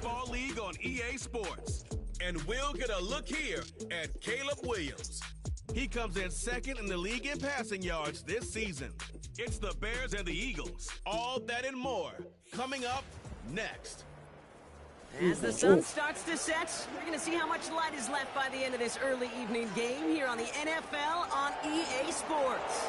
Football League on EA Sports. And we'll get a look here at Caleb Williams. He comes in second in the league in passing yards this season. It's the Bears and the Eagles. All that and more coming up next. As the sun starts to set, we're going to see how much light is left by the end of this early evening game here on the NFL on EA Sports.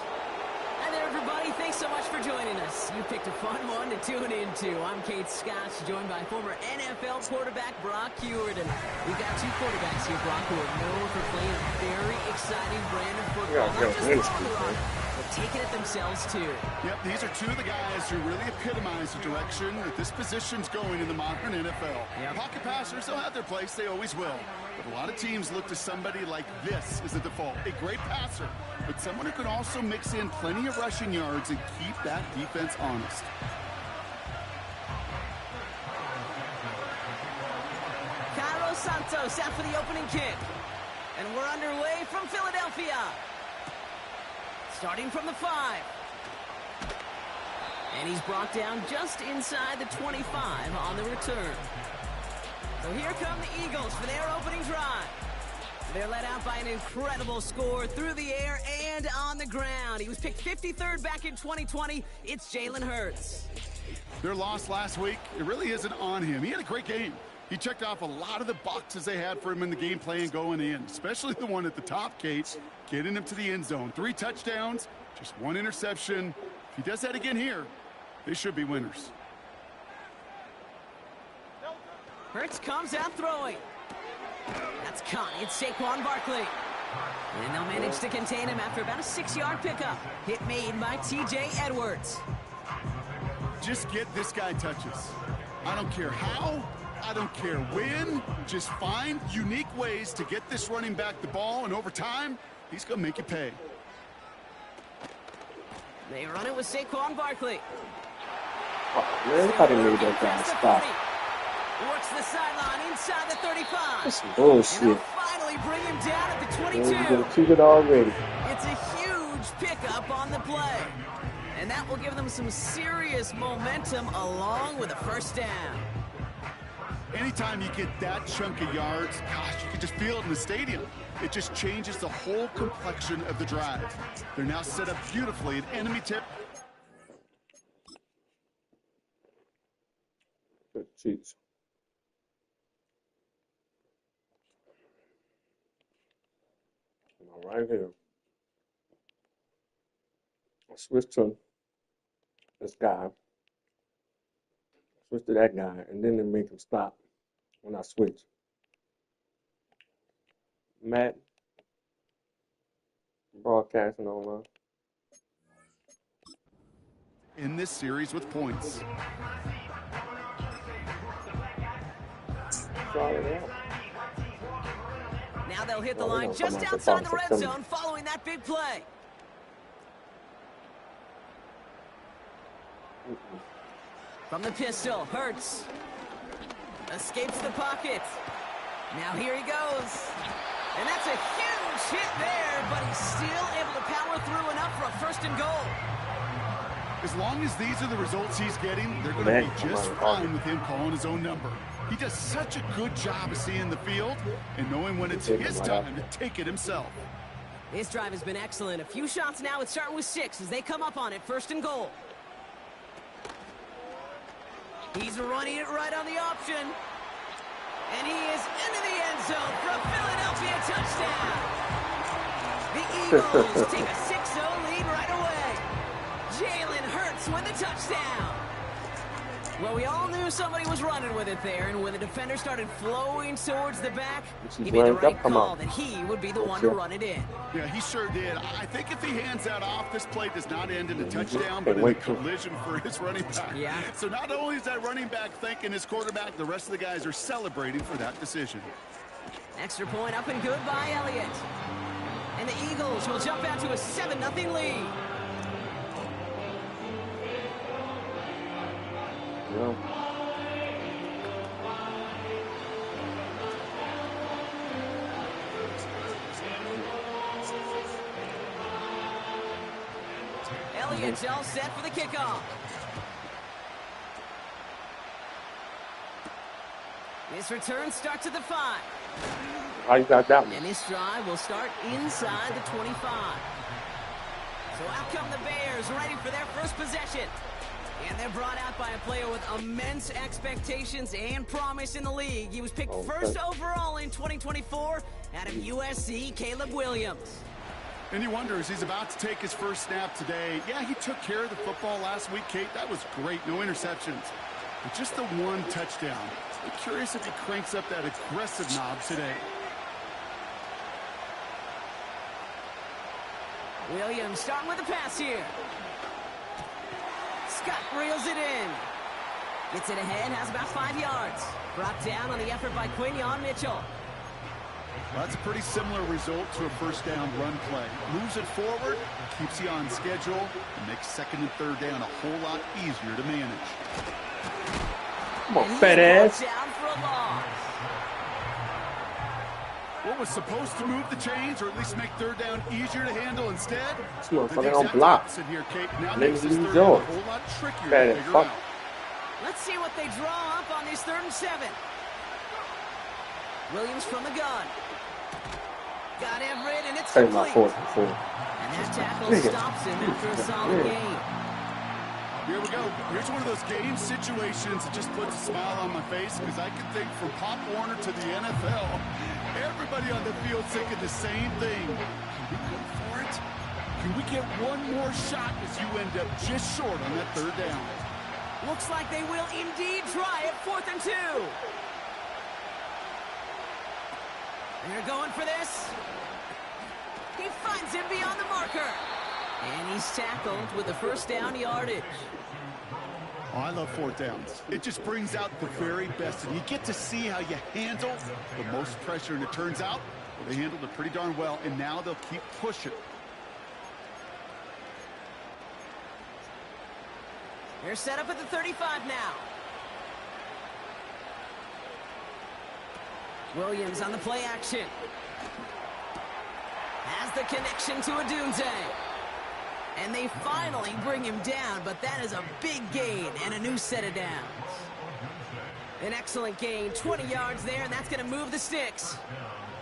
Hi there, everybody. Thanks so much for joining us. You picked a fun one to tune into. I'm Kate Scott, joined by former NFL quarterback Brock Heward. And we've got two quarterbacks here, Brock, who are known for playing a very exciting brand of football. Not just on the run, but taking it themselves, too. Yep, these are two of the guys who really epitomize the direction that this position's going in the modern NFL. Yep. Pocket passers, they'll have their place. They always will. But a lot of teams look to somebody like this as a default. A great passer, but someone who can also mix in plenty of rushing yards and keep that defense honest. Cairo Santos out for the opening kick. And we're underway from Philadelphia. Starting from the 5. And he's brought down just inside the 25 on the return. So here come the Eagles for their opening drive. They're led out by an incredible score through the air and on the ground. He was picked 53rd back in 2020. It's Jalen Hurts. Their loss last week, it really isn't on him. He had a great game. He checked off a lot of the boxes they had for him in the game plan going in, especially the one at the top, Kate, getting him to the end zone. 3 touchdowns, just 1 interception. If he does that again here, they should be winners. Hurts comes out throwing. That's caught. It's Saquon Barkley. And they'll manage to contain him after about a 6-yard pickup. Hit made by T.J. Edwards. Just get this guy touches. I don't care how, I don't care when. Just find unique ways to get this running back the ball, and over time, he's going to make you pay. They run it with Saquon Barkley. Oh, man, I didn't need that guy to stop. Works the sideline inside the 35. That's some bullshit. And they'll finally bring him down at the 22. He's been cheated already. It's a huge pickup on the play. And that will give them some serious momentum along with a first down. Anytime you get that chunk of yards, gosh, you can just feel it in the stadium. It just changes the whole complexion of the drive. They're now set up beautifully at enemy tip. Jeez. Right here. I switch to this guy. Switch to that guy, and then they make him stop when I switch. Madden. Broadcasting online. In this series with points. Now they'll hit the line just outside the red zone following that big play. From the pistol, Hurts escapes the pocket. Now here he goes. And that's a huge hit there, but he's still able to power through enough for a first and goal. As long as these are the results he's getting, they're going to be just fine with him calling his own number. He does such a good job of seeing the field and knowing when it's his time to take it himself. This drive has been excellent. A few shots now. It's starting with 6 as they come up on it. First and goal. He's running it right on the option. And he is into the end zone for a Philadelphia touchdown. The Eagles take a 6-0 lead right away. Jalen Hurts with the touchdown. Well, we all knew somebody was running with it there, and when the defender started flowing towards the back, he made the right call that he would be the one to run it in. Yeah, he sure did. I think if he hands that off, this play does not end in a touchdown, but in a collision for his running back. Yeah. So not only is that running back thanking his quarterback, the rest of the guys are celebrating for that decision. Extra point up and good by Elliott. And the Eagles will jump out to a 7-0 lead. Yeah. Elliott's all set for the kickoff. This return starts at the 5. How you got that one? And this drive will start inside the 25. So out come the Bears, ready for their first possession. And they're brought out by a player with immense expectations and promise in the league. He was picked first overall in 2024 out of USC, Caleb Williams. And he wonders, he's about to take his first snap today. Yeah, he took care of the football last week, Kate. That was great. No interceptions. But just the one touchdown. I'm curious if he cranks up that aggressive knob today. Williams starting with the pass here. Scott reels it in. Gets it ahead, has about 5 yards. Brought down on the effort by Quinyon Mitchell. Well, that's a pretty similar result to a first down run play. Moves it forward, keeps you on schedule, and makes second and third down a whole lot easier to manage. Come on, fat ass. Down for a loss. What was supposed to move the chains, or at least make third down easier to handle instead? This motherfucker don't block. Here, Kate. Now Let makes me this lose third down a yours. whole lot trickier Fat to ass figure fuck. out. Let's see what they draw up on this 3rd and 7. Williams from the gun. Got Everett, and it's Take my complete. 4th and 4. And that tackle stops him after a solid gain. Here we go. Here's one of those game situations that just puts a smile on my face, because I can think from Pop Warner to the NFL, everybody on the field thinking the same thing. Can we go for it? Can we get one more shot as you end up just short on that third down? Looks like they will indeed try it. 4th and 2. They're going for this. He finds him beyond the marker. And he's tackled with the first down yardage. Oh, I love 4th downs. It just brings out the very best, and you get to see how you handle the most pressure, and it turns out they handled it pretty darn well, and now they'll keep pushing. They're set up at the 35 now. Williams on the play action. Has the connection to Odunze. And they finally bring him down, but that is a big gain and a new set of downs. An excellent gain, 20 yards there, and that's going to move the sticks.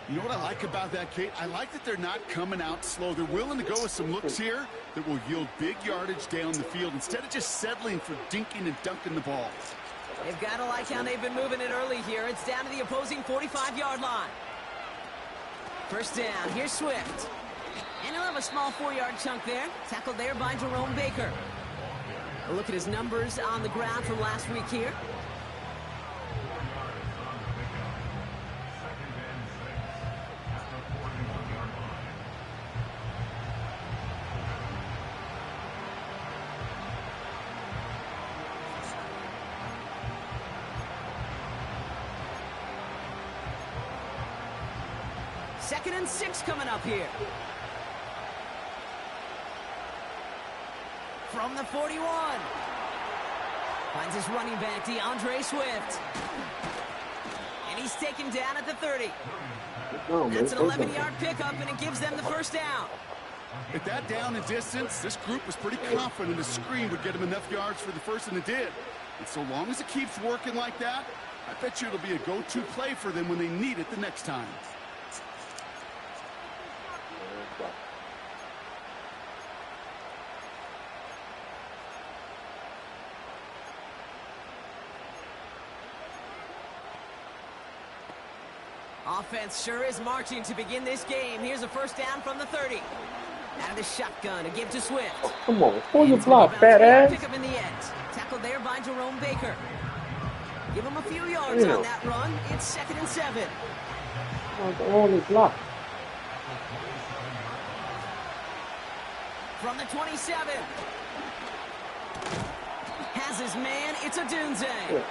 You know what I like about that, Kate? I like that they're not coming out slow. They're willing to go with some looks here that will yield big yardage down the field instead of just settling for dinking and dunking the ball. They've got to like how they've been moving it early here. It's down to the opposing 45-yard line. First down, here's Swift. And he'll have a small 4-yard chunk there. Tackled there by Jerome Baker. A look at his numbers on the ground from last week here. Second and 6 coming up here. From the 41. Finds his running back, DeAndre Swift. And he's taken down at the 30. That's an 11-yard pickup, and it gives them the first down. At that down and distance, this group was pretty confident a screen would get him enough yards for the first, and it did. And so long as it keeps working like that, I bet you it'll be a go-to play for them when they need it the next time. Offense sure is marching to begin this game. Here's a first down from the 30. Out of the shotgun, a give to Swift. Oh, come on, pull your block, fat ass. Pick up in the end. Tackled there by Jerome Baker. Give him a few yards on that run. It's 2nd and 7. On his block. From the 27. Has his man. It's Odunze. Yeah.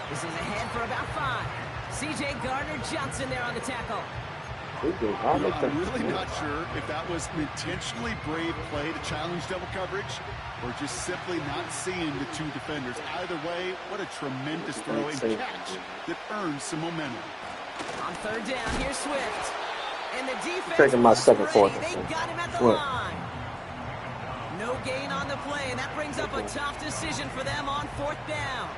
This is ahead for about 5. C.J. Gardner-Johnson there on the tackle. I'm really not sure if that was an intentionally brave play to challenge double coverage or just simply not seeing the two defenders. Either way, what a tremendous throw and catch that earns some momentum. On third down, here's Swift. And the defense Taking my 2nd, 4th. They got him at the line. No gain on the play, and that brings up a tough decision for them on 4th down.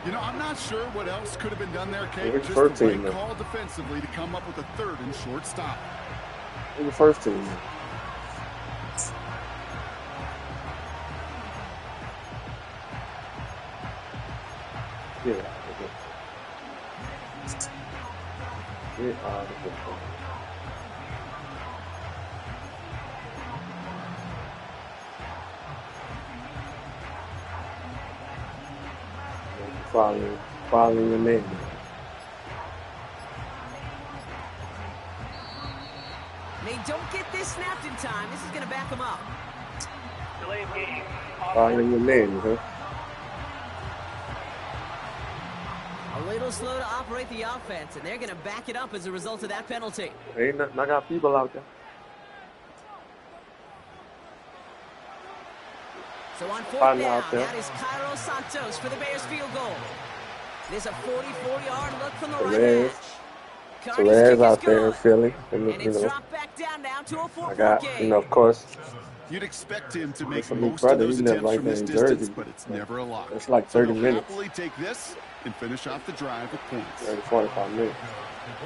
You know, I'm not sure what else could have been done there, Kate. Who's Just first the team, right though? call defensively to come up with a 3rd and short stop. Who's the first team? Get out of here. Get out of here. Following your name. They don't get this snapped in time. This is going to back them up. Delay of game. Following your name, huh? A little slow to operate the offense, and they're going to back it up as a result of that penalty. Ain't nothing. I got people out there. So on 4th Fine down, out there. that is Cairo Santos for the Bears field goal. There's a 44-yard look from the right Perez. edge. Perez out there in Philly. And it's dropped back down now to a 4-point I got, game. of course, You'd expect him to make Listen, big most brother, of those he live attempts right from there this in distance, Jersey. but it's never a lock. It's like So 30 they'll minutes. happily take this and finish off the drive with points. 30, 45 minutes.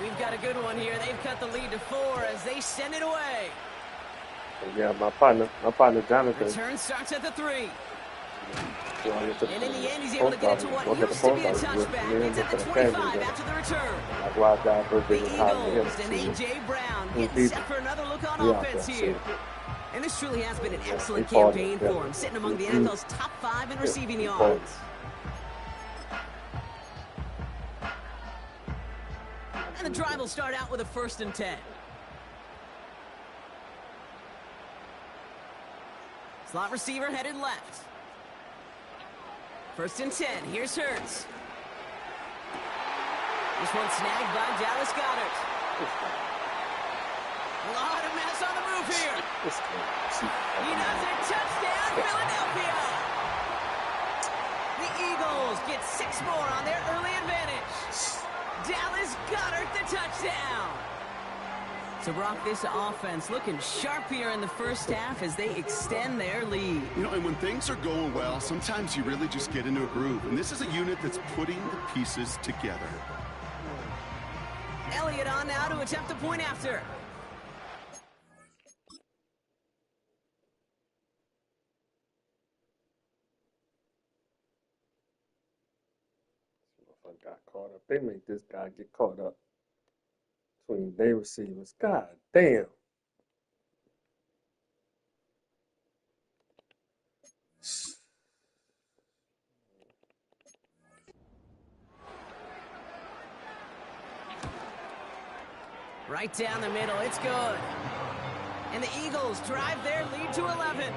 We've got a good one here. They've cut the lead to 4 as they send it away. Yeah, my partner Jonathan. Return starts at the 3. And in the end, he's able to get it to what used to be a touchback. It's at the 25 after the return. That's why I got The birthday was hot for him. Eagles and A.J. Brown getting people. set for another look on Yeah, offense that's here. it. And this truly has been an excellent he fought campaign it, yeah. for him, sitting among the NFL's top 5 in receiving he fought yards. And the drive will start out with a 1st and 10. Slot receiver headed left. 1st and 10. Here's Hurts. This one snagged by Dallas Goedert. A lot of mess on the move here. He does it. Touchdown, Philadelphia. The Eagles get 6 more on their early advantage. Dallas Goedert the touchdown. So, Brock, this offense looking sharp here in the first half as they extend their lead. You know, and when things are going well, sometimes you really just get into a groove. And this is a unit that's putting the pieces together. Elliott on now to attempt the point after. I got caught up. They make this guy get caught up between their receivers. God damn. Right down the middle. It's good. And the Eagles drive their lead to 11.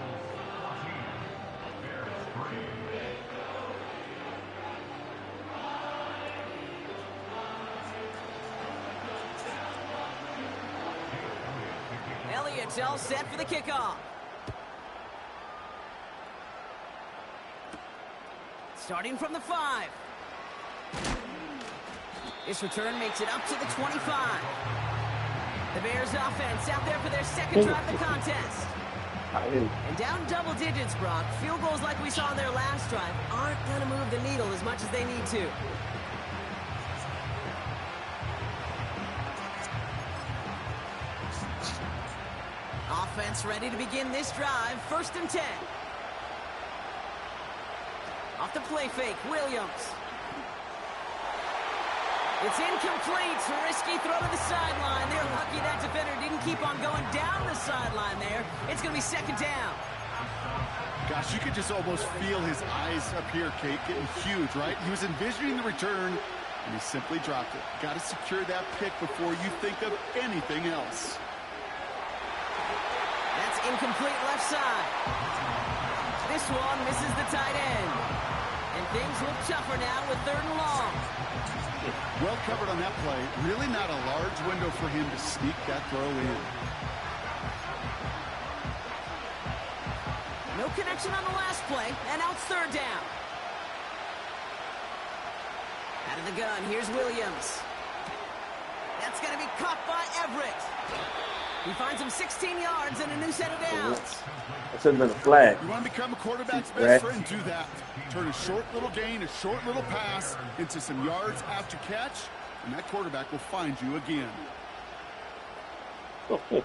Elliott's all set for the kickoff. Starting from the 5. This return makes it up to the 25. The Bears offense out there for their 2nd drive of the contest. And down double digits, Brock. Field goals like we saw in their last drive aren't going to move the needle as much as they need to. Offense ready to begin this drive. 1st and 10. Off the play fake, Williams. It's incomplete. Risky throw to the sideline. They're lucky that defender didn't keep on going down the sideline there. It's going to be 2nd down. Gosh, you could just almost feel his eyes up here, Kate, getting huge, right? He was envisioning the return, and he simply dropped it. Got to secure that pick before you think of anything else. That's incomplete left side. This one misses the tight end. And things look tougher now with 3rd and long. Well covered on that play. Really not a large window for him to sneak that throw in. No connection on the last play, and now it's 3rd down. Out of the gun, here's Williams. That's going to be caught by Everett. He finds him 16 yards and a new set of downs. That should have been a flag. You want to become a quarterback's best friend, do that. Turn a short little gain, a short little pass into some yards after catch, and that quarterback will find you again. Okay.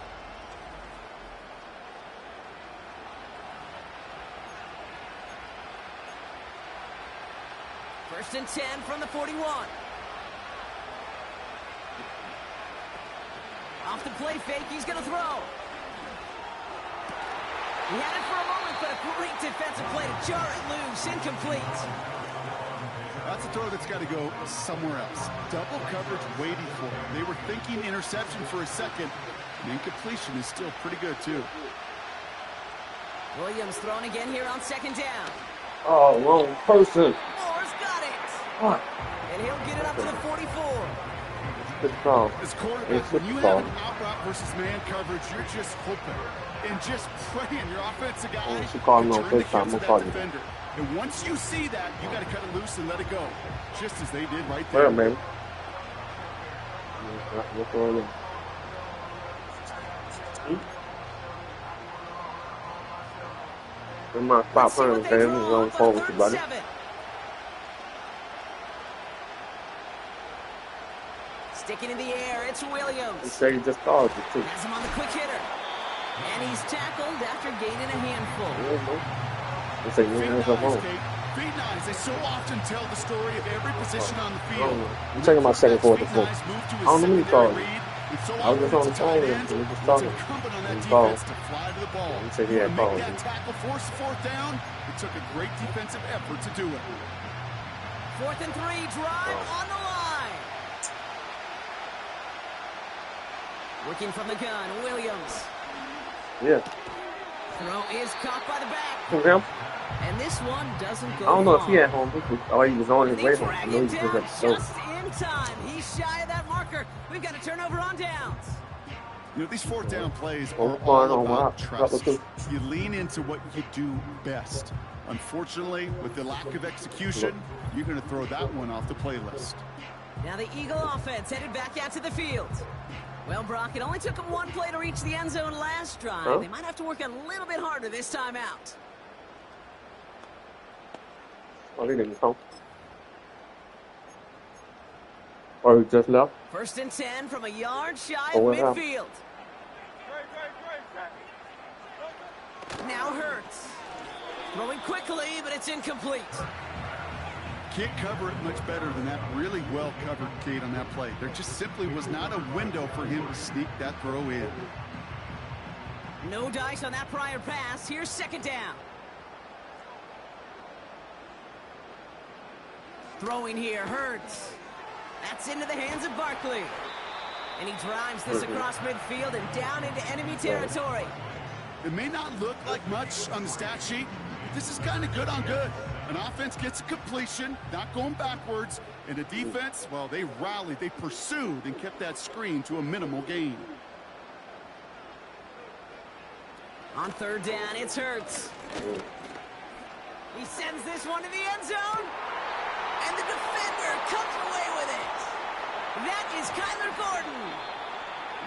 First and 10 from the 41. Off the play fake, he's going to throw. He had it for a moment, but a great defensive play to jar it loose. Incomplete. That's a throw that's got to go somewhere else. Double coverage waiting for him. They were thinking interception for a second. And incompletion is still pretty good, too. Williams throwing again here on second down. Oh, wrong person. Moore's got it. What? And he'll get it up to the 44. Good call. As quarterback, when you have an out route versus man coverage, you're just hoping and just praying your offensive guy Oh, she called me on to turn the FaceTime. kids I'm to calling that you. defender. And once you see that, you got to cut it loose and let it go, just as they did right Where, there. man? What's going on? In my spot Let's see what playing, they man. draw He's on on the phone with third you, buddy. 7. Sticking in the air, it's He Williams. said he just called you, too. Has him on the quick hitter. And he's tackled after gaining a handful. He said you Feet hands up knives, home. Kate. Feet knives. They so often tell the story of every position on the field. I'm taking my second quarter Feet before. knives move to a I don't know who you secondary called. read. It's so I was just often on the it's a tight phone end. and we just It's talking. incumbent on that He called. defense to fly to the ball. He said he had To called. make that tackle, force the fourth down. It took a great defensive effort to do it. 4th and 3, drive on the line. Working from the gun, Williams. Yeah. Throw is caught by the back. Who's him? And this one doesn't go I don't know if long. he at home. Or he was on his They way home. I drag know he him was down at the door. just in time. He's shy of that marker. We've got a turnover on downs. You know, these fourth down plays Oh, are come on, all oh, wow. about trust. Couple You lean into what you do best. Unfortunately, with the lack of execution, you're going to throw that one off the playlist. Now the Eagle offense headed back out to the field. Well, Brock, it only took them one play to reach the end zone last drive. Huh? They might have to work a little bit harder this time out. Oh, he didn't come. Or he just left. 1st and 10 from a yard shy Oh, of what happened? midfield. Now Hurts. Throwing quickly, but it's incomplete. Can't cover it much better than that. Really well covered, Kate, on that play. There just simply was not a window for him to sneak that throw in. No dice on that prior pass. Here's 2nd down. Throwing here, Hurts. That's into the hands of Barkley. And he drives this across midfield and down into enemy territory. It may not look like much on the stat sheet, but this is kind of good on good. An offense gets a completion, not going backwards, and the defense, well, they rallied, they pursued, and kept that screen to a minimal gain. On 3rd down, it's Hurts. He sends this one to the end zone. And the defender comes away with it. That is Kyler Gordon.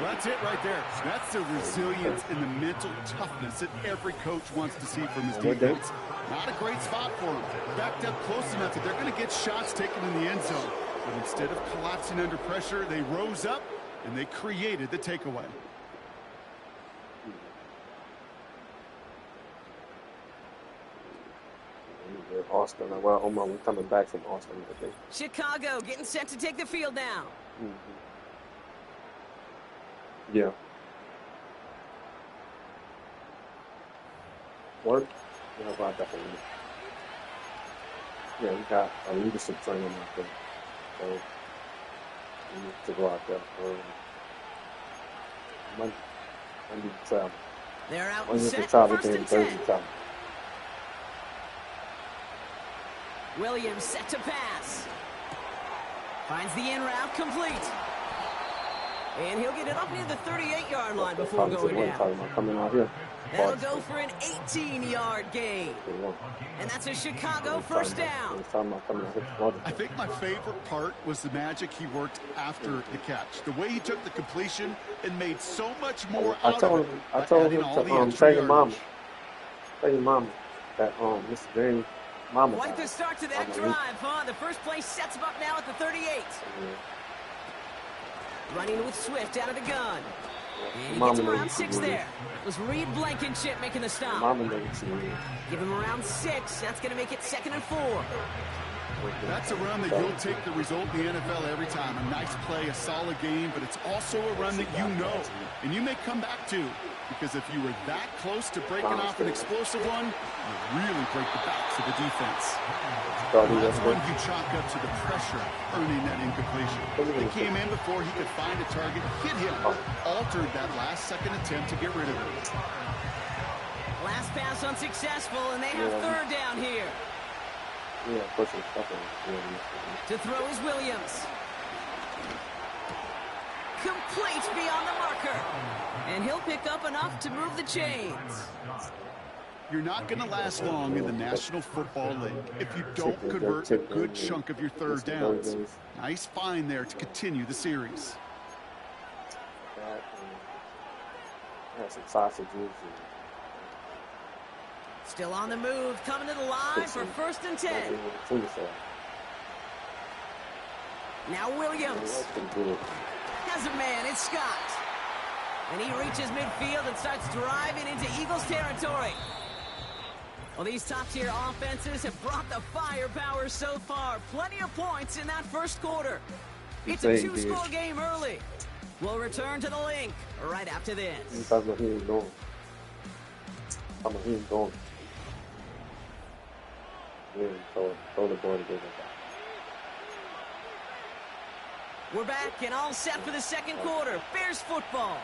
Well, that's it right there. That's the resilience and the mental toughness that every coach wants to see from his defense. Not a great spot for him. Backed up close enough that they're going to get shots taken in the end zone. But instead of collapsing under pressure, they rose up and they created the takeaway. Austin. Well, I'm coming back from Austin, I think. Chicago getting set to take the field now. Yeah. What? Yeah, about that one. Yeah, we got a leadership training out there. So we need to go out there. Monday to travel. They're out and Monday to set. travel, 1st then and Thursday 10. travel. Williams set to pass. Finds the in route complete. And he'll get it up near the 38-yard line before Probably going what I'm down. talking about coming out here. That'll go for an 18-yard gain. And that's a Chicago first down. I think my favorite part was the magic he worked after the catch. The way he took the completion and made so much more out of it. I told him to tell your mama. Tell your mama that Mr. James' mama. Quite the start to that drive, huh? The first play sets him up now at the 38. Running with Swift out of the gun. And he gets him around 6 there. It was Reed Blankenship making the stop. Give him around 6. That's going to make it 2nd and 4. That's a run that you'll take the result in the NFL every time. A nice play, a solid game, but it's also a run that you know. And you may come back to. Because if you were that close to breaking off an explosive one, you really break the backs of the defense. That's when you chalk up to the pressure, earning that incompletion. They came in before he could find a target, hit him, altered that last-second attempt to get rid of it. Last pass unsuccessful, and they have 3rd down here. To throw is Williams. Complete beyond the marker. And he'll pick up enough to move the chains. You're not going to last long in the National Football League if you don't convert a good chunk of your 3rd downs. Nice find there to continue the series. Some sausages. Still on the move, coming to the line for 1st and 10. Now Williams. Has a man, it's Scott. And he reaches midfield and starts driving into Eagles territory. Well, these top-tier offenses have brought the firepower so far. Plenty of points in that first quarter. It's a 2-score game early. We'll return to the link right after this. We're back and all set for the second quarter. Bears football.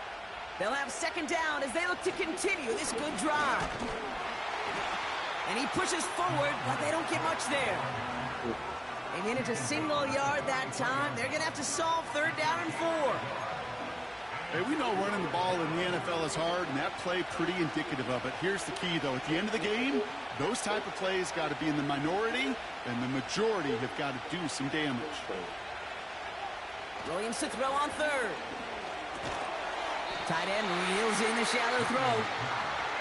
They'll have 2nd down as they look to continue this good drive. And he pushes forward, but they don't get much there. They manage a single yard that time. They're going to have to solve 3rd down and 4. Hey, we know running the ball in the NFL is hard, and that play pretty indicative of it. Here's the key, though. At the end of the game, those type of plays got to be in the minority, and the majority have got to do some damage. Williams to throw on 3rd. Tight end reels in the shallow throw.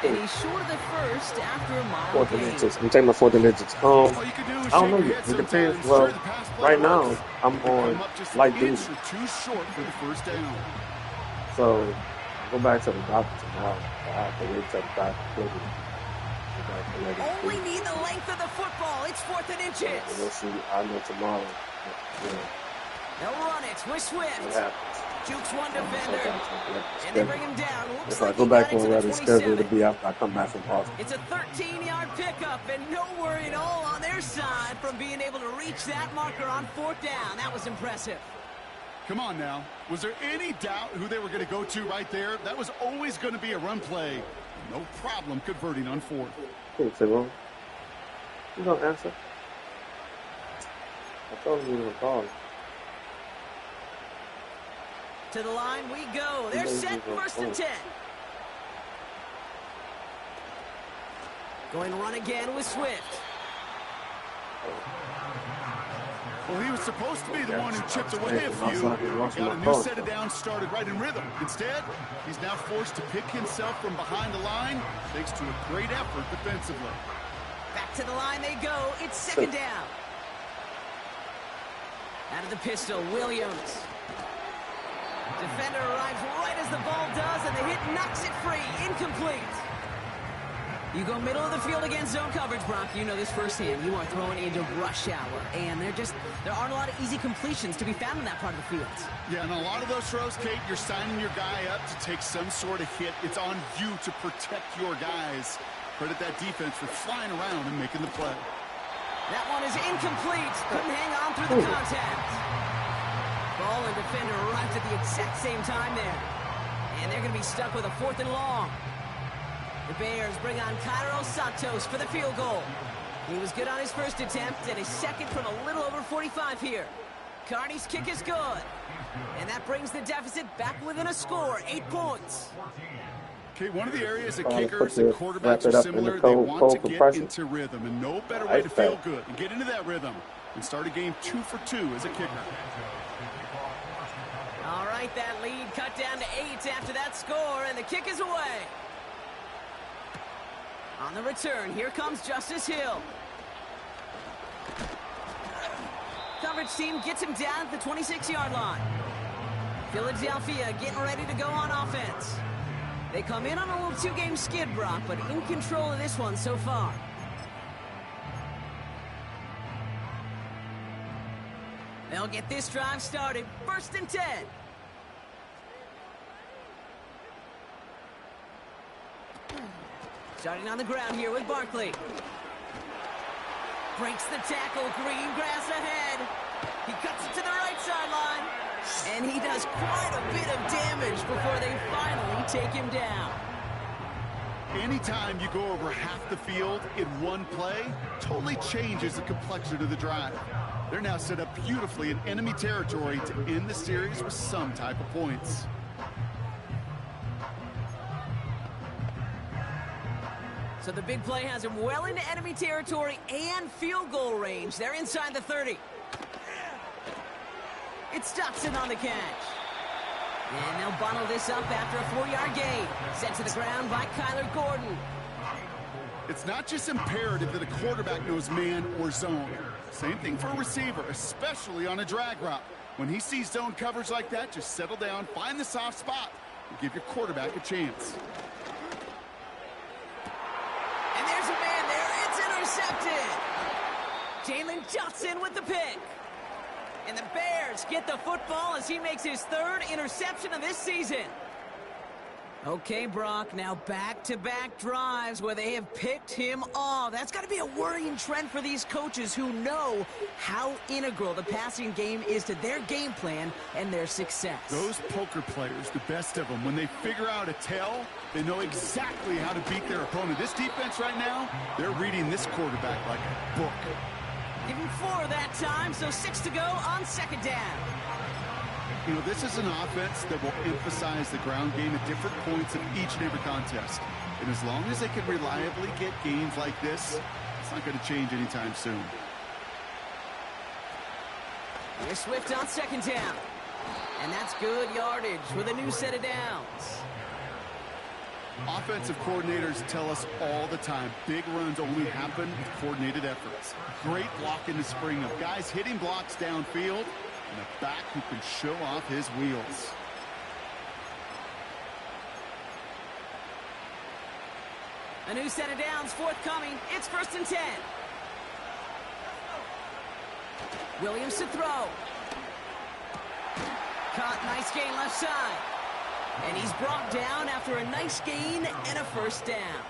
And he's short of the first after a mile gain. I'm taking my 4th digits. I don't know yet. It depends. Well, right now, I'm on light duty. Too short for the 1st down. So, go back to the doctor tomorrow. I have to wait till the doctor. Only need the length of the football. It's 4th and inches. We'll see. I know tomorrow. They'll run it with Swift. Jukes one defender. And they bring him down. Looks if like I go back on where the schedule to be after I come back from Boston. It's a 13-yard pickup, and no worry at all on their side from being able to reach that marker on 4th down. That was impressive. Come on now. Was there any doubt who they were going to go to right there? That was always going to be a run play. No problem converting on 4th. Say wrong. You don't answer. I told you to call. To the line we go. They're set 1st and 10. Going to run again with Swift. Well, he was supposed to be the one who chipped away a few. Got a new set of downs started right in rhythm. Instead, he's now forced to pick himself from behind the line, thanks to a great effort defensively. Back to the line they go. It's 2nd down. Out of the pistol, Williams. Defender arrives right as the ball does, and the hit knocks it free. Incomplete. You go middle of the field against zone coverage, Brock. You know this firsthand. You are throwing into rush hour, and there aren't a lot of easy completions to be found in that part of the field. Yeah, and a lot of those throws, Kate, you're signing your guy up to take some sort of hit. It's on you to protect your guys. Credit that defense for flying around and making the play. That one is incomplete. Couldn't hang on through the contact. Ball and defender arrived at the exact same time there. And they're going to be stuck with a 4th and long. The Bears bring on Cairo Santos for the field goal. He was good on his first attempt, and his second from a little over 45 here. Carney's kick is good. And that brings the deficit back within a score, 8 points. Okay, one of the areas that Put kickers the- and quarterbacks are similar, they want to get into rhythm, and no better way to feel good and get into that rhythm and start a game 2 for 2 as a kicker. All right, that lead cut down to 8 after that score, and the kick is away. On the return, here comes Justice Hill. Coverage team gets him down at the 26-yard line. Philadelphia getting ready to go on offense. They come in on a little 2-game skid, Brock, but in control of this one so far. They'll get this drive started. 1st and 10. Starting on the ground here with Barkley. Breaks the tackle. Green grass ahead. He cuts it to the right sideline. And he does quite a bit of damage before they finally take him down. Anytime you go over half the field in one play, totally changes the complexion of the drive. They're now set up beautifully in enemy territory to end the series with some type of points. So the big play has him well into enemy territory and field goal range. They're inside the 30. It's Dotson on the catch. And they'll bottle this up after a 4-yard gain. Sent to the ground by Kyler Gordon. It's not just imperative that a quarterback knows man or zone. Same thing for a receiver, especially on a drag route. When he sees zone coverage like that, just settle down, find the soft spot, and give your quarterback a chance. And there's a man there. It's intercepted. Jalen Johnson with the pick. And the Bears get the football as he makes his 3rd interception of this season. Okay, Brock, now back-to-back drives where they have picked him off. That's got to be a worrying trend for these coaches who know how integral the passing game is to their game plan and their success. Those poker players, the best of them, when they figure out a tell, they know exactly how to beat their opponent. This defense right now, they're reading this quarterback like a book. Give him 4 that time, so 6 to go on 2nd down. You know, this is an offense that will emphasize the ground game at different points of each and every contest. And as long as they can reliably get games like this, it's not going to change anytime soon. Here's Swift on 2nd down. And that's good yardage with a new set of downs. Offensive coordinators tell us all the time, big runs only happen with coordinated efforts. Great block in the spring of guys hitting blocks downfield, and a back who can show off his wheels. A new set of downs forthcoming. It's 1st and 10. Williams to throw. Caught, nice gain left side. And he's brought down after a nice gain and a 1st down.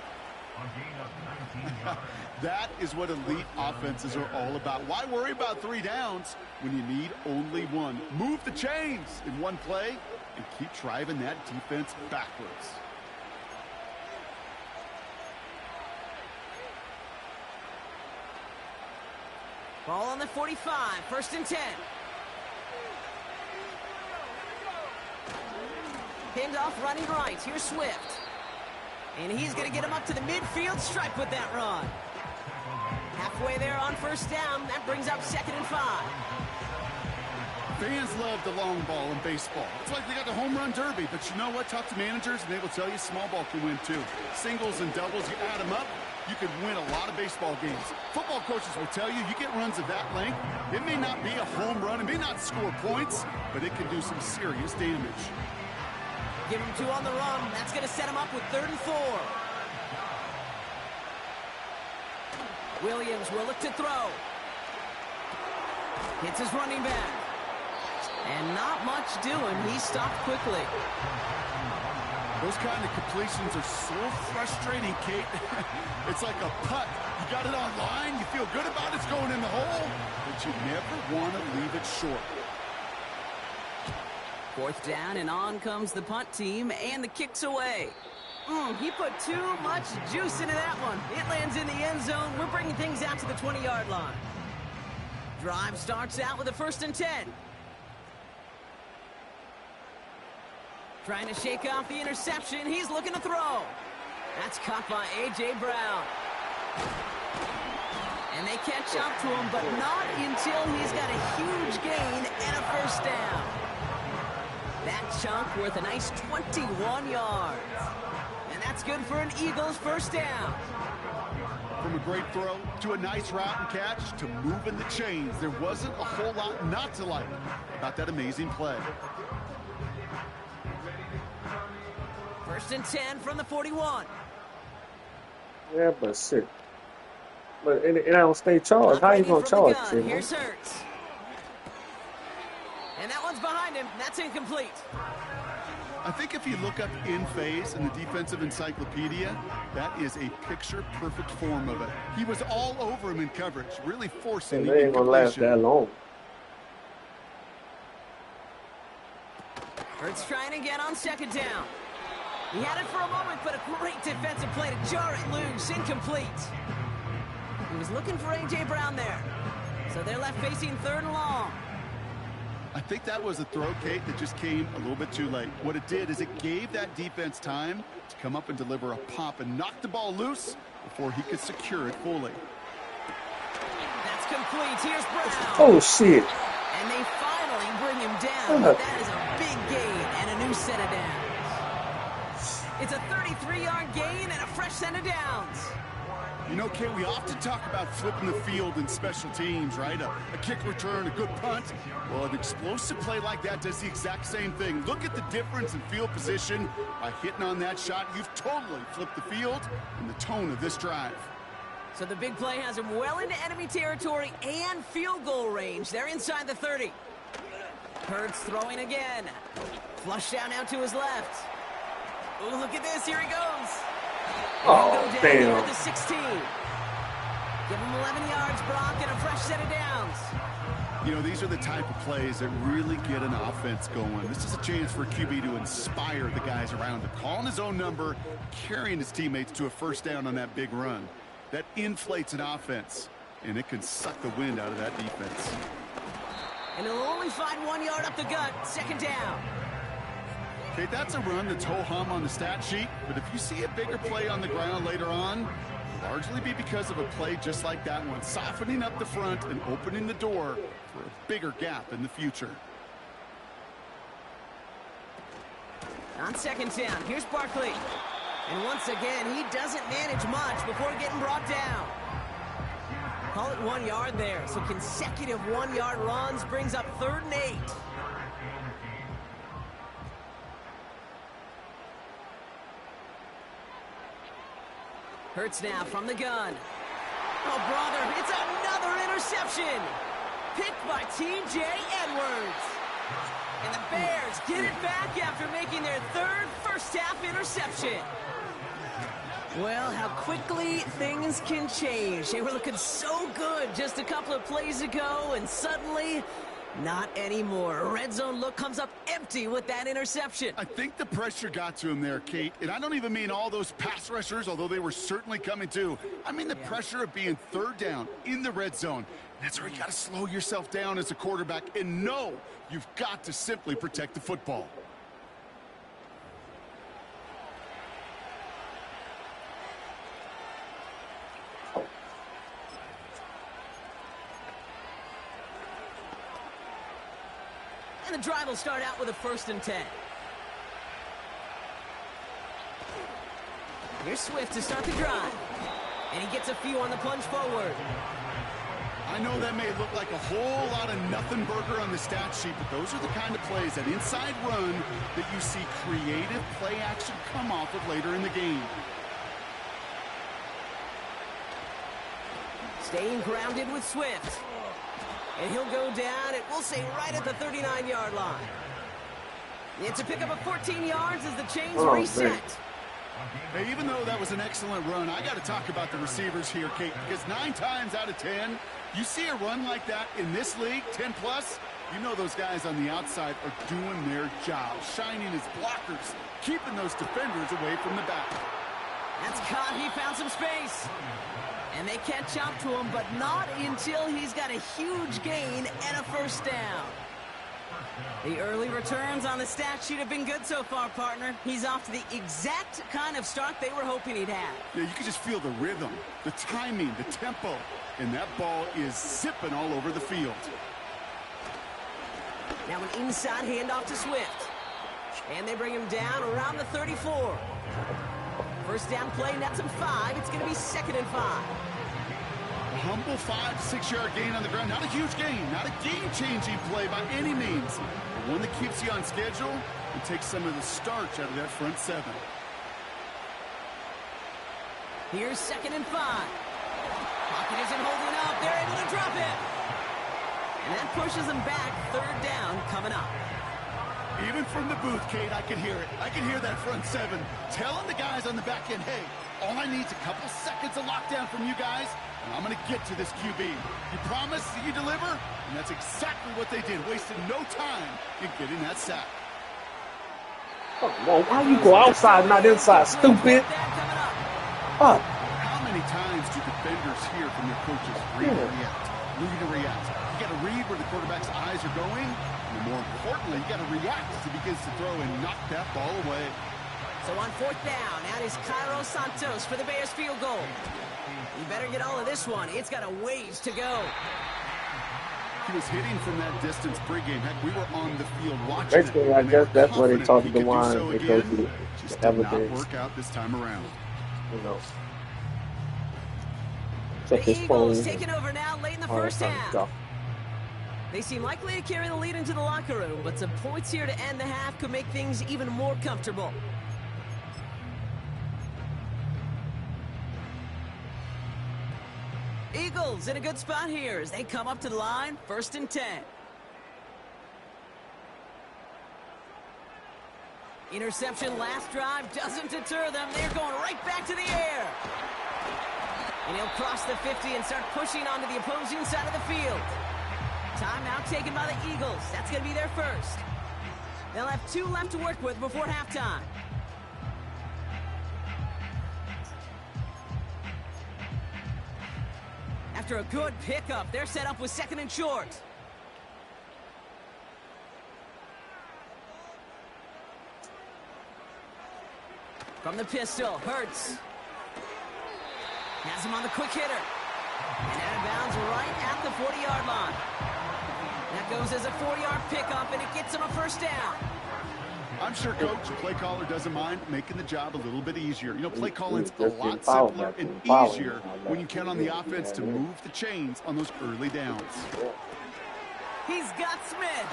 That is what elite offenses are all about. Why worry about 3 downs when you need only 1? Move the chains in one play and keep driving that defense backwards. Ball on the 45, 1st and 10. Pinned off running right. Here's Swift. And he's going to get him up to the midfield stripe with that run. Halfway there on 1st down. That brings up 2nd and 5. Fans love the long ball in baseball. It's like they got the home run derby. But you know what? Talk to managers and they will tell you small ball can win too. Singles and doubles, you add them up, you could win a lot of baseball games. Football coaches will tell you, you get runs of that length, it may not be a home run, it may not score points, but it can do some serious damage. Give him 2 on the run. That's going to set him up with 3rd and 4. Williams will look to throw. Hits his running back. And not much doing. He stopped quickly. Those kind of completions are so frustrating, Kate. It's like a putt. You got it on line. You feel good about it's going in the hole. But you never want to leave it short. 4th down, and on comes the punt team, and the kick's away. He put too much juice into that one. It lands in the end zone. We're bringing things out to the 20-yard line. Drive starts out with a 1st and 10. Trying to shake off the interception. He's looking to throw. That's caught by A.J. Brown. And they catch up to him, but not until he's got a huge gain and a first down. That chunk worth a nice 21 yards. And that's good for an Eagles first down. From a great throw to a nice route and catch to moving the chains, there wasn't a whole lot not to like about that amazing play. First and 10 from the 41. Yeah, but shit. But it don't stay charged. How you gonna charge it? Here's Hurts. And that one's behind him. That's incomplete. I think if you look up in phase in the defensive encyclopedia, that is a picture-perfect form of it. He was all over him in coverage, really forcing the incompletion. They ain't gonna last that long. Hurts trying again on second down. He had it for a moment, but a great defensive play to jar it loose. Incomplete. He was looking for A.J. Brown there. So they're left facing third and long. I think that was a throw, Kate, that just came a little bit too late. What it did is it gave that defense time to come up and deliver a pop and knock the ball loose before he could secure it fully. That's complete. Here's Brown. Oh, shit. And they finally bring him down. That is a big gain and a new set of downs. It's a 33-yard gain and a fresh set of downs. You know, Kate, we often talk about flipping the field in special teams, right? A kick return, a good punt. Well, an explosive play like that does the exact same thing. Look at the difference in field position. By hitting on that shot, you've totally flipped the field and the tone of this drive. So the big play has him well into enemy territory and field goal range. They're inside the 30. Hurts throwing again. Flush down now to his left. Oh, look at this. Here he goes. Oh, damn. At the 16. Give him 11 yards, Brock, and a fresh set of downs. You know, these are the type of plays that really get an offense going. This is a chance for a QB to inspire the guys around him. Calling his own number, carrying his teammates to a first down on that big run. That inflates an offense, and it can suck the wind out of that defense. And he'll only find 1 yard up the gut. Second down. Okay, that's a run that's ho-hum on the stat sheet, but if you see a bigger play on the ground later on, it'll largely be because of a play just like that one, softening up the front and opening the door for a bigger gap in the future. On second down, here's Barkley. And once again, he doesn't manage much before getting brought down. Call it 1 yard there, so consecutive 1 yard runs brings up 3rd and 8. Hurts now from the gun. Oh, brother, it's another interception. Picked by T.J. Edwards. And the Bears get it back after making their 3rd first-half interception. Well, how quickly things can change. They were looking so good just a couple of plays ago, and suddenly, not anymore. A red zone look comes up empty with that interception. I think the pressure got to him there, Kate. And I don't even mean all those pass rushers, although they were certainly coming too. I mean the pressure of being 3rd down in the red zone. That's where you got to slow yourself down as a quarterback and know you've got to simply protect the football. And the drive will start out with a 1st and 10. Here's Swift to start the drive. And he gets a few on the plunge forward. I know that may look like a whole lot of nothing burger on the stat sheet, but those are the kind of plays, that inside run, that you see creative play action come off of later in the game. Staying grounded with Swift. And he'll go down, it will say right at the 39-yard line. It's a pickup of 14 yards as the chains reset. Man. Hey, even though that was an excellent run, I got to talk about the receivers here, Kate, because 9 times out of 10, you see a run like that in this league, 10+, you know those guys on the outside are doing their job, shining as blockers, keeping those defenders away from the back. That's caught. He found some space. And they catch up to him, but not until he's got a huge gain and a first down. The early returns on the stat sheet have been good so far, partner. He's off to the exact kind of start they were hoping he'd have. Yeah, you can just feel the rhythm, the timing, the tempo. And that ball is zipping all over the field. Now an inside handoff to Swift. And they bring him down around the 34. First down play, nets him 5. It's going to be 2nd and 5. A humble 5-6-yard gain on the ground. Not a huge gain, not a game-changing play by any means. But one that keeps you on schedule and takes some of the starch out of that front 7. Here's 2nd and 5. Pocket isn't holding up. They're able to drop it. And that pushes them back. 3rd down coming up. Even from the booth, Kate, I can hear it. I can hear that front 7 telling the guys on the back end, hey, all I need is a couple seconds of lockdown from you guys, and I'm going to get to this QB. You promise, you deliver, and that's exactly what they did, wasting no time in getting that sack. Oh, well, why you go outside, not inside, stupid? Fuck. How many times do defenders hear from their coaches, read and react, read and react? You got to read where the quarterback's eyes are going, and more importantly, you got to react as he begins to throw and knock that ball away. So on 4th down, out is Cairo Santos for the Bears field goal. You better get all of this one. It's got a ways to go. He was hitting from that distance pregame. Heck, we were on the field watching. Basically, I guess that's where they talk to the line. So they go to just the did not evidence. work out this time around. You know. The Eagles taking over now late in the first half. They seem likely to carry the lead into the locker room, but some points here to end the half could make things even more comfortable. Eagles in a good spot here as they come up to the line, 1st and 10. Interception last drive doesn't deter them. They're going right back to the air. And he'll cross the 50 and start pushing onto the opposing side of the field. Timeout taken by the Eagles. That's going to be their first. They'll have 2 left to work with before halftime. After a good pickup, they're set up with 2nd and short. From the pistol, Hurts. Has him on the quick hitter. And out of bounds right at the 40-yard line. That goes as a 4-yard pickup, and it gets him a first down. I'm sure Coach, play caller, doesn't mind making the job a little bit easier. You know, play calling's a lot simpler and easier when you count on the offense to move the chains on those early downs. He's got Smith.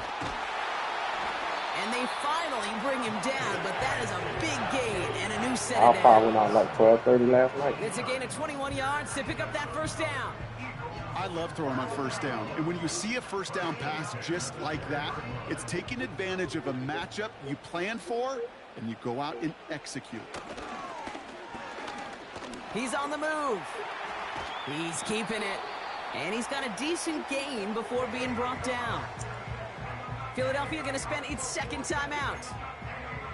And they finally bring him down, but that is a big gain and a new set of downs. I went out like 12:30 last night. It's a gain of 21 yards to pick up that first down. I love throwing on first down. And when you see a first down pass just like that, it's taking advantage of a matchup you plan for, and you go out and execute. He's on the move. He's keeping it. And he's got a decent gain before being brought down. Philadelphia going to spend its 2nd timeout.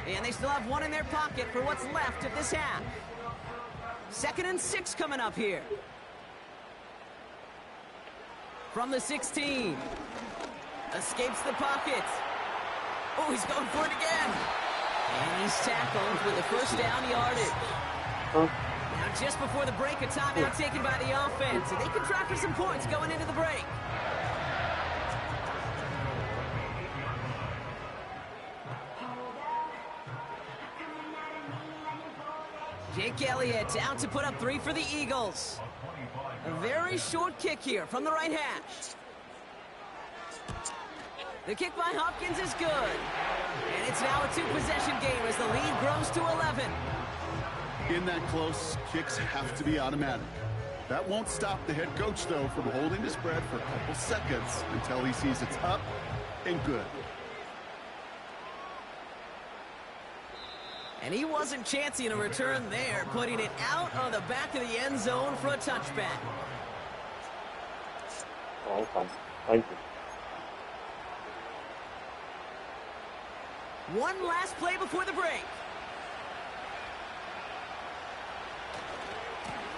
And they still have 1 in their pocket for what's left of this half. 2nd and 6 coming up here. From the 16. Escapes the pocket. Oh, he's going for it again. And he's tackled with a first down yardage. Now, just before the break, a timeout taken by the offense. And they can try for some points going into the break. Jake Elliott out to put up 3 for the Eagles. A very short kick here from the right hash. The kick by Hopkins is good. And it's now a 2-possession game as the lead grows to 11. In that close, kicks have to be automatic. That won't stop the head coach, though, from holding his breath for a couple seconds until he sees it's up and good. And he wasn't chancing a return there, putting it out on the back of the end zone for a touchback. Oh, okay. Thank you. One last play before the break.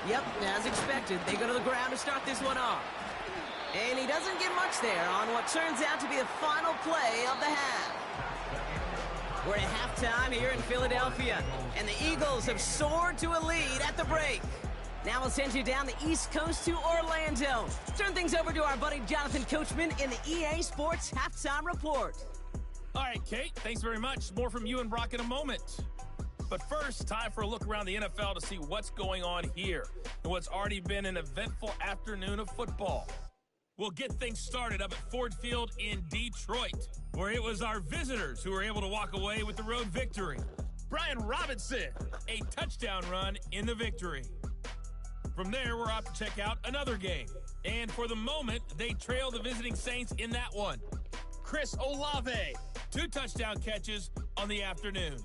Yep, as expected, they go to the ground to start this one off. And he doesn't get much there on what turns out to be the final play of the half. We're at halftime here in Philadelphia, and the Eagles have soared to a lead at the break. Now we'll send you down the East Coast to Orlando. Turn things over to our buddy Jonathan Coachman in the EA Sports Halftime Report. All right, Kate, thanks very much. More from you and Brock in a moment. But first, time for a look around the NFL to see what's going on here and what's already been an eventful afternoon of football. We'll get things started up at Ford Field in Detroit, where it was our visitors who were able to walk away with the road victory. Brian Robinson, a touchdown run in the victory. From there, we're off to check out another game. And for the moment, they trail the visiting Saints in that one. Chris Olave, 2 touchdown catches on the afternoon.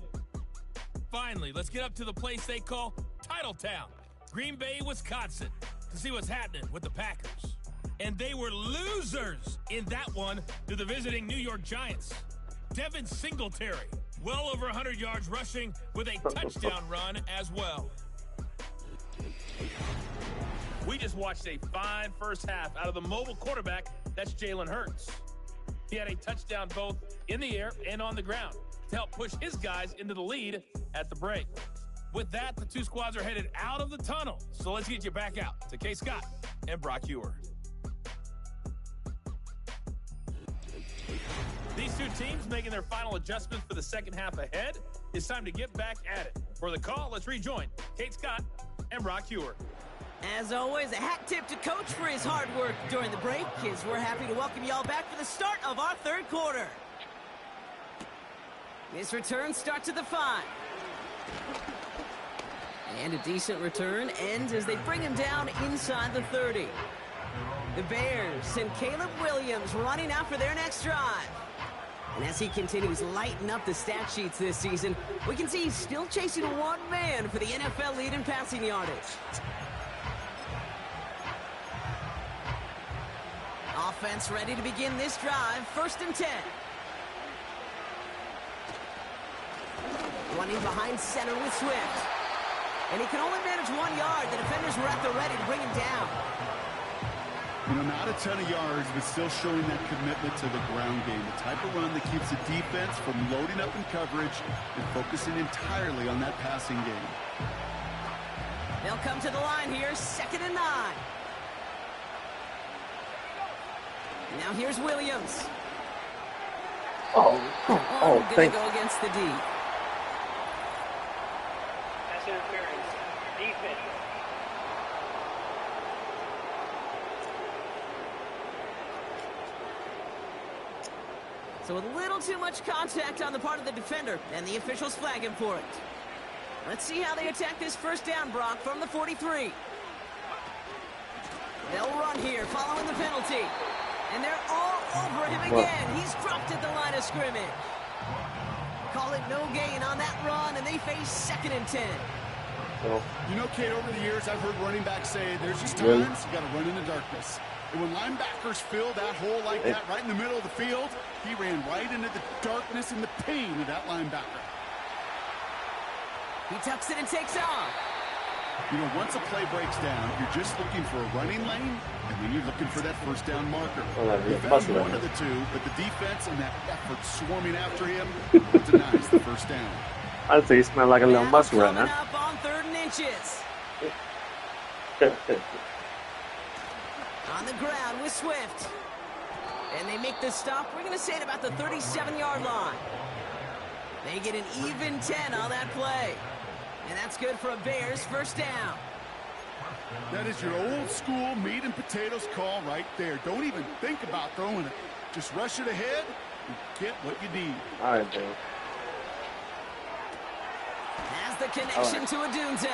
Finally, let's get up to the place they call Titletown, Green Bay, Wisconsin, to see what's happening with the Packers. And they were losers in that one to the visiting New York Giants. Devin Singletary, well over 100 yards rushing with a touchdown run as well. We just watched a fine first half out of the mobile quarterback, that's Jalen Hurts. He had a touchdown both in the air and on the ground to help push his guys into the lead at the break. With that, the 2 squads are headed out of the tunnel. So let's get you back out to Kay Scott and Brock Ewer. These 2 teams making their final adjustments for the second half ahead. It's time to get back at it. For the call, let's rejoin Kate Scott and Brock Ewer. As always, a hat tip to Coach for his hard work during the break, as we're happy to welcome y'all back for the start of our third quarter. This return starts at the 5. And a decent return ends as they bring him down inside the 30. The Bears send Caleb Williams running out for their next drive. And as he continues lighting up the stat sheets this season, we can see he's still chasing one man for the NFL lead in passing yardage. Offense ready to begin this drive, 1st and 10. Running behind center with Swift. And he can only manage 1 yard. The defenders were at the ready to bring him down. You know, not a ton of yards, but still showing that commitment to the ground game. The type of run that keeps the defense from loading up in coverage and focusing entirely on that passing game. They'll come to the line here, 2nd and 9. Now here's Williams. Gonna go against the D. Pass interference. Defense. So a little too much contact on the part of the defender, and the officials flag him for it. Let's see how they attack this first down, Brock, from the 43. They'll run here, following the penalty. And they're all over him again. He's dropped at the line of scrimmage. Call it no gain on that run, and they face 2nd and 10. You know, Kate, over the years, I've heard running backs say there's just times you got to run in the darkness. And when linebackers fill that hole like that right in the middle of the field, he ran right into the darkness and the pain of that linebacker. He tucks it and takes off. You know, once a play breaks down, you're just looking for a running lane, and then you're looking for that first down marker. He found one of the 2, but the defense and that effort swarming after him denies the first down. I'd say he smelled like a little musk right now. Up on 3rd and inches. On the ground with Swift. And they make the stop. We're going to say at about the 37-yard line. They get an even 10 on that play. And that's good for a Bears first down. That is your old school meat and potatoes call right there. Don't even think about throwing it. Just rush it ahead and get what you need. All right, Dale. Has the connection to Adunze.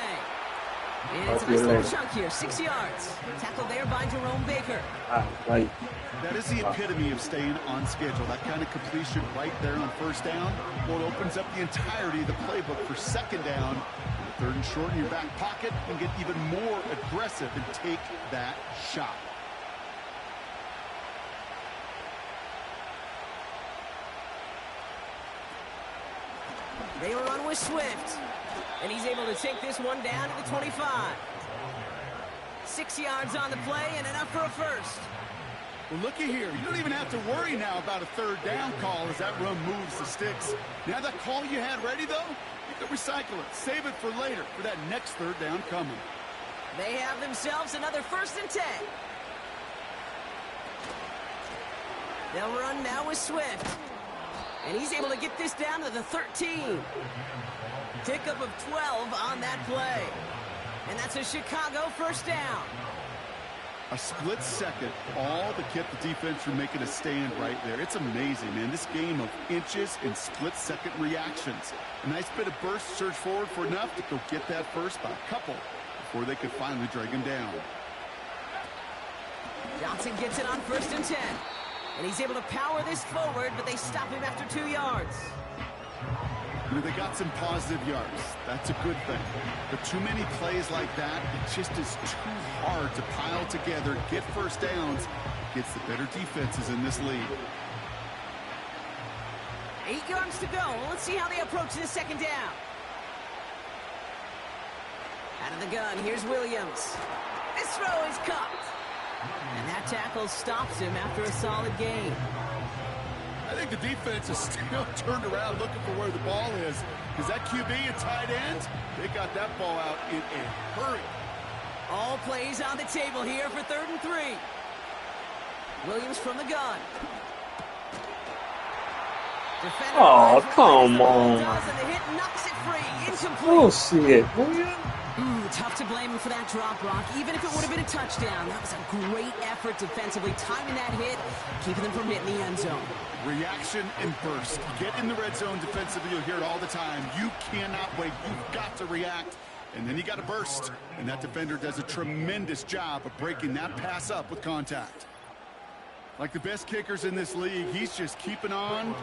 It's a nice little chunk here, 6 yards. Tackled there by Jerome Baker. Right. That is the epitome of staying on schedule. That kind of completion right there on first down. Well, it opens up the entirety of the playbook for 2nd down. 3rd and short in your back pocket and get even more aggressive and take that shot. They run with Swift. And he's able to take this one down to the 25. 6 yards on the play and enough for a first. Well, looky here. You don't even have to worry now about a third down call as that run moves the sticks. Now that call you had ready, though, you can recycle it. Save it for later for that next third down coming. They have themselves another 1st and 10. They'll run now with Swift. And he's able to get this down to the 13. Pickup of 12 on that play. And that's a Chicago 1st down. A split second, all to keep the defense from making a stand right there. It's amazing, man. This game of inches and split-second reactions. A nice bit of burst, surge forward for enough to go get that first by a couple before they could finally drag him down. Johnson gets it on 1st and 10. And he's able to power this forward, but they stop him after 2 yards. You know, they got some positive yards. That's a good thing. But too many plays like that, it just is too hard to pile together, get first downs against the better defenses in this league. 8 yards to go. Let's see how they approach this 2nd down. Out of the gun, here's Williams. This throw is caught. And that tackle stops him after a solid gain. I think the defense is still turned around looking for where the ball is. Because that QB and tight end, they got that ball out in a hurry. All plays on the table here for 3rd and 3. Williams from the gun. Defender come on. And the hit knocks it free. Incomplete. Bullshit, Williams. Tough to blame him for that drop, Brock. Even if it would have been a touchdown, that was a great effort defensively, timing that hit, keeping them from hitting the end zone. Reaction and burst. Get in the red zone defensively, you'll hear it all the time. You cannot wait. You've got to react. And then you got to burst. And that defender does a tremendous job of breaking that pass up with contact. Like the best kickers in this league, he's just keeping on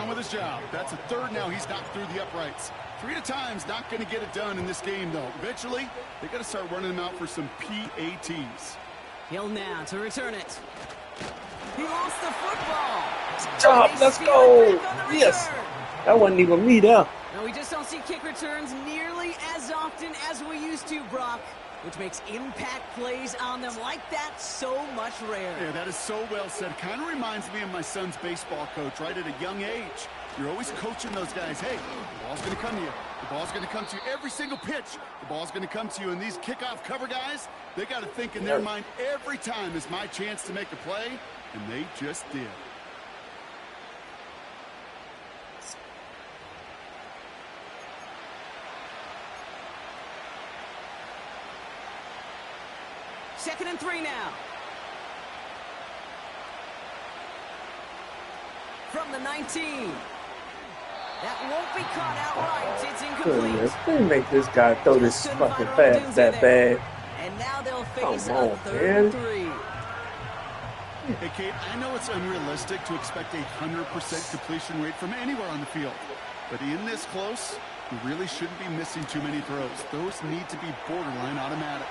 with his job. That's a 3rd now. He's knocked through the uprights. 3 at a time's not going to get it done in this game, though. Eventually, they got to start running him out for some PATs. Hill now to return it. He lost the football. Job, let's go. Yes. That wasn't even me there. No, we just don't see kick returns nearly as often as we used to, Brock, which makes impact plays on them like that so much rarer. Yeah, that is so well said. Kind of reminds me of my son's baseball coach, right at a young age. You're always coaching those guys, hey, the ball's going to come to you. The ball's going to come to you every single pitch. The ball's going to come to you. And these kickoff cover guys, they got to think in their mind every time is my chance to make a play, and they just did. Second and 3 now. From the 19. That won't be caught outright. It's incomplete. They make this guy throw this fucking pass that bad. And now they'll face a 3rd and 3. Hey, Kate, I know it's unrealistic to expect a 100% completion rate from anywhere on the field. But in this close, you really shouldn't be missing too many throws. Those need to be borderline automatic.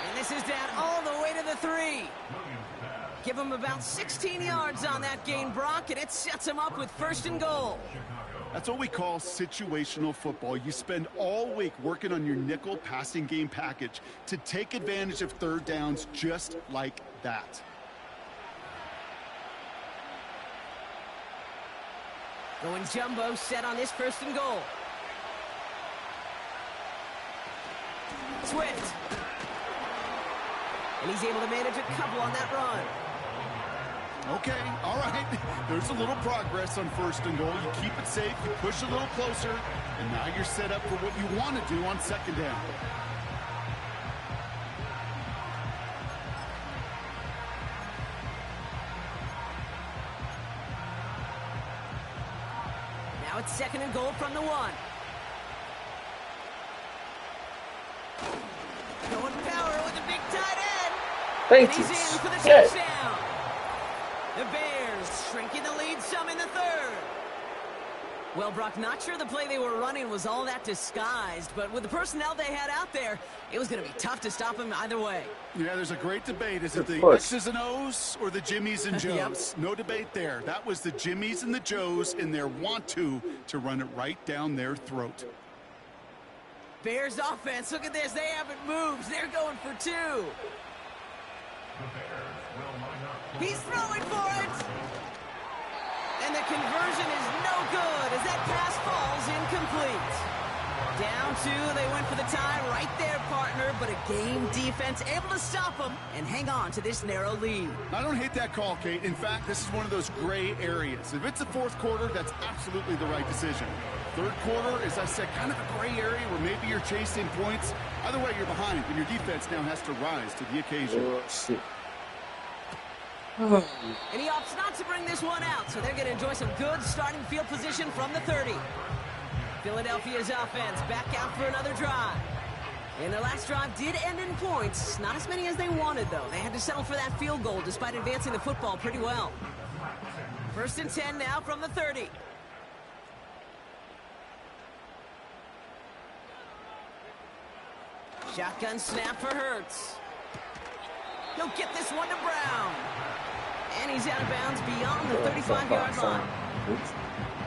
And this is down all the way to the 3. Give him about 16 yards on that gain, Brock, and it sets him up with 1st and goal. That's what we call situational football. You spend all week working on your nickel passing game package to take advantage of 3rd downs just like that. Going jumbo set on this 1st and goal. Swift. And he's able to manage a couple on that run. Okay, all right. There's a little progress on 1st and goal. You keep it safe, you push a little closer, and now you're set up for what you want to do on 2nd down. Now it's 2nd and goal from the 1. Going power with a big tight end. Thank and you. he's in for the Yes. touchdown. The Bears shrinking the lead some in the 3rd. Well, Brock, not sure the play they were running was all that disguised, but with the personnel they had out there, it was going to be tough to stop him either way. Yeah, there's a great debate. Is it the X's and O's or the Jimmies and Joes? Yep. No debate there. That was the Jimmies and the Joes in their want-to run it right down their throat. Bears offense, look at this. They haven't moved. They're going for 2. He's throwing for it. And the conversion is no good as that pass falls incomplete. Down 2, they went for the tie right there, partner, but a game defense able to stop them and hang on to this narrow lead. I don't hate that call, Kate. In fact, this is one of those gray areas. If it's the fourth quarter, that's absolutely the right decision. Third quarter, as I said, kind of a gray area where maybe you're chasing points. Either way, you're behind, and your defense now has to rise to the occasion. Oh, shit. And he opts not to bring this one out, so they're going to enjoy some good starting field position from the 30. Philadelphia's offense back out for another drive. And their last drive did end in points. Not as many as they wanted, though. They had to settle for that field goal despite advancing the football pretty well. 1st and 10 now from the 30. Shotgun snap for Hurts. He'll get this one to Brown. And he's out of bounds beyond the 35-yard line.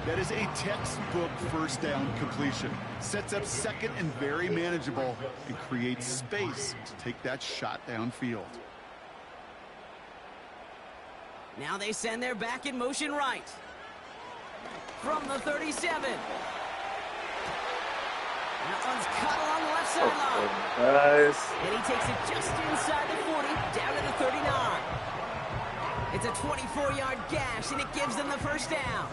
That is a textbook first down completion. Sets up second and very manageable and creates space to take that shot downfield. Now they send their back in motion right. From the 37. That one's cut along the left sideline. Guys. And he takes it just inside the 40, down to the 39. It's a 24-yard gash, and it gives them the first down.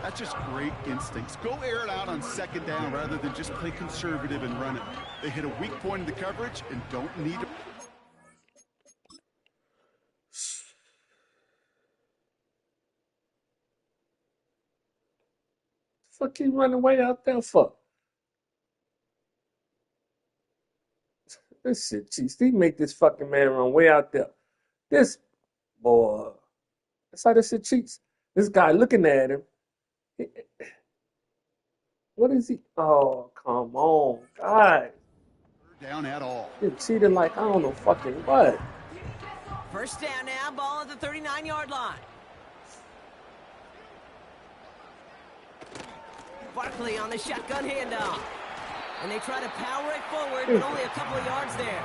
That's just great instincts. Go air it out on second down rather than just play conservative and run it. They hit a weak point in the coverage and don't need to. Fuck you running way out there for? This shit, jeez. They make this fucking man run way out there. This boy. That's how this shit cheats. This guy looking at him. What is he? Oh, come on, God. Down at all. He cheated like I don't know fucking what. First down now, ball at the 39-yard line. Barkley on the shotgun handoff. And they try to power it forward, but only a couple of yards there.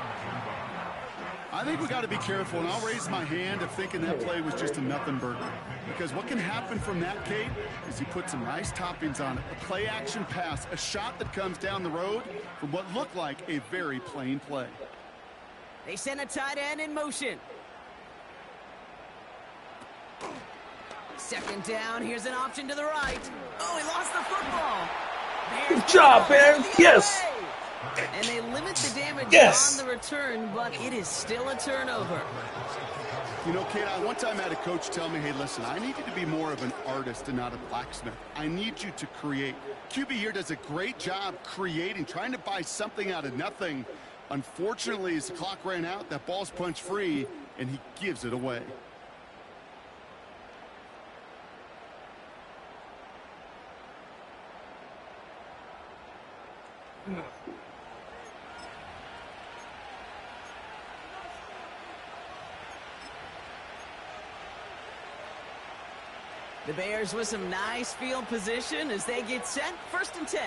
I think we got to be careful, and I'll raise my hand of thinking that play was just a nothing burger. Because what can happen from that, Kate, is he put some nice toppings on it. A play-action pass, a shot that comes down the road from what looked like a very plain play. They send a tight end in motion. Second down, here's an option to the right. Oh, he lost the football. Good job, man. Yes. And they limit the damage yes. on the return, but it is still a turnover. You know, Kate, I one time had a coach tell me, hey, listen, I need you to be more of an artist and not a blacksmith. I need you to create. QB here does a great job creating, trying to buy something out of nothing. Unfortunately, as the clock ran out, that ball's punched free, and he gives it away. The Bears with some nice field position as they get set. 1st and 10.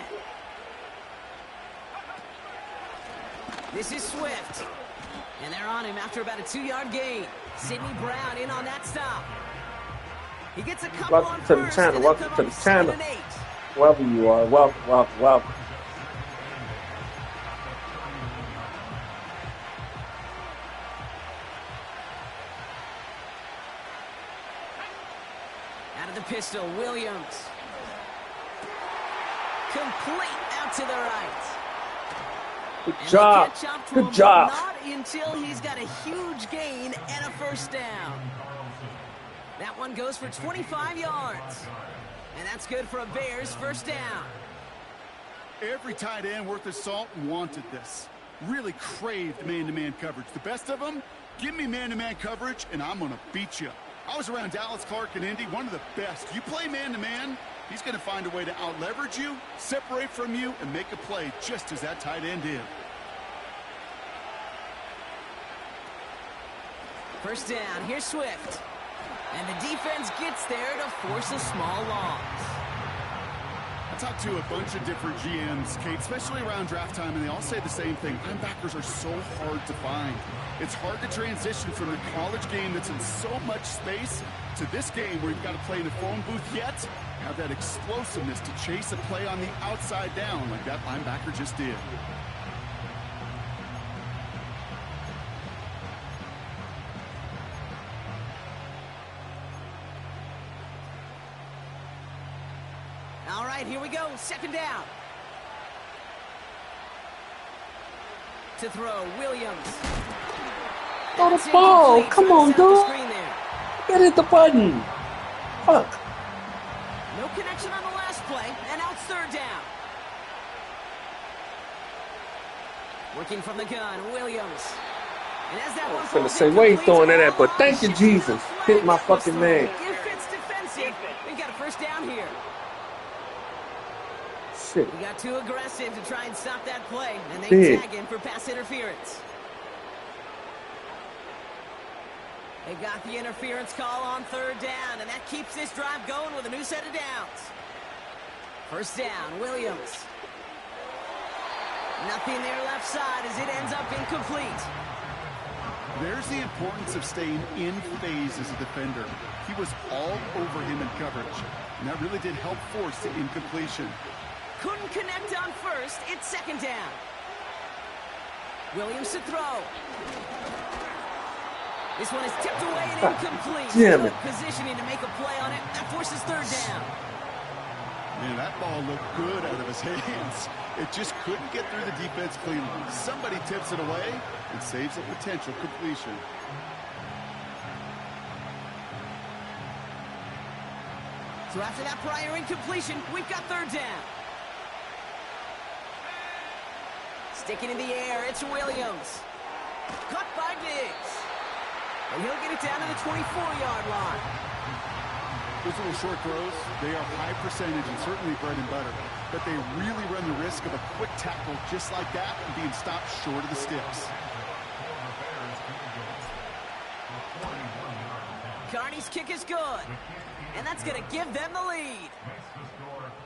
This is Swift. And they're on him after about a 2-yard gain. Sidney Brown in on that stop. He gets a couple on first. Welcome to the channel. Welcome to the channel. Wherever you are. Welcome. Pistol, Williams. Complete out to the right. Good job. Good job. Not until he's got a huge gain and a first down. That one goes for 25 yards. And that's good for a Bears first down. Every tight end worth his salt wanted this. Really craved man-to-man coverage. The best of them, give me man-to-man coverage and I'm going to beat you. I was around Dallas Clark and Indy, one of the best. You play man-to-man, he's going to find a way to out-leverage you, separate from you, and make a play just as that tight end did. First down, here's Swift. And the defense gets there to force a small loss. talked to a bunch of different GMs, Kate, especially around draft time, and they all say the same thing. Linebackers are so hard to find. It's hard to transition from the college game that's in so much space to this game where you've got to play in a phone booth yet have that explosiveness to chase a play on the outside down like that linebacker just did. All right, here we go. Second down. To throw, Williams. Throw the ball. Come on, dude. Get it the button. Fuck. No connection on the last play, and now it's third down. Working from the gun, Williams. And as that I was gonna say, where you throwing it at? But thank you, Jesus. Hit my fucking man. If it's defensive, we got a first down here. Shit. We got too aggressive to try and stop that play, and they tag in for pass interference. They got the interference call on third down, and that keeps this drive going with a new set of downs. First down, Williams. Nothing there left side as it ends up incomplete. There's the importance of staying in phase as a defender. He was all over him in coverage, and that really did help force the incompletion. Couldn't connect on first. It's second down. Williams to throw. This one is tipped away and incomplete. Good positioning to make a play on it. That forces third down. Man, that ball looked good out of his hands. It just couldn't get through the defense cleanly. Somebody tips it away and saves a potential completion. So after that prior incompletion, we've got third down. Sticking in the air, it's Williams. Caught by Diggs. And he'll get it down to the 24-yard line. Those little short throws, they are high percentage and certainly bread and butter. But they really run the risk of a quick tackle just like that and being stopped short of the sticks. Carney's kick is good. And that's going to give them the lead.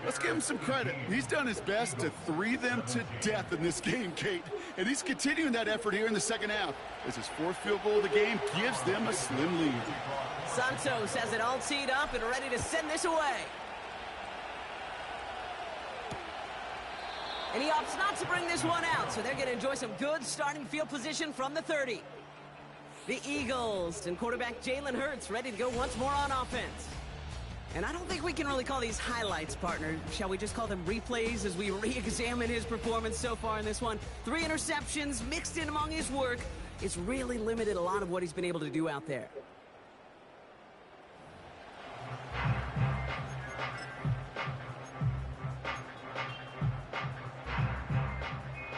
Let's give him some credit. He's done his best to three them to death in this game, Kate. And he's continuing that effort here in the second half as his fourth field goal of the game gives them a slim lead. Santos has it all teed up and ready to send this away. And he opts not to bring this one out, so they're going to enjoy some good starting field position from the 30. The Eagles and quarterback Jalen Hurts ready to go once more on offense. And I don't think we can really call these highlights, partner. Shall we just call them replays as we re-examine his performance so far in this one? 3 interceptions mixed in among his work. It's really limited a lot of what he's been able to do out there.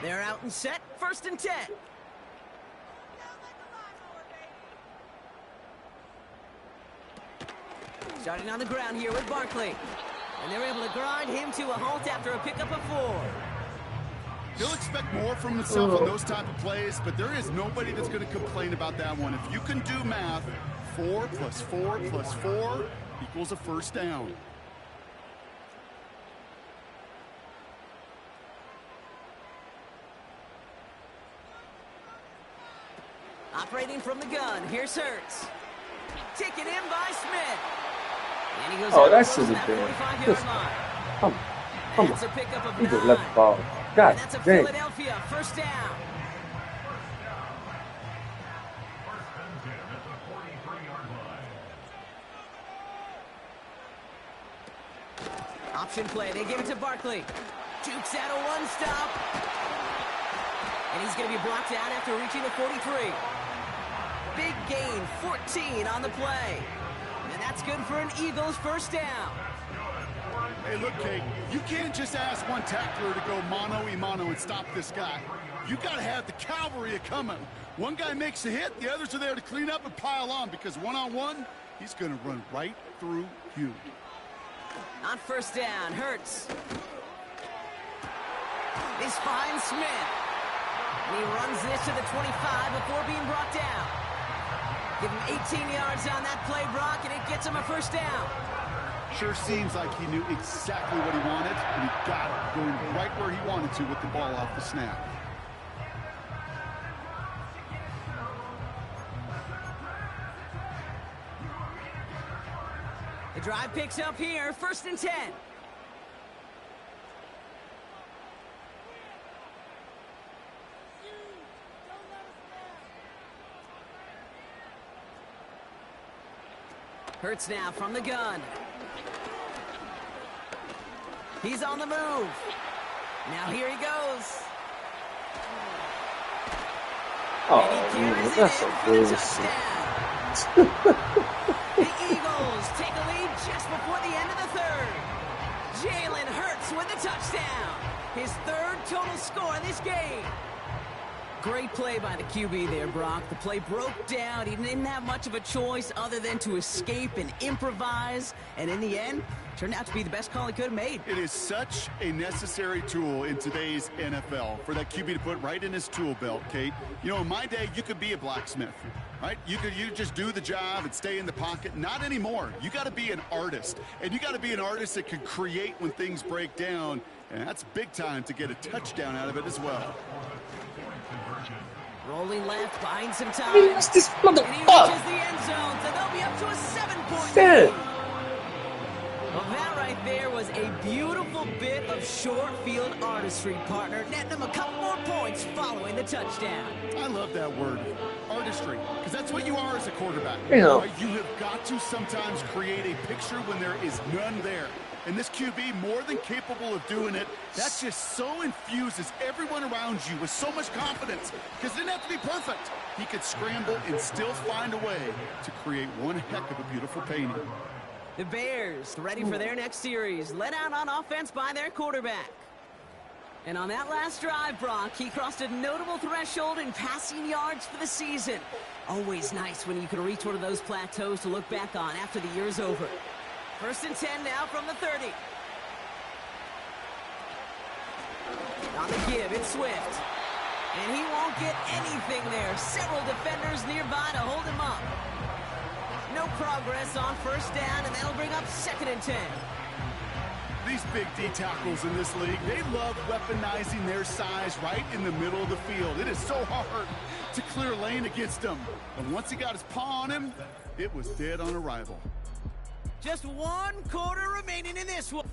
They're out and set, 1st and 10. Starting on the ground here with Barkley. And they're able to grind him to a halt after a pickup of 4. He'll expect more from himself on those type of plays, but there is nobody that's going to complain about that one. If you can do math, 4 plus 4 plus 4 equals a first down. Operating from the gun, here's Hurts. Taken in by Smith. And he goes that should have been. Come on. That's a pickup of He just 9. left the ball. God and that's a damn. Philadelphia first down. Option play, they give it to Barkley. Jukes out a one-stop. And he's going to be blocked out after reaching the 43. Big gain, 14 on the play. And that's good for an Eagles first down. Hey, look, Kate, you can't just ask one tackler to go mano-a-mano and stop this guy. You got to have the cavalry coming. One guy makes a hit, the others are there to clean up and pile on because one-on-one, he's going to run right through you. On first down, Hurts. This finds Smith. And he runs this to the 25 before being brought down. Give him 18 yards on that play, Brock, and it gets him a first down. Sure seems like he knew exactly what he wanted, and he got it, going right where he wanted to with the ball off the snap. The drive picks up here, 1st and 10. Hurts now from the gun. He's on the move. Now here he goes. Oh, and he man, that's so bullshit. The Eagles take a lead just before the end of the 3rd. Jalen Hurts with the touchdown. His 3rd total score in this game. Great play by the QB there, Brock. The play broke down. He didn't have much of a choice other than to escape and improvise. And in the end, turned out to be the best call he could have made. It is such a necessary tool in today's NFL for that QB to put right in his tool belt, Kate. You know, in my day, you could be a blacksmith, right? You just do the job and stay in the pocket. Not anymore. You got to be an artist. And you got to be an artist that can create when things break down. And that's big time to get a touchdown out of it as well. Rolling left, buying some time. I mean, it's this And he motherfucker. reaches the end zone, so they'll be up to a 7-point Shit. lead. Well, that right there was a beautiful bit of short field artistry, partner. Netting them a couple more points following the touchdown. I love that word, artistry, because that's what you are as a quarterback. You know. Right? You have got to sometimes create a picture when there is none there. And this QB, more than capable of doing it, that just so infuses everyone around you with so much confidence, because it didn't have to be perfect. He could scramble and still find a way to create one heck of a beautiful painting. The Bears ready for their next series, led out on offense by their quarterback. And on that last drive, Brock, he crossed a notable threshold in passing yards for the season. Always nice when you can reach one of those plateaus to look back on after the year's over. 1st and 10 now from the 30. On the give, it's Swift. And he won't get anything there. Several defenders nearby to hold him up. No progress on 1st down, and that'll bring up 2nd and 10. These big D tackles in this league, they love weaponizing their size right in the middle of the field. It is so hard to clear lane against them. And once he got his paw on him, it was dead on arrival. Just 1 quarter remaining in this one.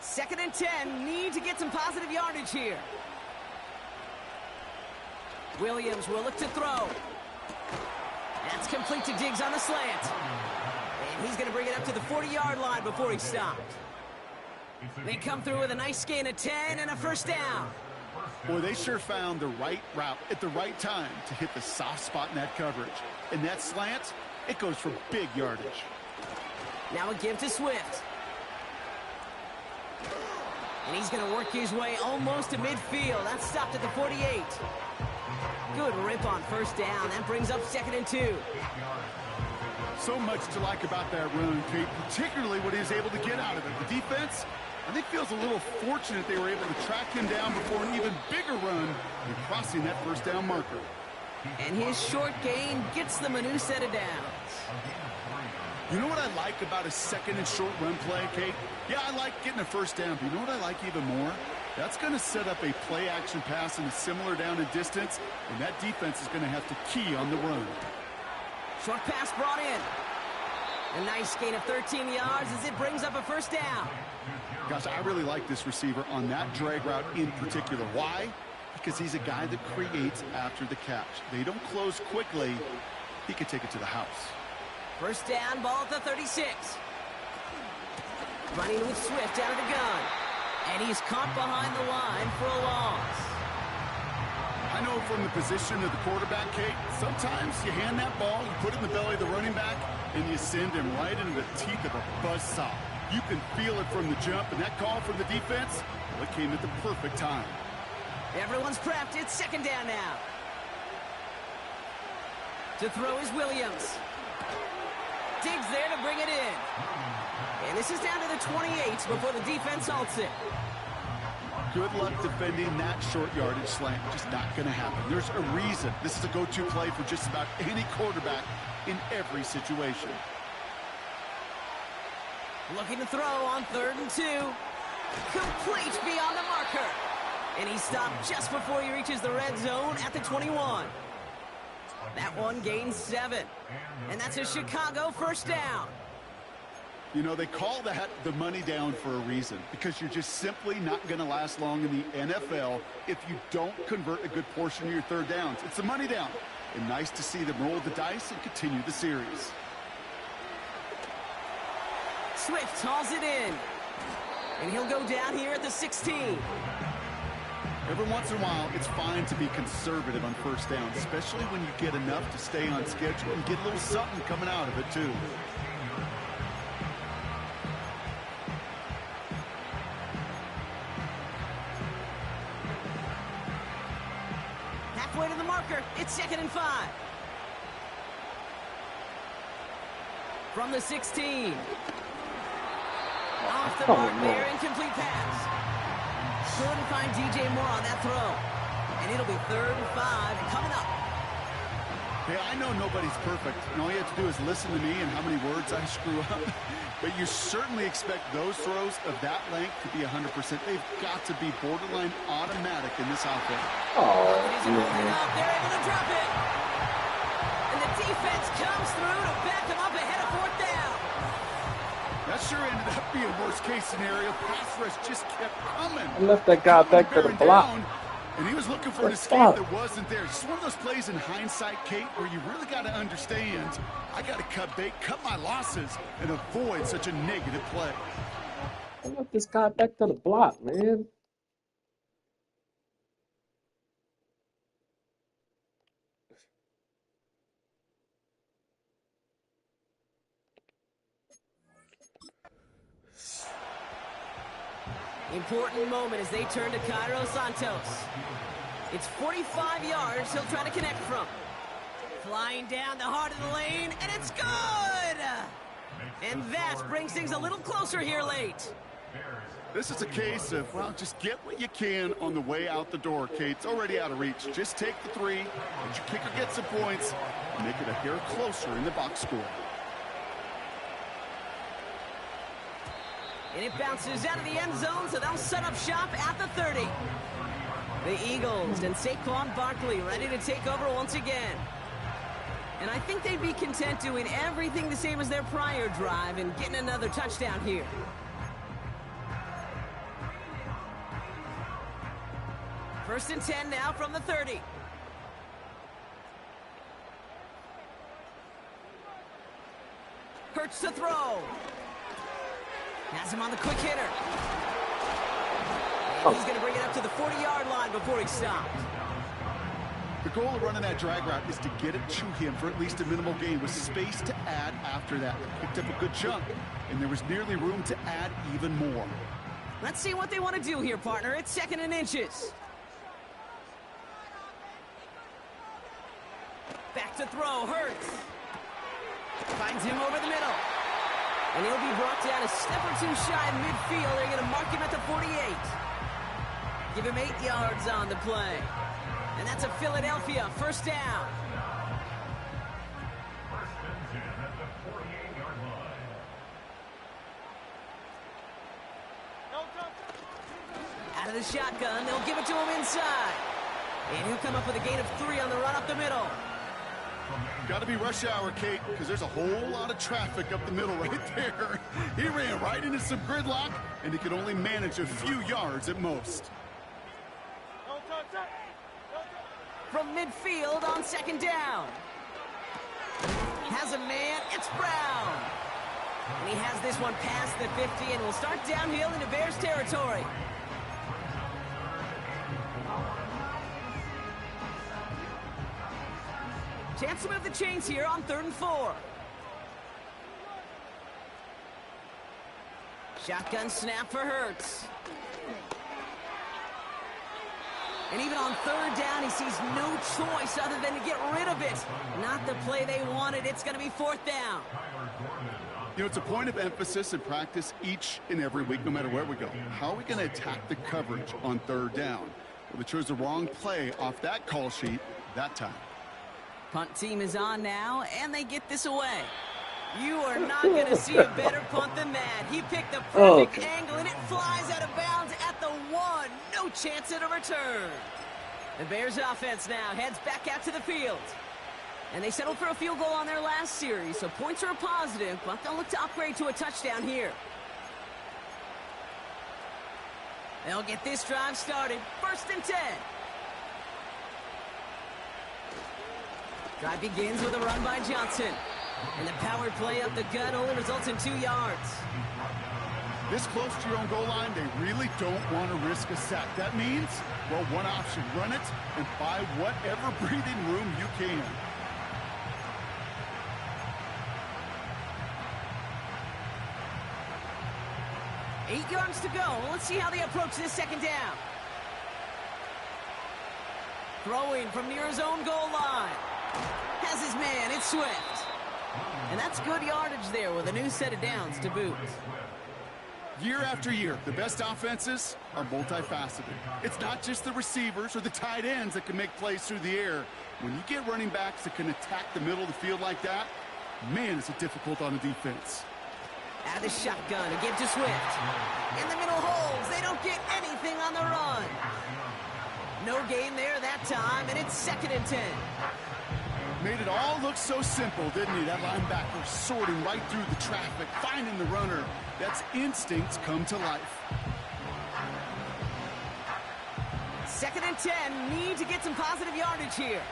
Second and 10, need to get some positive yardage here. Williams will look to throw. That's complete to Diggs on the slant. And he's going to bring it up to the 40-yard line before he stopped. They come through with a nice gain of 10 and a 1st down. Boy, they sure found the right route at the right time to hit the soft spot in that coverage. And that slant, it goes for big yardage. Now a give to Swift. And he's going to work his way almost to midfield. That's stopped at the 48. Good rip on 1st down. That brings up 2nd and 2. So much to like about that run, Kate, particularly what he was able to get out of it. The defense, I think, feels a little fortunate they were able to track him down before an even bigger run and crossing that 1st down marker. And his short gain gets them a new set of downs. You know what I like about a 2nd and short run play, Kate? Yeah, I like getting a 1st down, but you know what I like even more? That's going to set up a play-action pass in a similar down and distance, and that defense is going to have to key on the run. Short pass brought in. A nice gain of 13 yards as it brings up a 1st down. Gosh, I really like this receiver on that drag route in particular. Why? Because he's a guy that creates after the catch. They don't close quickly. He could take it to the house. 1st down, ball at the 36. Running with Swift out of the gun. And he's caught behind the line for a loss. I know from the position of the quarterback, Kate, sometimes you hand that ball, you put it in the belly of the running back, and you send him right into the teeth of a buzzsaw. You can feel it from the jump, and that call from the defense, Well, it came at the perfect time. Everyone's prepped. It's second down now. To throw is Williams. Digs there to bring it in. And this is down to the 28 before the defense halts it. Good luck defending that short yardage slant. Just not going to happen. There's a reason this is a go-to play for just about any quarterback in every situation. Looking to throw on 3rd and 2. Complete beyond the marker. And he stopped just before he reaches the red zone at the 21. That one gains 7. And that's a Chicago first down. You know, they call that the money down for a reason, because you're just simply not going to last long in the NFL if you don't convert a good portion of your third downs. It's a money down. And nice to see them roll the dice and continue the series. Swift hauls it in. And he'll go down here at the 16. Every once in a while, it's fine to be conservative on first down, especially when you get enough to stay on schedule and get a little something coming out of it, too. Halfway to the marker, it's 2nd and 5. From the 16. Off the mark there, incomplete pass. Couldn't find DJ Moore on that throw. And it'll be 3rd and 5 coming up. Hey, I know nobody's perfect, and all you have to do is listen to me and how many words I screw up. But you certainly expect those throws of that length to be 100%. They've got to be borderline automatic in this offense. Oh, they're able to drop it. And the defense comes through to back them up ahead of 4th down. That sure ended up being worst-case scenario. Pass rush just kept coming. I left that guy back to the block. And he was looking for an escape that wasn't there. It's one of those plays in hindsight, Kate, where you really got to understand, I got to cut bait, cut my losses, and avoid such a negative play. I left this guy back to the block, man. Important moment as they turn to Cairo Santos. It's 45 yards he'll try to connect from. Flying down the heart of the lane, and it's good! And that brings things a little closer here late. This is a case of, well, just get what you can on the way out the door, Kate. It's already out of reach. Just take the 3, let your kicker get some points, and make it a hair closer in the box score. And it bounces out of the end zone, so they'll set up shop at the 30. The Eagles and Saquon Barkley ready to take over once again. And I think they'd be content doing everything the same as their prior drive and getting another touchdown here. First and 10 now from the 30. Hurts to throw. Has him on the quick hitter. And he's going to bring it up to the 40-yard line before he's stopped. The goal of running that drag route is to get it to him for at least a minimal gain with space to add after that. Picked up a good chunk, and there was nearly room to add even more. Let's see what they want to do here, partner. It's 2nd and inches. Back to throw, Hurts. Finds him over the middle. And he'll be brought down a step or 2 shy of midfield. They're going to mark him at the 48. Give him 8 yards on the play. And that's a Philadelphia first down. Out of the shotgun, they'll give it to him inside. And he'll come up with a gain of 3 on the run up the middle. Got to be rush hour, Kate, because there's a whole lot of traffic up the middle right there. He ran right into some gridlock, and he could only manage a few yards at most. From midfield on 2nd down. Has a man, it's Brown. And he has this one past the 50 and will start downhill into Bears territory. Chance to move the chains here on 3rd and 4. Shotgun snap for Hurts. And even on third down, he sees no choice other than to get rid of it. Not the play they wanted. It's going to be fourth down. You know, it's a point of emphasis in practice each and every week, no matter where we go. How are we going to attack the coverage on third down? Well, they chose the wrong play off that call sheet that time. Punt team is on now, and they get this away. You are not going to see a better punt than that. He picked the perfect angle, and it flies out of bounds at the 1. No chance at a return. The Bears offense now heads back out to the field. And they settled for a field goal on their last series, so points are a positive, but they'll look to upgrade to a touchdown here. They'll get this drive started. 1st and 10. Drive begins with a run by Johnson. And the power play up the gut only results in 2 yards. This close to your own goal line, they really don't want to risk a sack. That means, well, one option, run it and buy whatever breathing room you can. Eight yards to go. Let's see how they approach this second down. Throwing from near his own goal line. Has his man, it's Swift. And that's good yardage there with a new set of downs to boot. Year after year, the best offenses are multifaceted. It's not just the receivers or the tight ends that can make plays through the air. When you get running backs that can attack the middle of the field like that, man, is it difficult on the defense. Out of the shotgun to give to Swift. In the middle holes, they don't get anything on the run. No gain there that time, and it's 2nd and 10. Made it all look so simple, didn't he? That linebacker sorting right through the traffic, finding the runner. That's instincts come to life. 2nd and 10, need to get some positive yardage here.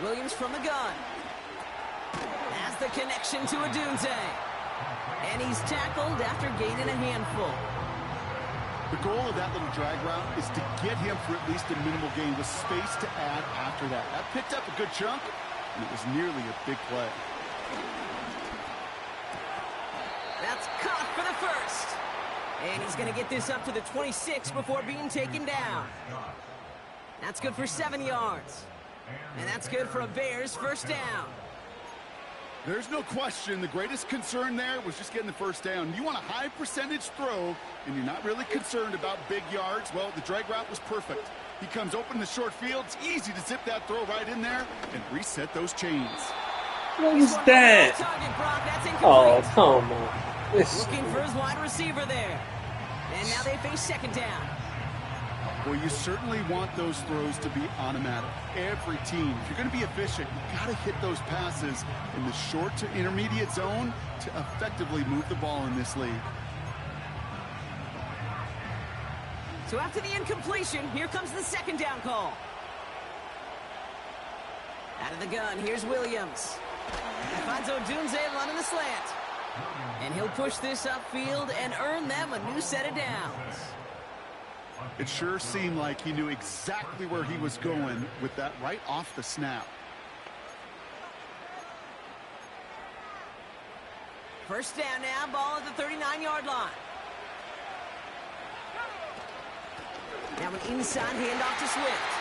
Williams from the gun. Has the connection to Odunze. And he's tackled after gaining a handful. The goal of that little drag route is to get him for at least a minimal gain with space to add after that. That picked up a good chunk, and it was nearly a big play. That's caught for the first. And he's going to get this up to the 26 before being taken down. That's good for 7 yards. And that's good for a Bears first down. There's no question the greatest concern there was just getting the first down. You want a high percentage throw, and you're not really concerned about big yards. Well, the drag route was perfect. He comes open in the short field. It's easy to zip that throw right in there and reset those chains. What is that? Oh, come on. Looking for his wide receiver there. And now they face 2nd down. Well, you certainly want those throws to be automatic. Every team, if you're going to be efficient, you got to hit those passes in the short to intermediate zone to effectively move the ball in this league. So after the incompletion, here comes the 2nd down call. Out of the gun, here's Williams. He finds Odunze running the slant. And he'll push this upfield and earn them a new set of downs. It sure seemed like he knew exactly where he was going with that right off the snap. First down now, ball at the 39-yard line. Now an inside handoff to Swift.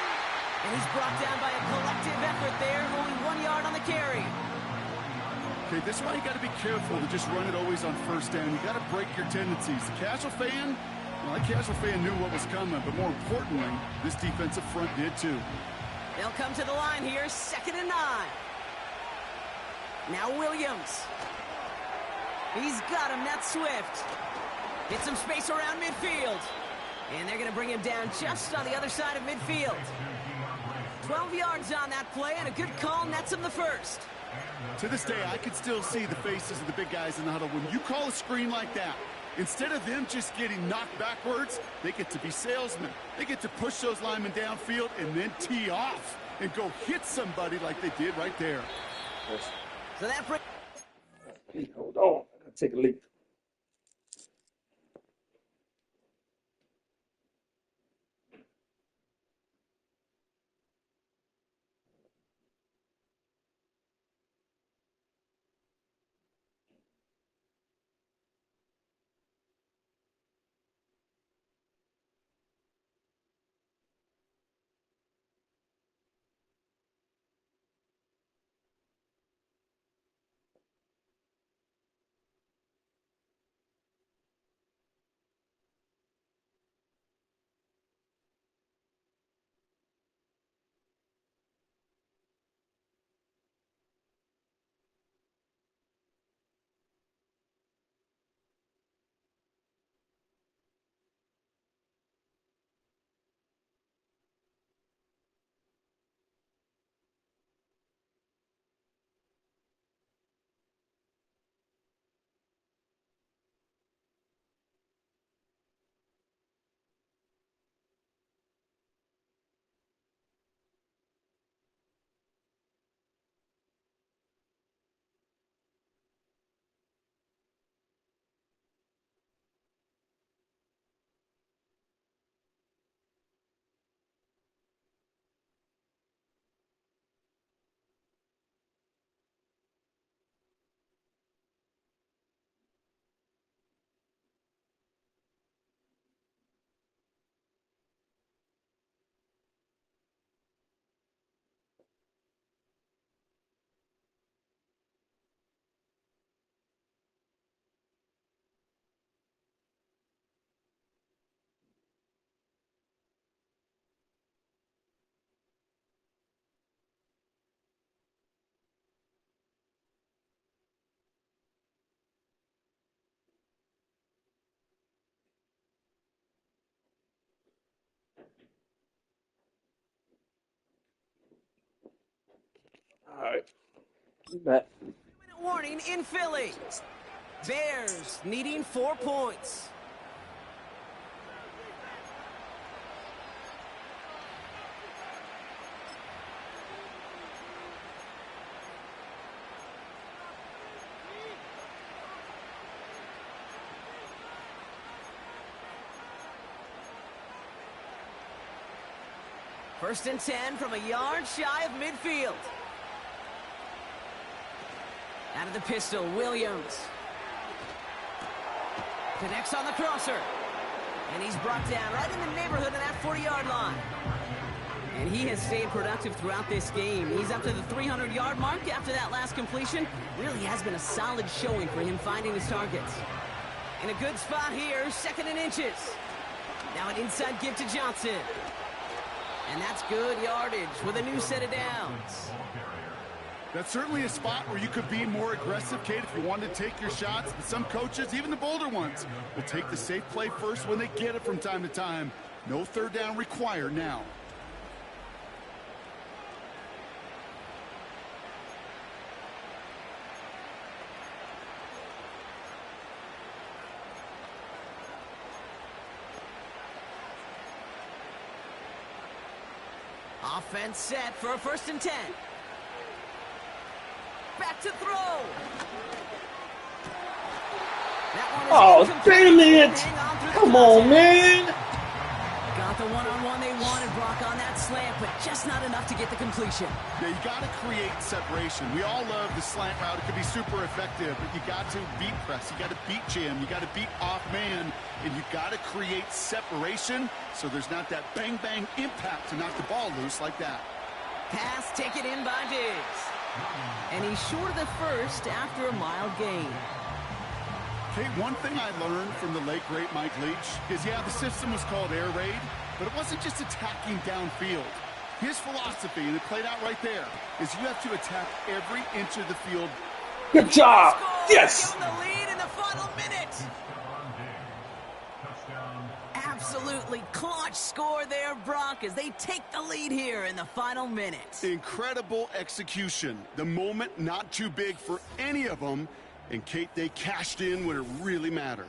And he's brought down by a collective effort there, only 1 yard on the carry. Okay, this is why you got to be careful to just run it always on first down. You got to break your tendencies. The casual fan, well, that casual fan knew what was coming, but more importantly, this defensive front did too. They'll come to the line here, 2nd and 9. Now Williams. He's got him, that's Swift. Get some space around midfield. And they're going to bring him down just on the other side of midfield. 12 yards on that play, and a good call nets him the first. To this day, I can still see the faces of the big guys in the huddle. When you call a screen like that, instead of them just getting knocked backwards, they get to be salesmen. They get to push those linemen downfield and then tee off and go hit somebody like they did right there. So that brings... Hold on. I gotta take a leak. right. Back. Warning in Philly. Bears needing 4 points. First and 10 from a yard shy of midfield. Out of the pistol, Williams. Connects on the crosser. And he's brought down right in the neighborhood of that 40-yard line. And he has stayed productive throughout this game. He's up to the 300-yard mark after that last completion. Really has been a solid showing for him finding his targets. In a good spot here, 2nd and inches. Now an inside give to Johnson. And that's good yardage with a new set of downs. That's certainly a spot where you could be more aggressive, Kate, if you wanted to take your shots. But some coaches, even the bolder ones, will take the safe play first when they get it from time to time. No 3rd down required now. Offense set for a 1st and 10. Back to throw. Oh, damn it! Come on, man! Got the one-on-one they wanted, Brock, on that slant, but just not enough to get the completion. Yeah, you got to create separation. We all love the slant route. It can be super effective, but you got to beat press. You got to beat jam. You got to beat off man, and you got to create separation so there's not that bang-bang impact to knock the ball loose like that. Pass taken in by Diggs. And he's short of the first after a mild gain. Okay, one thing I learned from the late, great Mike Leach is, yeah, the system was called air raid, but it wasn't just attacking downfield. His philosophy, and it played out right there, is you have to attack every inch of the field. Good job. Yes. Give him the lead in the final minute. Absolutely clutch score there, Brock, as they take the lead here in the final minute. Incredible execution. The moment not too big for any of them. And, Kate, they cashed in when it really mattered.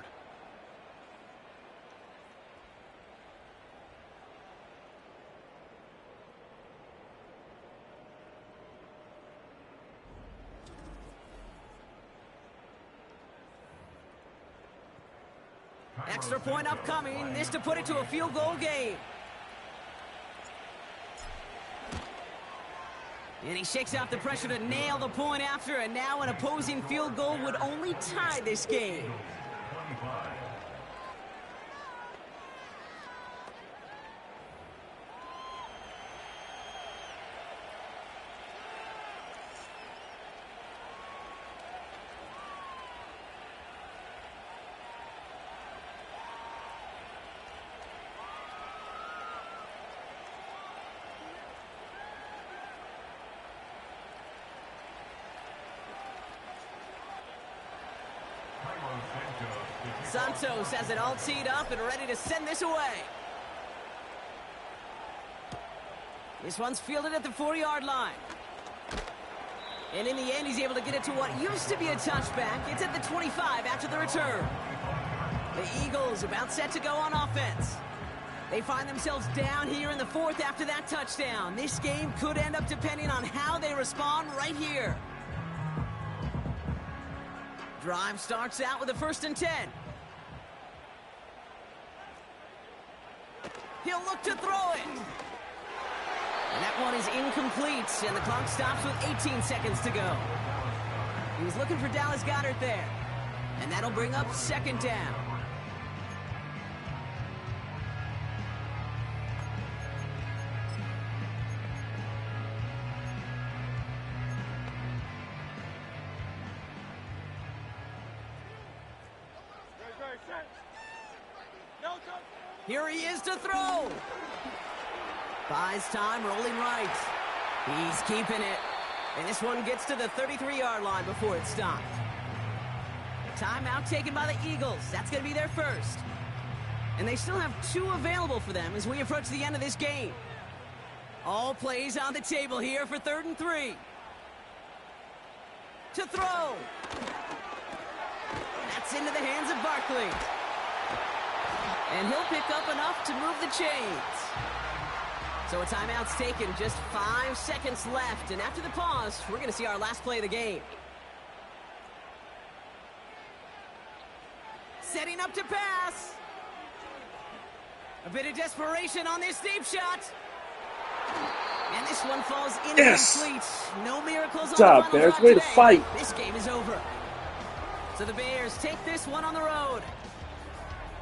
Extra point upcoming. This to put it to a field goal game. And he shakes off the pressure to nail the point after, and now an opposing field goal would only tie this game. Santos has it all teed up and ready to send this away. This one's fielded at the 40-yard line. And in the end, he's able to get it to what used to be a touchback. It's at the 25 after the return. The Eagles about set to go on offense. They find themselves down here in the 4th after that touchdown. This game could end up depending on how they respond right here. Drive starts out with a 1st and 10. He'll look to throw it. And that one is incomplete, and the clock stops with 18 seconds to go. He was looking for Dallas Goedert there. And that'll bring up 2nd down. Here he is to throw. Buys time, rolling right. He's keeping it. And this one gets to the 33-yard line before it's stopped. Timeout taken by the Eagles. That's going to be their first. And they still have 2 available for them as we approach the end of this game. All plays on the table here for 3rd and 3. to throw. That's into the hands of Barkley. And he'll pick up enough to move the chains. So a timeout's taken, just 5 seconds left. And after the pause, we're going to see our last play of the game. Setting up to pass. A bit of desperation on this deep shot. And this one falls incomplete. No miracles on the final Bears. drive Way to today. fight. This game is over. So the Bears take this one on the road.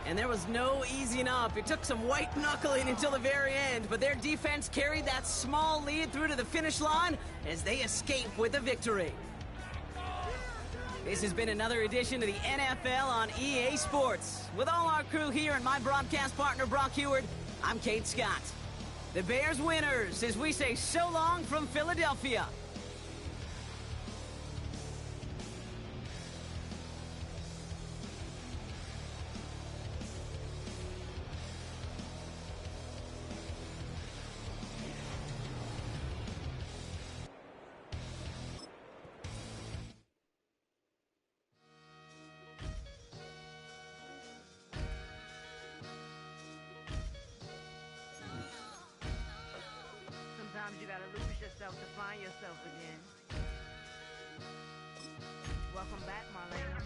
And there was no easing up. It took some white knuckling until the very end, but their defense carried that small lead through to the finish line as they escape with a victory. This has been another edition of the NFL on EA Sports. With all our crew here and my broadcast partner, Brock Heward, I'm Kate Scott. The Bears winners as we say so long from Philadelphia. Sometimes you gotta lose yourself to find yourself again. Welcome back, Marlena.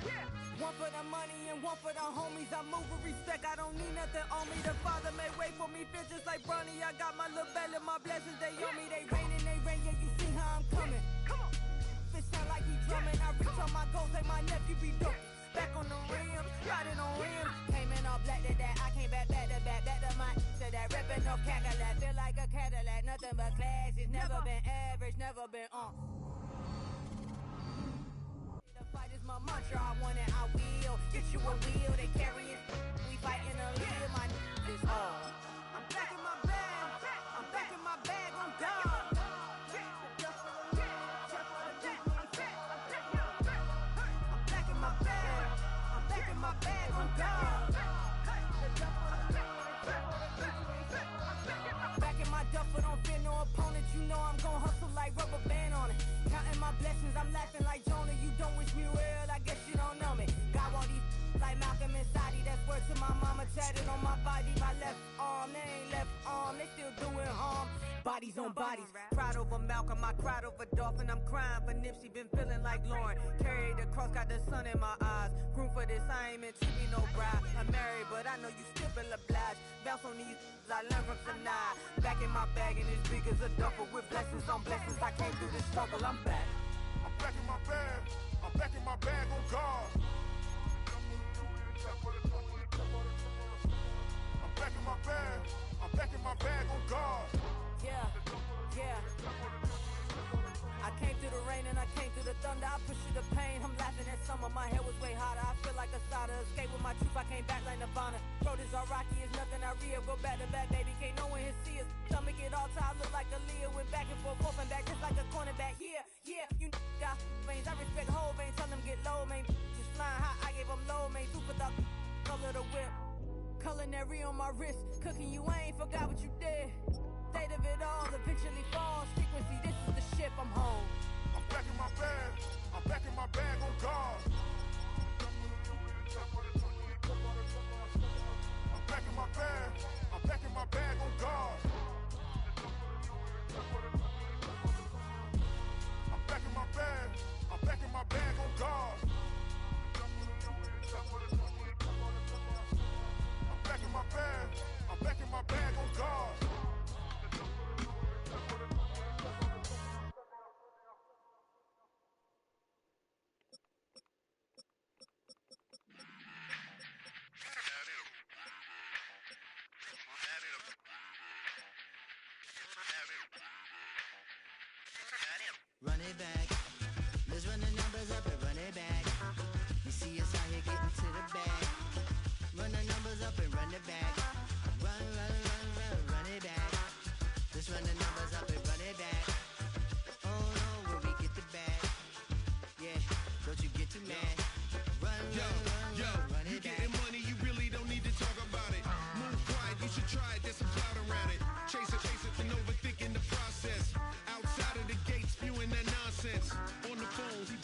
Yeah. One for the money and one for the homies. I move with respect, I don't need nothing on me. The Father may wait for me, feel just like Bronny. I got my little belly, my blessings, they on me. They rain, yeah, you see how I'm coming. Come on. Fish sound like he drumming. I reach on my goals, like my nephew be dope. Back on the rim, riding on rims. Came in all black to that, I came back to my to that ripping no Cadillac. Feel like a Cadillac, nothing but class. It's never been average, never been on. The fight is my mantra, I want it, I will. Get you a wheel, they carry it. We fighting a little, my is all. I'm back in my bag, I'm back in my bag on God. My bag on God. Back in my duffel, don't fear no opponent. You know I'm gon' hustle like rubber band on it. Counting my blessings, I'm laughing like Jonah. You don't wish me well, I guess you don't know me. Got all these like Malcolm and Sadie. That's word to my mama, tatted on my body. My left arm, they ain't left arm, they still doing harm. Bodies on bodies, cried over Malcolm, I cried over Dolphin. I'm crying for Nipsey, been feeling like Lauren. Carried the cross, got the sun in my eyes. Room for this, I ain't meant to be no bride. I'm married, but I know you still feel obliged. Bounce on these, I learned from Sanaa. Back in my bag, and it's big as a duffel. With blessings on blessings, I came through this struggle, I'm back. I'm back in my bag, I'm back in my bag on God. I'm back in my bag, I'm back in my bag on God. Yeah, yeah. I came through the rain and I came through the thunder. I pushed through the pain, I'm laughing at summer. My hair was way hotter, I feel like a starter. Escape with my truth, I came back like Nirvana. Road is all rocky, it's nothing I real. Go back to back, baby, can't no one here see us. Stomach it all time, look like a Leah. Went back and forth and back, just like a cornerback. Yeah, yeah, you got veins, I respect whole veins. Tell them get low, man. Just flying high, I gave them low, man. Super the color the whip. Culinary on my wrist, cooking you, I ain't forgot what you did. State of it all, eventually falls. Frequency, this is the ship, I'm home. I'm back in my bag, I'm back in my bag on God. I'm back in my bag, I'm back in my bag on God. I'm back in my bag, I'm back in my bag on God. I'm back in my bag, I'm back in my bag on God.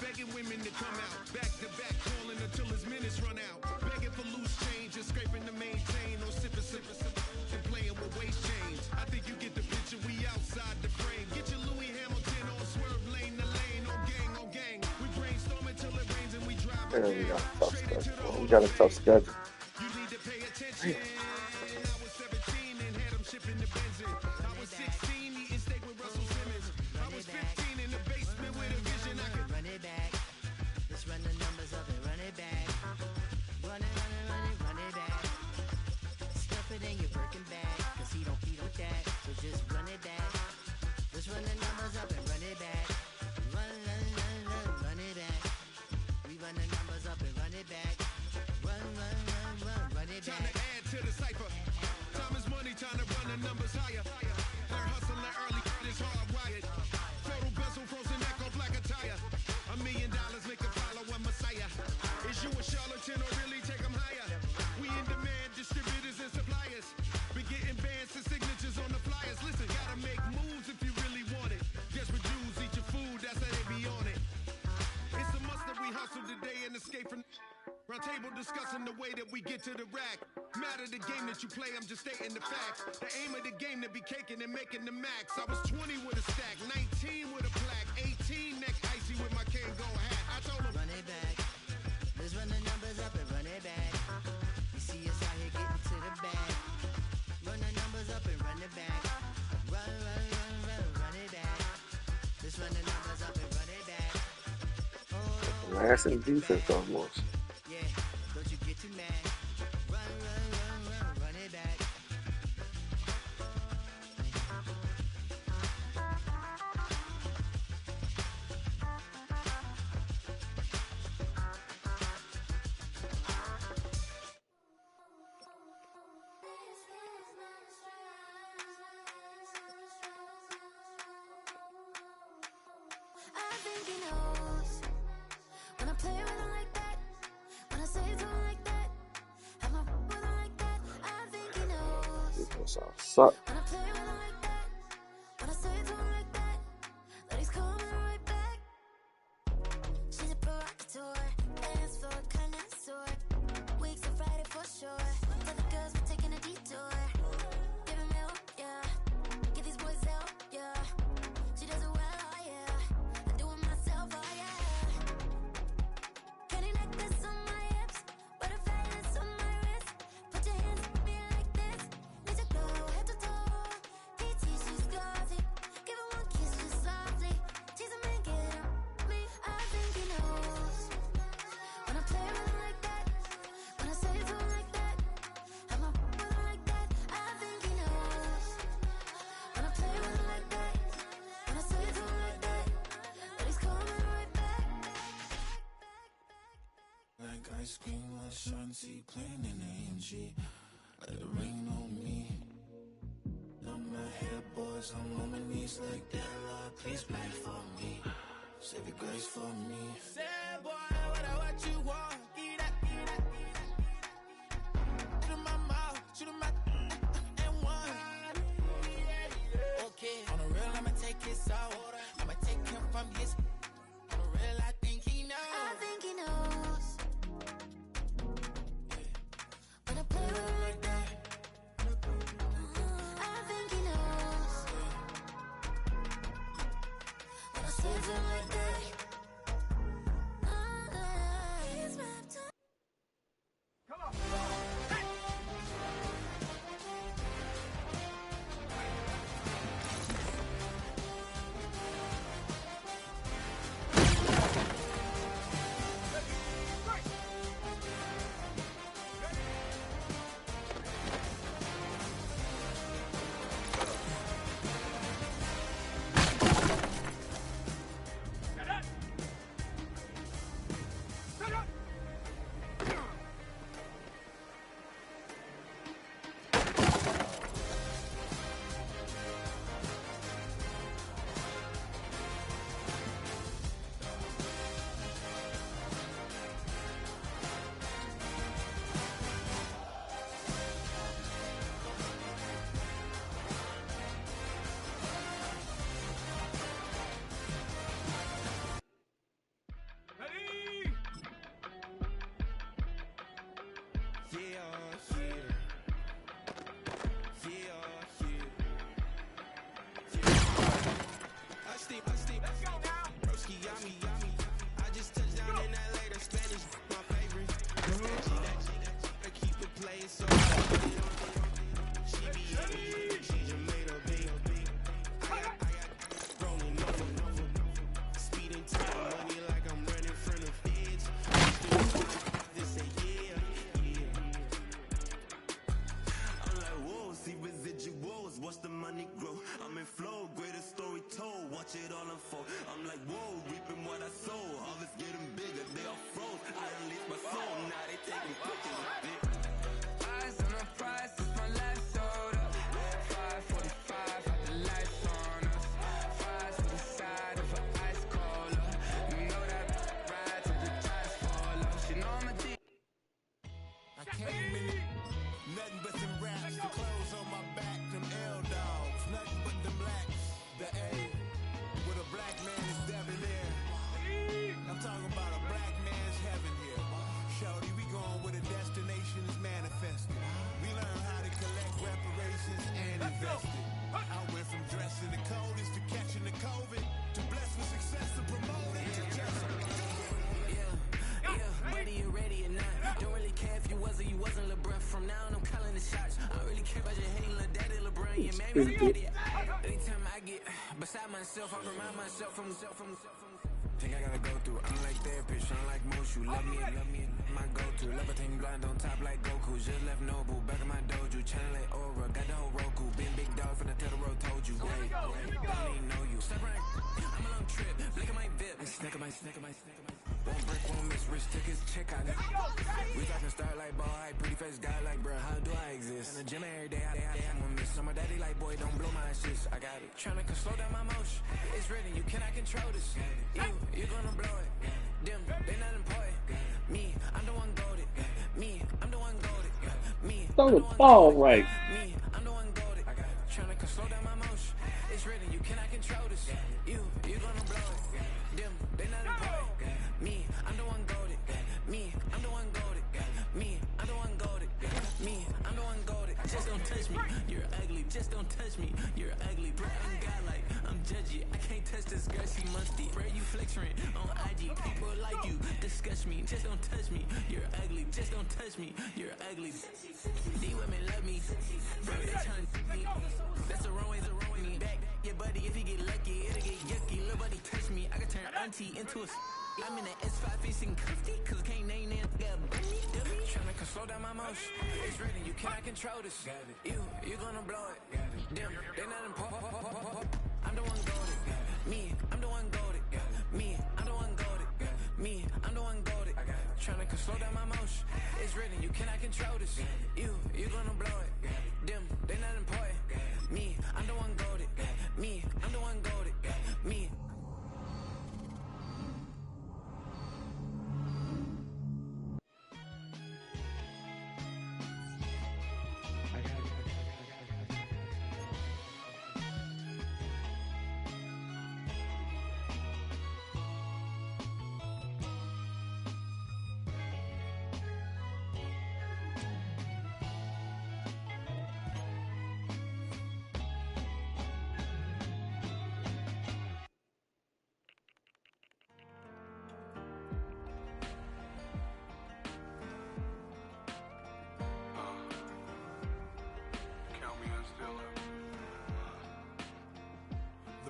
begging women to come out. Back to back, calling until his minutes run out. Begging for loose change and scraping to maintain. Or sipping, and playing with waist change. I think you get the picture, we outside the frame. Get your Louis Hamilton on swerve lane to lane. On gang. We brainstorm until it rains and we drive We got a tough schedule. You need to pay attention. I was 17 and had them shipping the benzin. I was 16 eating steak with Russell Simmons. I was 15 in the basement with a vision. I could run it back. Let's run the numbers up and run it back. Run it back. Stuff it in your Birkin bag, cause he don't feed with that. So just run it back. Let's run the numbers up and run it back. Run it back. We run the numbers up and run it back. Run it time to back. add to the cipher. Time is money, time to run the numbers higher. Learn hustling early, it's hardwired. Total bezel, frozen neck on black attire. $1 million make a follow a messiah. Is you a charlatan or really take them higher? We in demand, distributors and suppliers. Be getting bands and signatures on the flyers. Listen, gotta make moves if you really want it. Desperate Jews eat your food, that's how they be on it. It's a must that we hustle today and escape from round table discussing the way that we get to the rack. Matter the game that you play, I'm just stating the facts. The aim of the game to be caking and making the max. I was 20 with a stack, 19 with a plaque, 18 neck icy with my Kango hat. I told him, Run it back. Let's run the numbers up and run it back. You see us out here getting to the bag. Run the numbers up and run it back. Run it back. Let's run the numbers up and run it back. Last in defense almost. Yeah, don't you get too mad. Run it back. I think he knows when I play with him like that, when I say to him like that, have my with him like that. I think he knows Defense all suck. when I play with him like that, when I say to him like that, that he's coming right back. She's a provocateur, hands for a connoisseur. Weeks of Friday for sure. Tell the girls we're taking a detour. Give him help, yeah. Give these boys help, yeah. She does it well, oh yeah. I do it myself, oh yeah. Candy necklace on my hips, butterflies on my wrist. Put your hands on me like this. Need to go head to toe. PT, she's glossy. Give her one kiss just softly. Tease him and get him me. I think he knows when I play with him like that, when I say to him like that, have my with him like that. I think he knows when I play with him like that, when I say to him like that, that he's coming right back. Like ice cream, my Shanti playing in AMG. Let it rain on me. Love my hair, boys, I'm on my knees like that. Lord, please pray for me. Save your grace for me. say boy, what you want? Eat that. Shoot in my mouth, shoot in my and one. Okay, on the real, I'ma take his out. I'ma take him from his. On the real, I think he knows. I think he knows when I play with him like that. I think he knows when I say to him like that. He's wrapped up. pretty good. Anytime I get beside myself, I remind myself from think I gotta go through. I'm like therapist, I'm like most. You love me, my go-to. Levitating blind on top like Goku. Just left Noble, back in my dojo. Channel like Aura, got the whole Roku. Been big dog from the Tether Road, told you. Wait, I don't even know you. Step right, I'm a long trip. Blink at my VIP. Snack at my. Won't break, won't miss. Rich took his check out it. We talking start like ball, high, pretty face guy like, bruh, how do I exist? In the gym every day, I'm gonna miss. Summer daddy like, boy, don't blow my assist. I got it. Tryna slow down my motion. It's written, you cannot control this. You gonna blow it. Them, they not important. Me, I'm the one goated. Me, I'm the one goated. Me, Throw the ball right. Me, I'm the one goated. Tryna slow down my motion. It's written, you cannot control this. You gonna blow it. Them, they not important. Me, I'm the one goated. Me, I'm the one goated. Me, I'm the one goated. Me, I'm the one goated. Just don't touch me. You're ugly. Just don't touch me. You're ugly. Bro, I'm godlike. I'm judgy. I can't touch this girl. She musty. Bro, you flexing on IG. People like you disgust me. Just don't touch me. You're ugly. Just don't touch me. You're ugly. These women love me. Bro, they trying to me. That's the wrong way. Back your buddy. If he get lucky, it'll get yucky. Little buddy touch me. I can turn auntie into a. I'm in the S5 facing comfy, cause I can't name that dummy. Tryna slow down my motion. It's written, you cannot control this. You gonna blow it. Them, they not important. I'm the one goated. Me, I'm the one goated. Me, I'm the one goated. Me, I'm the one goated. Tryna slow down my motion. It's written, you cannot control this. You gonna blow it. Them, they not important. Me, I'm the one goated. Me, I'm the one goated. Me.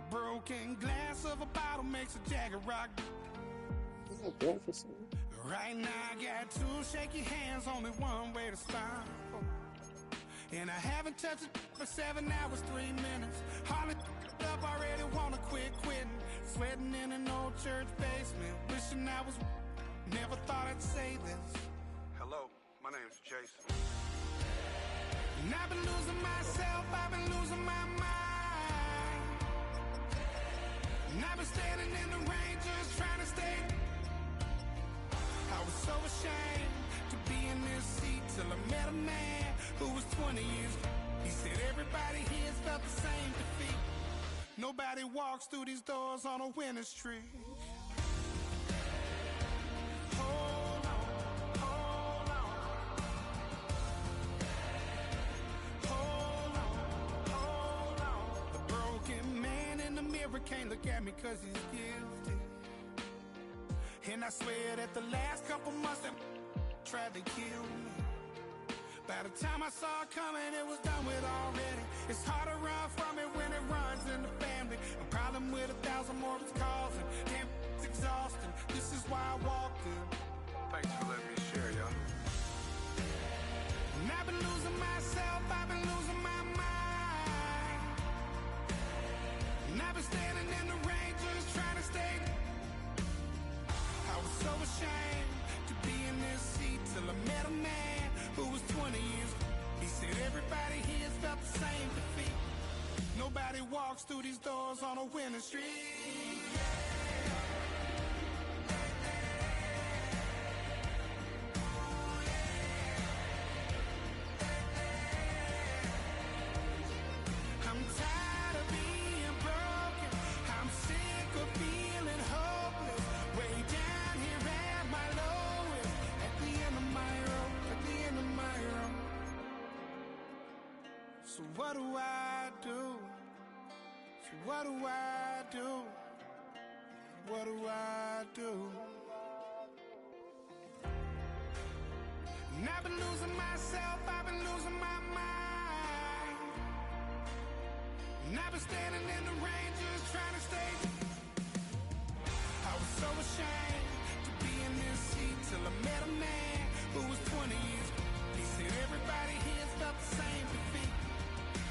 Broken glass of a bottle makes a Jagger rock. Right now I got two shaky hands, only one way to stop. And I haven't touched it for 7 hours, 3 minutes. Hardly up, already wanna quitting. Sweating in an old church basement, wishing I was. Never thought I'd say this. Hello, my name's Jason. And I've been losing myself, I've been losing my mind. And I've been standing in the rain just trying to stay. I was so ashamed to be in this seat till I met a man who was 20 years. He said everybody here's felt the same defeat. Nobody walks through these doors on a winning streak. Hold on, hold on. Hold on, hold on. The broken man in the mirror can't look at me cause he's guilty. And I swear that the last couple months that tried to kill me. By the time I saw it coming, it was done with already. It's hard to run from it when it runs in the family. A problem with 1,000 more it's causing. Damn, it's exhausting. This is why I walked in. Thanks for letting me share, y'all. And I've been losing myself, I've been losing my mind. And I've been standing in the rain just trying to stay. I was so ashamed to be in this seat till I met a man who was 20 years. He said everybody here's felt the same defeat. Nobody walks through these doors on a winning streak. I'm tired of being broken. I'm sick of feeling hopeless. Way down here at my lowest. At the end of my road. At the end of my road. So what do I do? So what do I do? What do I do? And I've been losing myself, I've been losing my mind. And I've been standing in the rain just trying to stay. I was so ashamed to be in this seat till I met a man who was 20 years. He said everybody here's felt the same defeat.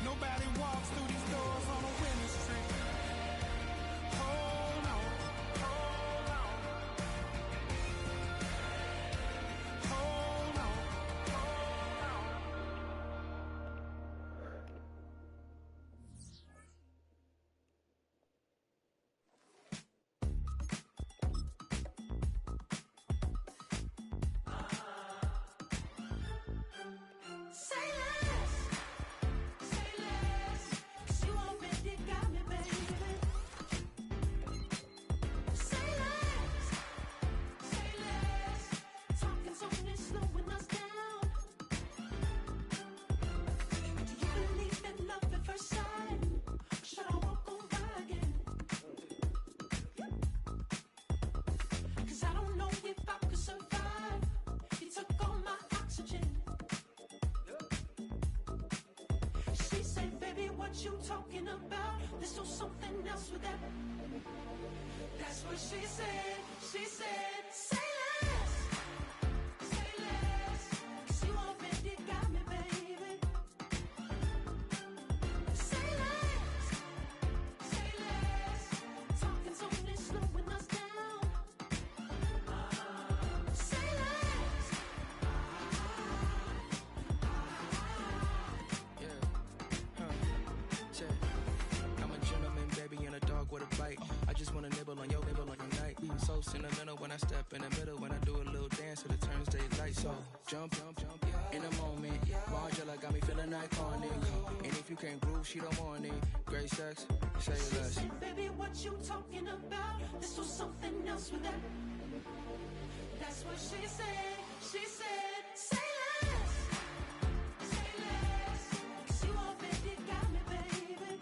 Nobody walks through these doors on a winning streak. Hold on, hold on. Hold on, hold on. Say less, 'cause you already got me, baby. Say less, talking so many slowing us down. Do you believe in love at first sight? Should I walk on by again? 'Cause I don't know if I could survive. You took all my oxygen. She said, baby, what you talking about? Let's do something else with that. That's what she said. She said, say less, 'cause you already got me, baby. Say less, talking so many slowing us down. Say less. I'm a gentleman, baby, and a dog with a bite. I just wanna nibble on your night. So sentimental when I step in the middle. When I do a little dance, so it turns daylight. So jump, in a moment. Margella got me feeling iconic. And if you can't groove, she don't want it. Great sex, say She less. said, baby, what you talking about? Let's do something else with that. That's what she said. She said, say less, 'cause you already got me, baby.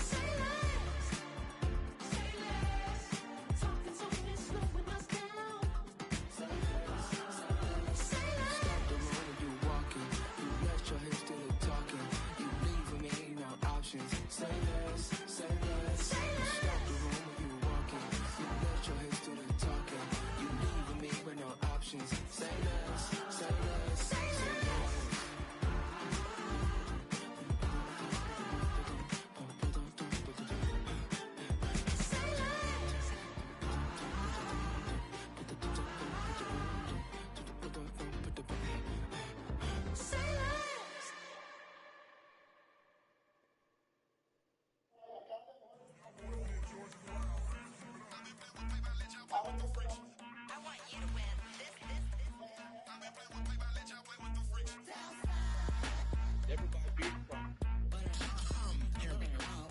Say less, talking so many slowing us down. Say less. The room when you walking, you let your hips do the talking. You leaving me no options. Say less, say less. Say You stop the room when you walking, you let your hips do the talking. You leaving me with no options. Say less, say less, say less. Say less.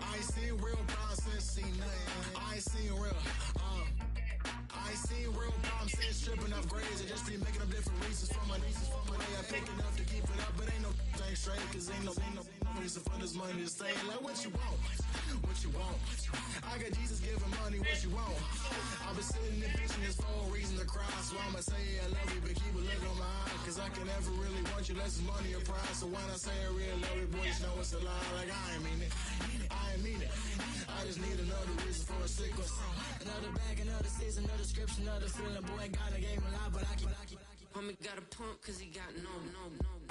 I ain't seen real problems since seen nothing. I ain't seen real problems since tripping up grades. I just be making up different reasons for my nieces. For my day, I pick enough to keep it up, but ain't no thing straight. Cause ain't no reason for this money to stay. Like what you want, what you want. I got Jesus giving money, what you want. I've been sitting there pitching this for a reason to cry. So I'ma say I love you, but keep a look on my eye. Cause I can never really want you less than money or pride. So when I say I really love you, boy, you know it's a lie. Like I ain't mean it, I ain't mean it. I just need another reason for a sickness. Another bag, another season, another description, another feeling. Boy, got a game a lot, but I keep. Homie got a pump cause he got no.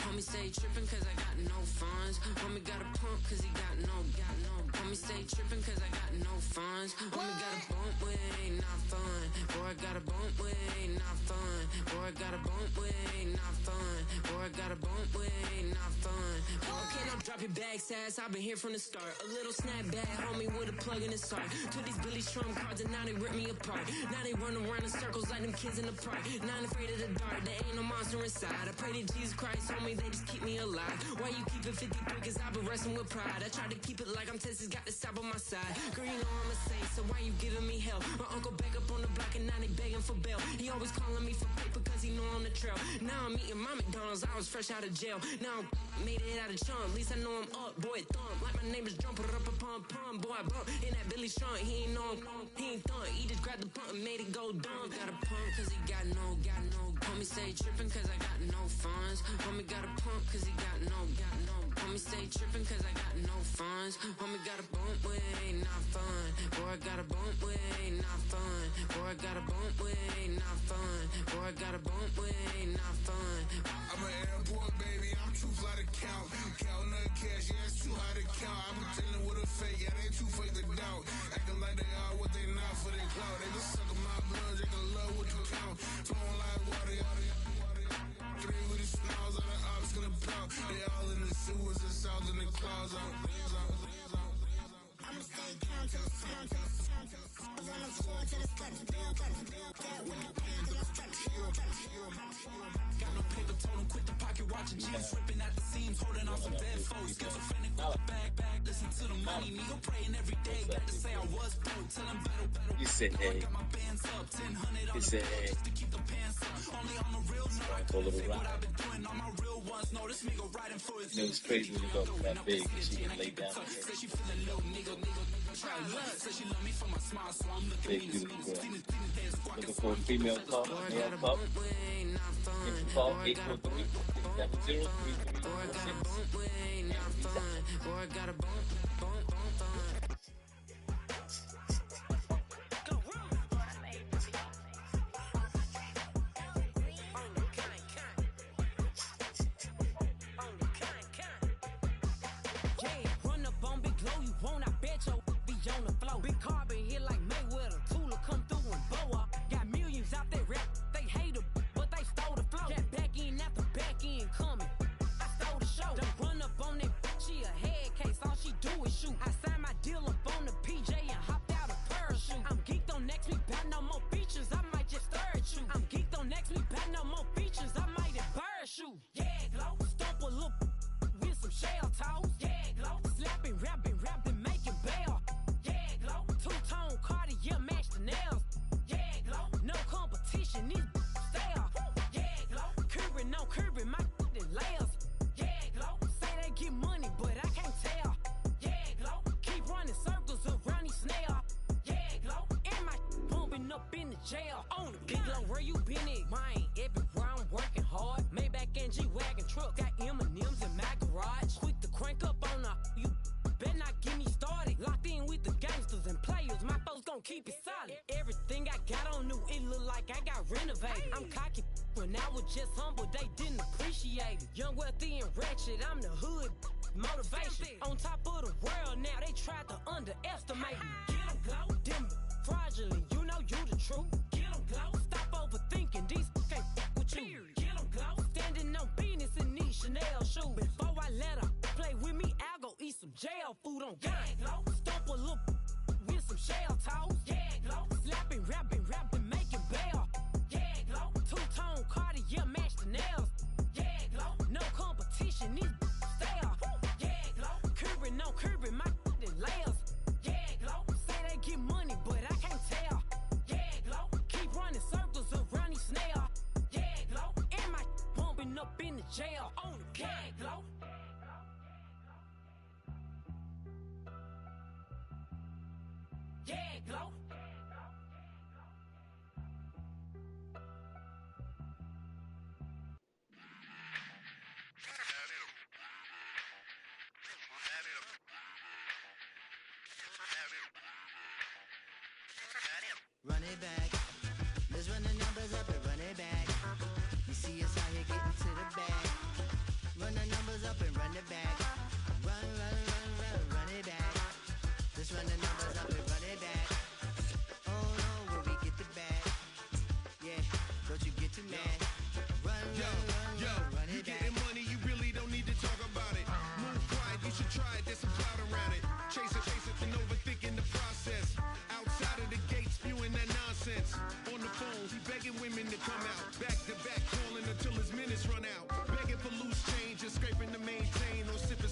Homie stay trippin' cause I got no funds. Homie got a pump cause he got no. Homie stay trippin' cause I got no funds. Homie got a bump with it, ain't not fun. Boy, I got a bump with it, ain't not fun. Boy, I got a bump with it, ain't not fun. Boy, I got a bump with it, ain't not fun. Okay, now drop your bag, sass. I've been here from the start. A little snapback, homie, with a plug in his heart. Took these Billy Strum cards and now they rip me apart. Now they run around in circles like them kids in the park. Not afraid of the dark, there ain't no monster inside. I pray to Jesus Christ, homie, they just keep me alive. Why you keep it 53? Cause I've been wrestling with pride. I try to keep it like I'm Texas, got the stop on my side. Girl, you know I'm a saint, so why you giving me hell? My uncle back up on the block and now they begging for bail. He always calling me for paper cause he know I'm the trail. Now I'm eating my McDonald's, I was fresh out of jail. Now I made it out of chunk, at least I know I'm up. Boy, thump, like my name is Jumper up a pump. Boy, I bump in that Billy Strong, he ain't know him, he ain't thump. He just grabbed the pump and made it go dumb. Got a pump cause he got no. Homie stay tripping cause I got no funds. Homie got a pump cause he got no. Homie stay tripping cause I got no funds. Homie got a bump with ain't not fun. Boy, I got a bump with ain't not fun. Boy, I got a bump with ain't not fun. Boy, I got a bump with ain't not fun. I'm an airport baby, I'm too fly to count. Counting the cash, yeah, it's too high to count. I'm dealing with a fake, yeah, they too fake to doubt. Acting like they are what they not for their clout. They just sucking my blood, they can love what you count. Flowing like water, three with the smiles, all the ops gonna pout. They all in the sewers, the south in the clouds. I'ma stay down to the sound, to the sound, to the sound. On the floor to the steps, build, get with the pen to the steps. Got no paper, told him quit the pocket watching jeans, ripping at the seams, holding on some dead foes. Schizophrenic with the bag, listen to the money, nigga praying every day. Got to say I was broke, tell him battle. You said, hey. Got my bands up, 1000 You said, hey. just to keep the pants up. Only on the real, no, I couldn't say what I've been doing on my real ones. No, this nigga riding for his. It was crazy when you go that big and she can lay down. Say she feeling low, nigga, try what? Say she love me for my smile, so I'm looking Big dude, bro. Looking for a female call, male call. If you call 843-703-3346. On the floor, big carbon here like Mayweather. Tula come through and blow up. Got millions out there rap. They hate her, but they stole the flow. Got back in after back in coming. I stole the show. Don't run up on that. She a head case. All she do is shoot. I signed my deal up on the PJ and hopped out a parachute. I'm geeked on next week. Got no more features. I might just stir at you. I'm geeked on next week. Got no more features. I might embarrass you. Yeah, glow. Stomp a little with some shell toes. Yeah, glow. Slapping, rapping, making bail. Two-tone Cartier match the nails. Yeah, glow. No competition, these stale. Yeah, glow. Curbing, no curbing, my layers. Yeah, glow. Say they get money, but I can't tell. Yeah, glow. Keep running circles around these snail. Yeah, glow. And my pumping up in the jail. On the big glow, where you been at? Mine, everywhere I'm working hard. Maybach and G-Wagon truck. Got M&M's in my garage. Quick to crank up on you. Better not get me started. Locked in with the gangsters and players. My folks gon' keep it solid. Everything I got on new, it look like I got renovated. I'm cocky when I was just humble, they didn't appreciate it. Young, wealthy, and ratchet, I'm the hood motivation. On top of the world now, they tried to underestimate me. Get 'em, glow. Them fraudulent, you know you the truth. Get 'em, glow. Stop overthinking, these can't with you. Get 'em, glow. Standing on business in these Chanel shoes. Before I let her play with me, I'll go eat some jail food on gang. Stomp a little with some shell toes. Yeah, glow. Slapping, rapping, making bail. Yeah, glow. Two-tone Cartier match the nails. Yeah, glow. No competition, these stale. Yeah, glow. Curbing, no curbing, my layers. Yeah, glow. Say they get money, but I can't tell. Yeah, glow. Keep running circles around these snail. Yeah, glow. And my bumping up in the jail. On the gang, glow. Yeah, glow. Run it back. Let's run the numbers up and run it back. You see us out here getting to the bag. Run the numbers up and run it back. Run it back. Let's run the numbers up and run it back. Oh no, where we get the bag. Yeah, don't you get too mad. Run it you back. getting money, you really don't need to talk about it. Move quiet, you should try it, there's some cloud around it. Chase it, and overthinking the process. Outside of the gate, spewing that nonsense. On the phone, he begging women to come out. Back to back, calling until his minutes run out. Begging for loose change and scraping to maintain or sipping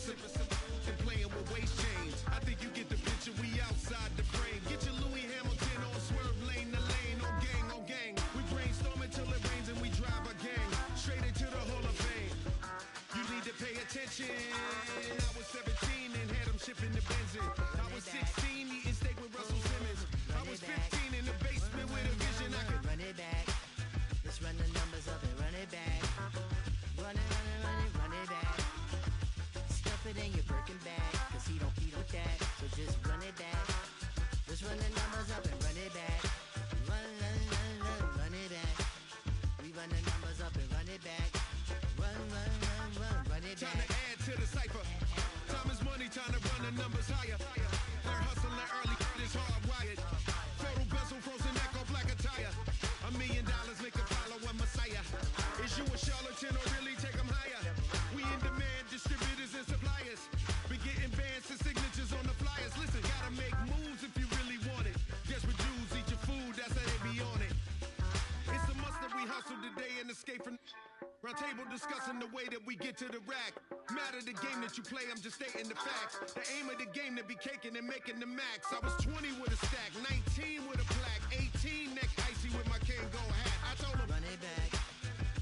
Round table discussing the way that we get to the rack. Matter the game that you play, I'm just stating the facts. The aim of the game to be caking and making the max. I was 20 with a stack, 19 with a plaque, 18 neck icy with my Kango hat. I told him, run it back.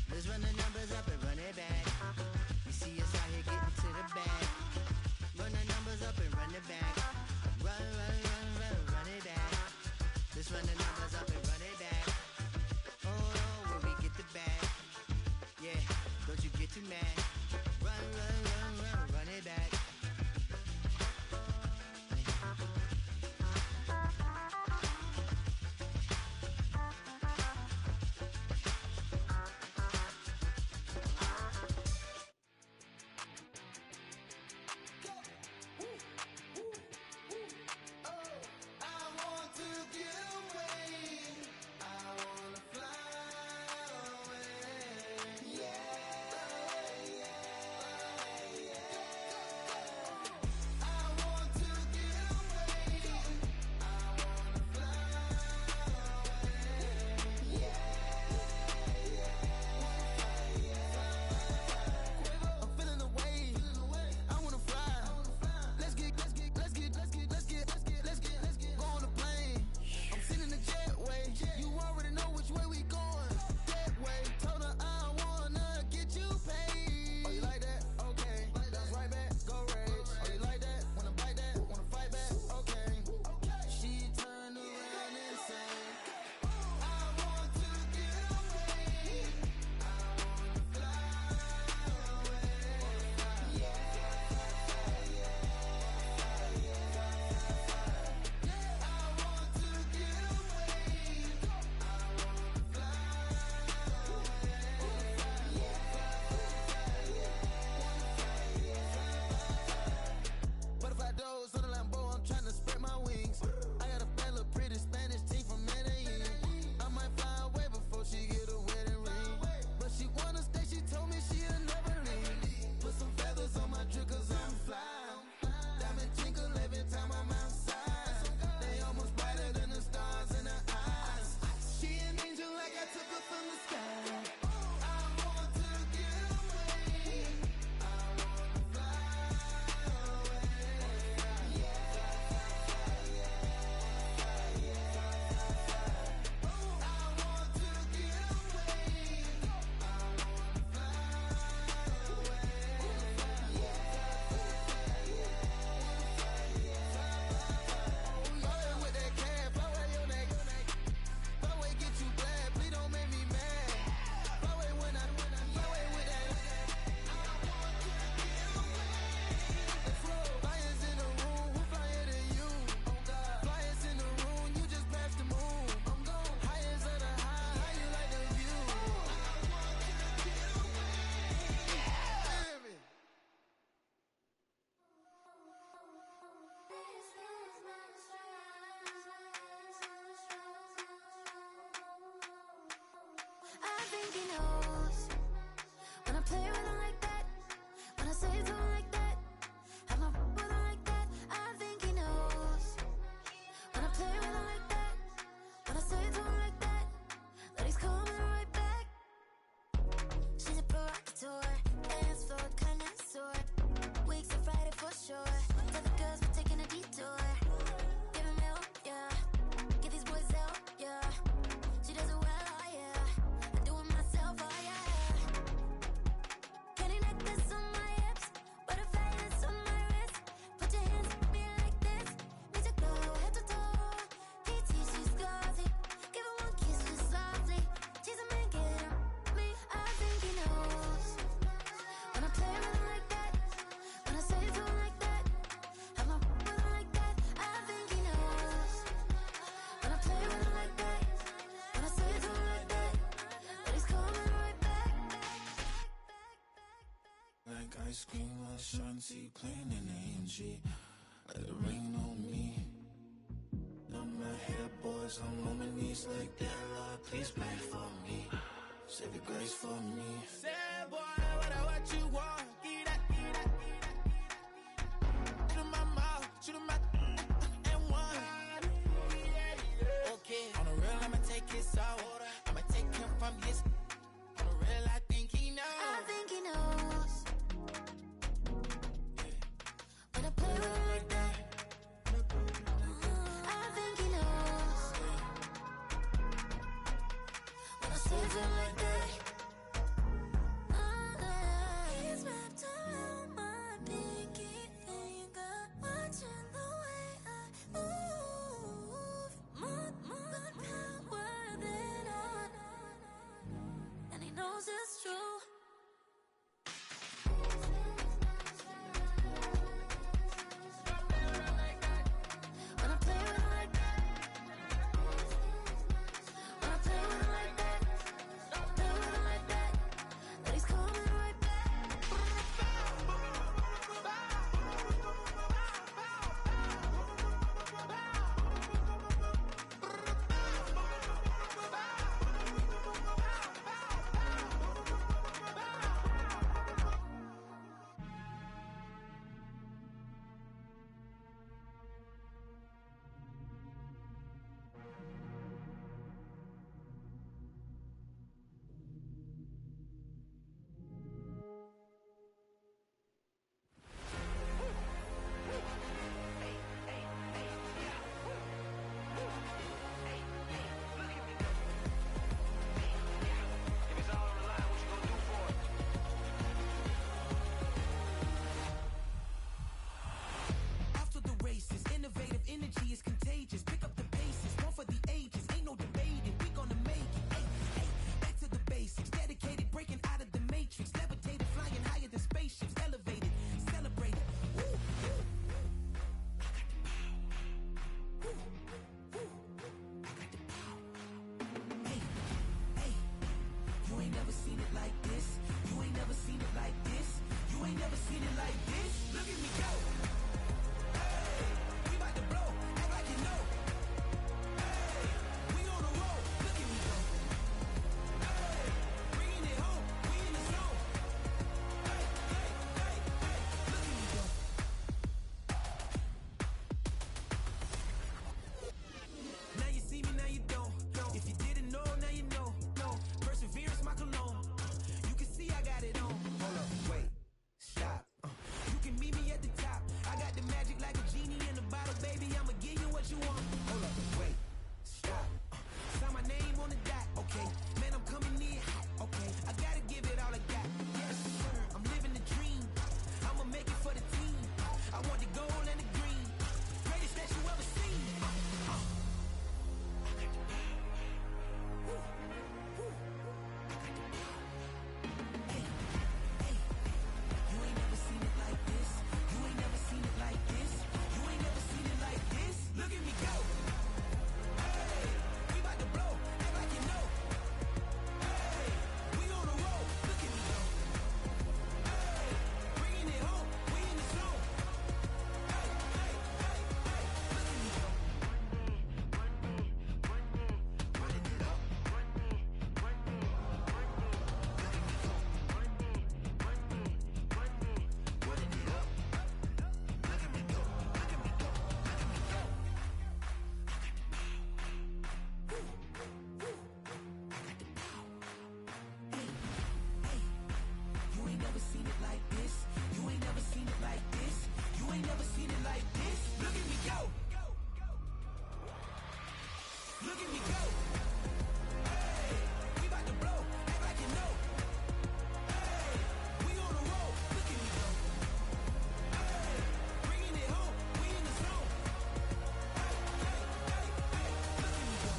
Let's run the numbers up and run it back. You see us out here getting to the bag. Run the numbers up and run it back. Run, run, run, run, run it back. Let's run the numbers up and run it back. Oh no, where we get the bag. Yeah, don't you get too mad. Run, run, run, run, run it back. I think he knows when I play with him like that, when I say it to him like that, have my with him like that. I think he knows when I play with him like that, when I say it to him like that, that he's coming right back. She's a provocateur, dance floor connoisseur, weeks of Friday for sure. Tell the girls we're taking a detour. Give him help, yeah. Give these boys help, yeah. She does it well, oh yeah. I do it myself, oh yeah. Candy necklace on my hips, butterflies on my wrist. Put your hands on me like this. Need to go head to toe. PT, she's glossy. Give her one kiss just softly. She's a man, get him. Me, I think he knows when I play with him like that, when I say it to him like that, have my with him like that. I think he knows when I play with him like that, when I say it to him like that, that he's coming right back. Like ice cream, a shanty playing in AMG. Let it rain on me. Now my head, boys, I'm on my knees like that. Lord, please pray for me. Save your grace for me. Say, boy, what you want? Give that. Shoot in my mouth, shoot in my and one. Okay, on the real, I'ma take his soul. I'ma take him from his. On the real, I think he knows. it like that. He's wrapped around my pinky finger, watching the way I move. More power than I, and he knows it's true. When I play with him like that, when I play with him like that, play with him like that, that he's coming right back. Off to the races, innovative energy is contagious. Pick up the paces, one for the ages. Ain't no debating, we gonna make it. Ay, ay, back to the basics. Dedicated, breaking out of the matrix. Levitated, flying higher than spaceships. Elevated, celebrated. Woo, woo. Hey, hey, you ain't never seen it like this. You ain't never seen it like this. You ain't never seen it like this. Look at me go. Hey, we about to blow. Act like you know. Hey, we on a roll. Look at me go. Hey, bringing it home. We in the zone. Hey, hey, hey, hey. Look at me go. Now you see me, now you don't. If you didn't know, now you know. No, perseverance, my cologne. You can see I got it on. Hold up, wait, stop. You can meet me at the top. I got the magic like a genie in a bottle, baby. I'ma give you what you want. Hold up, wait, stop. Sign my name on the dot, okay. Man, I'm coming in hot, okay. I gotta give it all I got. Yes, sir, I'm living the dream. I'ma make it for the team. I want the gold and the green. Greatest that you ever seen. You ain't never seen it like this. You ain't never seen it like this. You ain't never seen it like this. Look at me go. Hey, we about to blow. Act like you know. Hey, we on a roll. Look at me go. Hey, bringing it home. We in the zone. Hey, hey, hey, hey. Look at me go. Running it up. Running it up. Look at me go. Look at me go. Look at me go. Hey, hey, you ain't never seen it like this. You ain't never seen it like this. You ain't never seen it like this. Look at me go. Look at me go. Hey, we about to blow. Act like you know. Hey, we on a roll. Look at me go. Hey, bringing it home. We in the zone. Hey, hey, hey, hey. Look at me go.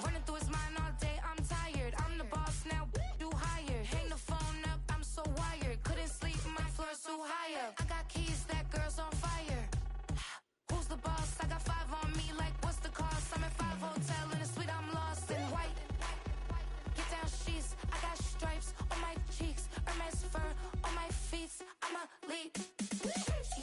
Running through his mind all day, I'm tired. I'm the boss now, you hired. Hang the phone up, I'm so wired. Couldn't sleep, my floor's too high up. I got keys, that girl's on fire. Who's the boss? I got 5 on me, like what's the cost? I'm at 5 hotel in a suite, I'm lost in white. Get down sheets, I got stripes on my cheeks, Hermes fur on my feet. I'm a lead. She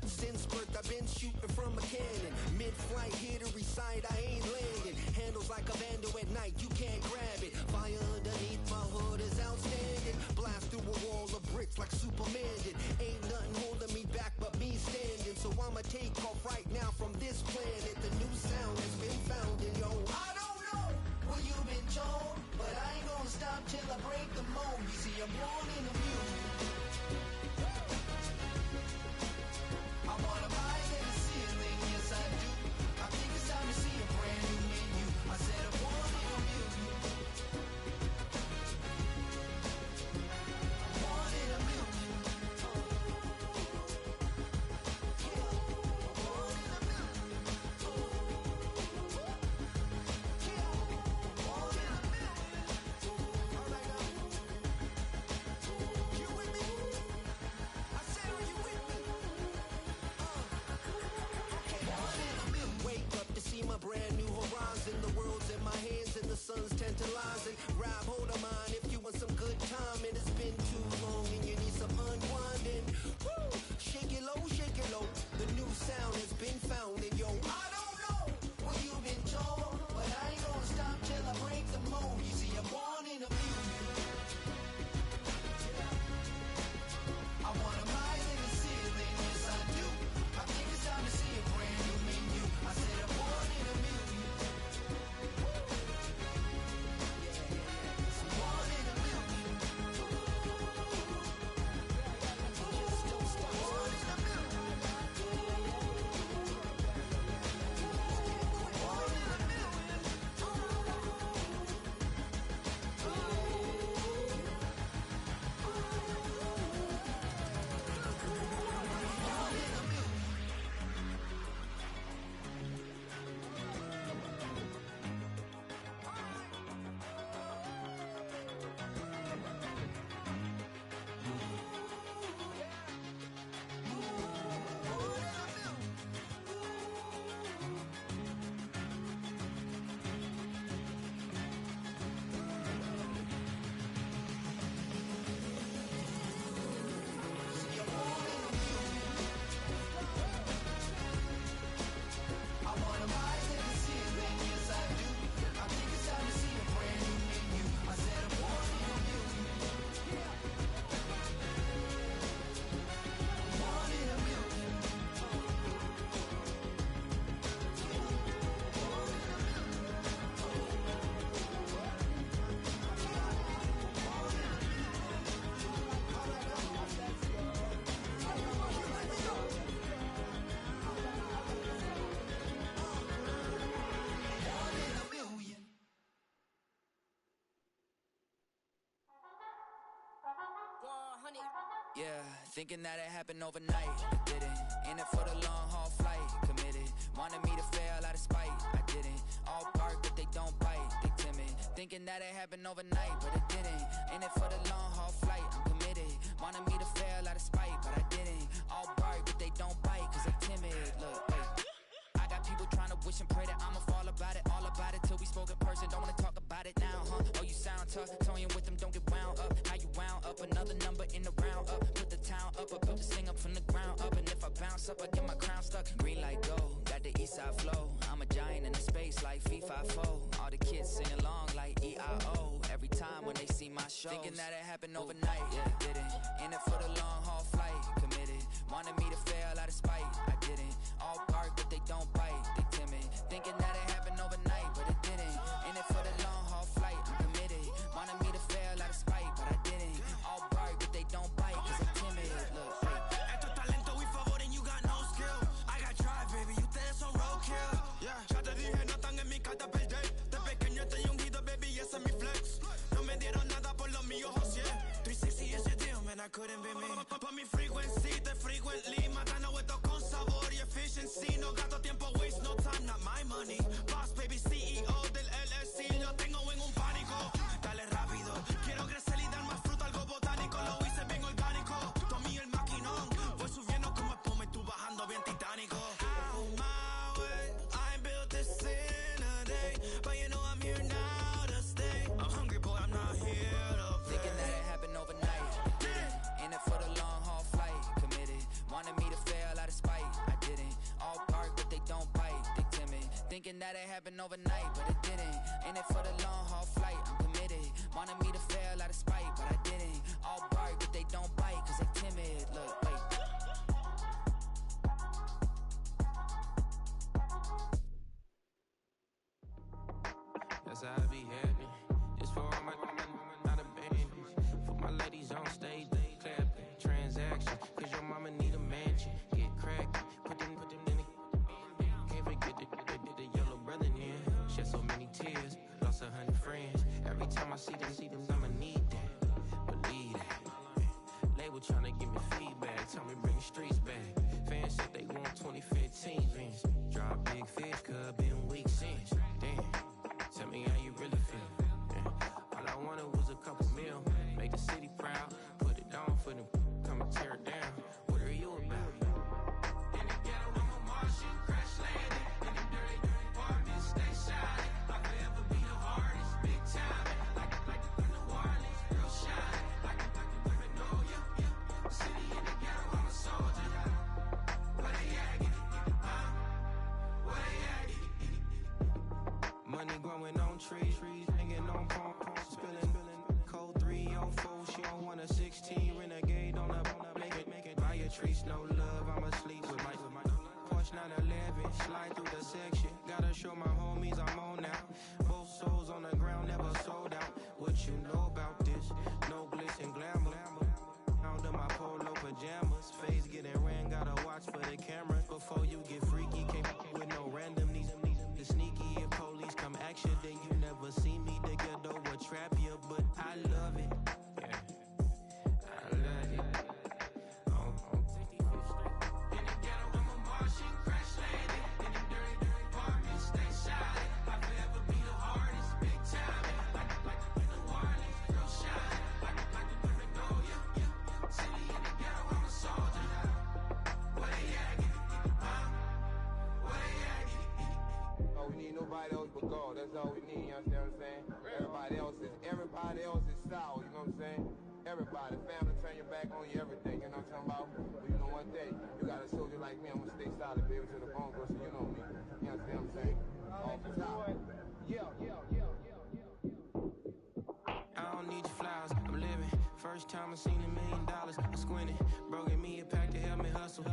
Since birth, I've been shooting from a cannon. Mid-flight, here to recite, I ain't landing. Handles like a vandal at night, you can't grab it. Fire underneath my hood is outstanding. Blast through a wall of bricks like Superman did. Ain't nothing holding me back but me standing. So I'ma take off right now from this planet. The new sound has been found in yo. I don't know what you've been told, but I ain't gonna stop till I break the mold. You see, I'm born in a music. I wanna rise in the ceiling, yes I do. I think it's time to see a brand new menu. I said I'm born in a million. Born in a million. Born in a million. Born in a million. All right now. You with me? I said, are you with me? Wake up to see my brand new horizon. The world's in my hands and the sun's tantalizing. Grab hold of mine if you want some good time. And it's been too long and you need some unwinding. Woo! Shake it low, shake it low. The new sound has been found and yo, I don't know what you've been told, but I ain't gonna stop till I break the mold. You see, I'm born in a million. I wanna rise in the ceiling, yes I do. I think it's time to see a brand new menu. I said I'm born in a million. I'm born in a million. Born in a million. Born in a million. Born in a million. I wanna rise in the ceiling, yes I do. I think it's time to see a brand new menu. I said I'm born in a million. Born in a million. Born in a million. Yeah, thinking that it happened overnight, it didn't. In it for the long haul flight, committed. Wanted me to fail out of spite, I didn't. All bark but they don't bite, they timid. Thinking that it happened overnight, but it didn't. In it for the long haul flight, I'm committed. Wanted me to fail out of spite, but I didn't. All bark but they don't bite, cause I'm timid. Look, hey. I got people trying to wish and pray that I'ma fall about it, all about it till we spoke in person. Don't wanna talk about it now, huh? Oh, you sound tough, toying with them, don't get wound up. How you wound up? Another number in the round up. Put the town up, I built this thing up from the ground up. And if I bounce up, I get my crown stuck. Green light go, got the east side flow. I'm a giant in the space like FIFA 4. All the kids sing along like EIO. Every time when they see my shows. Thinking that it happened overnight, yeah, it didn't. In it for the long haul flight, committed. Wanted me to fail out of spite, I didn't. All bark but they don't bite, they timid. Thinking that it happened overnight, but it didn't. In it for the long haul flight, I'm committed. Wanted me to fail out of spite, but I didn't. All bark but they don't bite, cause I'm couldn't be me. Pa' mi frequency, te frequently. Matando esto con sabor y efficiency. No gasto tiempo, waste no time, not my money. Boss baby, CEO del LLC. Lo tengo en un pánico. Dale rápido, quiero crecer y dar más fruta, algo botánico. Lo hice bien orgánico. Tomé el maquinón. Voy subiendo como espuma y tú bajando bien titánico. Out my way, I built this in a day. But you know I'm here now to stay. I'm hungry, boy, I'm not here to play. Thinking that it happened overnight. In it for the long haul flight. Committed. Wanted me to fail out of spite. I didn't. All bark, but they don't bite. They timid. Thinking that it happened overnight, but it didn't. In it for the long haul flight. I'm committed. Wanted me to fail out of spite, but I didn't. All bark, but they don't bite, cause they timid. Look, wait. That's how I be happening. It's for all my not abandoned. For my ladies on stage, they clapping. Transaction, cause your mama need a mansion. Get cracking, put them in the. Can't forget the yellow brother in. Shed so many tears, lost 100 friends. Every time I see them, I'ma need that. Believe that. Label tryna give me feedback, tell me bring the streets back. Fans said they want 2015 Vince. Drop big fish, cuz been weak since. Damn. Tell me how you really feel. Yeah. All I wanted was a couple mil. Make the city proud. Put it down for them. Come and tear it down. What are you about? In the ghetto, I'm a Martian. Crash landing. In the dirty apartments. Stay shining. I'll forever be the hardest. Big time. Like New Orleans. Real shine. Like women know you. City in the ghetto, I'm a soldier. Where they at? Where they at? Money growing on trees, hanging on palm, spilling, code 304. She don't want a 16 renegade on up, make it. Buy a tree, no love. I'ma sleep with my Porsche 911, slide through the section. Gotta show my homies I'm on now. Both souls on the ground, never sold out. What you know about this? No glitz and glamour. Under my polo pajamas, face getting ran. Gotta watch for the cameras before you get freaky. Came with no random these the sneaky. If police come action, then you never see me. The ghetto will trap you, but I love it. Yeah, I love it. In the ghetto, I'm a Martian, crash landing. In the dirty apartments, stay shining. I'll forever be the hardest, big time. Like New Orleans, real shine. Like women know you. City in the ghetto, I'm a soldier. Where they at? Where they at? Oh, we need nobody else but God. That's all we need, you understand what I'm saying? Everybody else is sour, you know what I'm saying? Everybody, family, turn your back on you, everything, you know what I'm talking about? But you know one thing, you got a soldier like me, I'm gonna stay solid, baby, to the bone, bro, so you know me. You understand what I'm saying? Off the top. Yeah. I don't need your flowers, I'm living. First time I seen $1 million, I squinted. Bro, gave me a pack to help me hustle.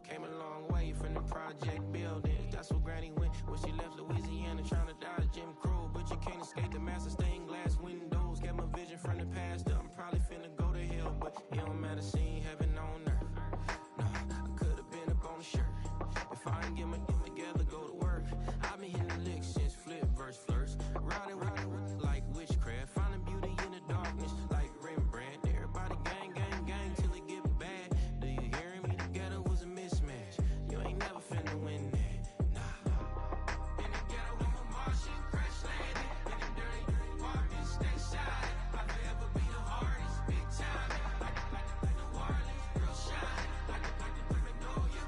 Came a long way from the project buildings. That's where Granny went when she left Louisiana, trying to dodge Jim Crow. But you can't escape the master stained glass windows. Got my vision from the past. I'm probably finna go to hell, but it don't matter. Seeing heaven on earth. No, I could have been up on the shirt. If I ain't get my together, go to work. I've been hitting the licks since flip verse flirts. Riding like witchcraft, finding beauty in the darkness like Rembrandt. Everybody gang till it get bad. Do you hear me? The ghetto was a mismatch. You ain't never finna win that. Nah. In the ghetto, I'm a Martian, crash landing. In the dirty apartments, stay shining. I'll forever be the hardest, big time. Like New Orleans, real shine. Like women know you.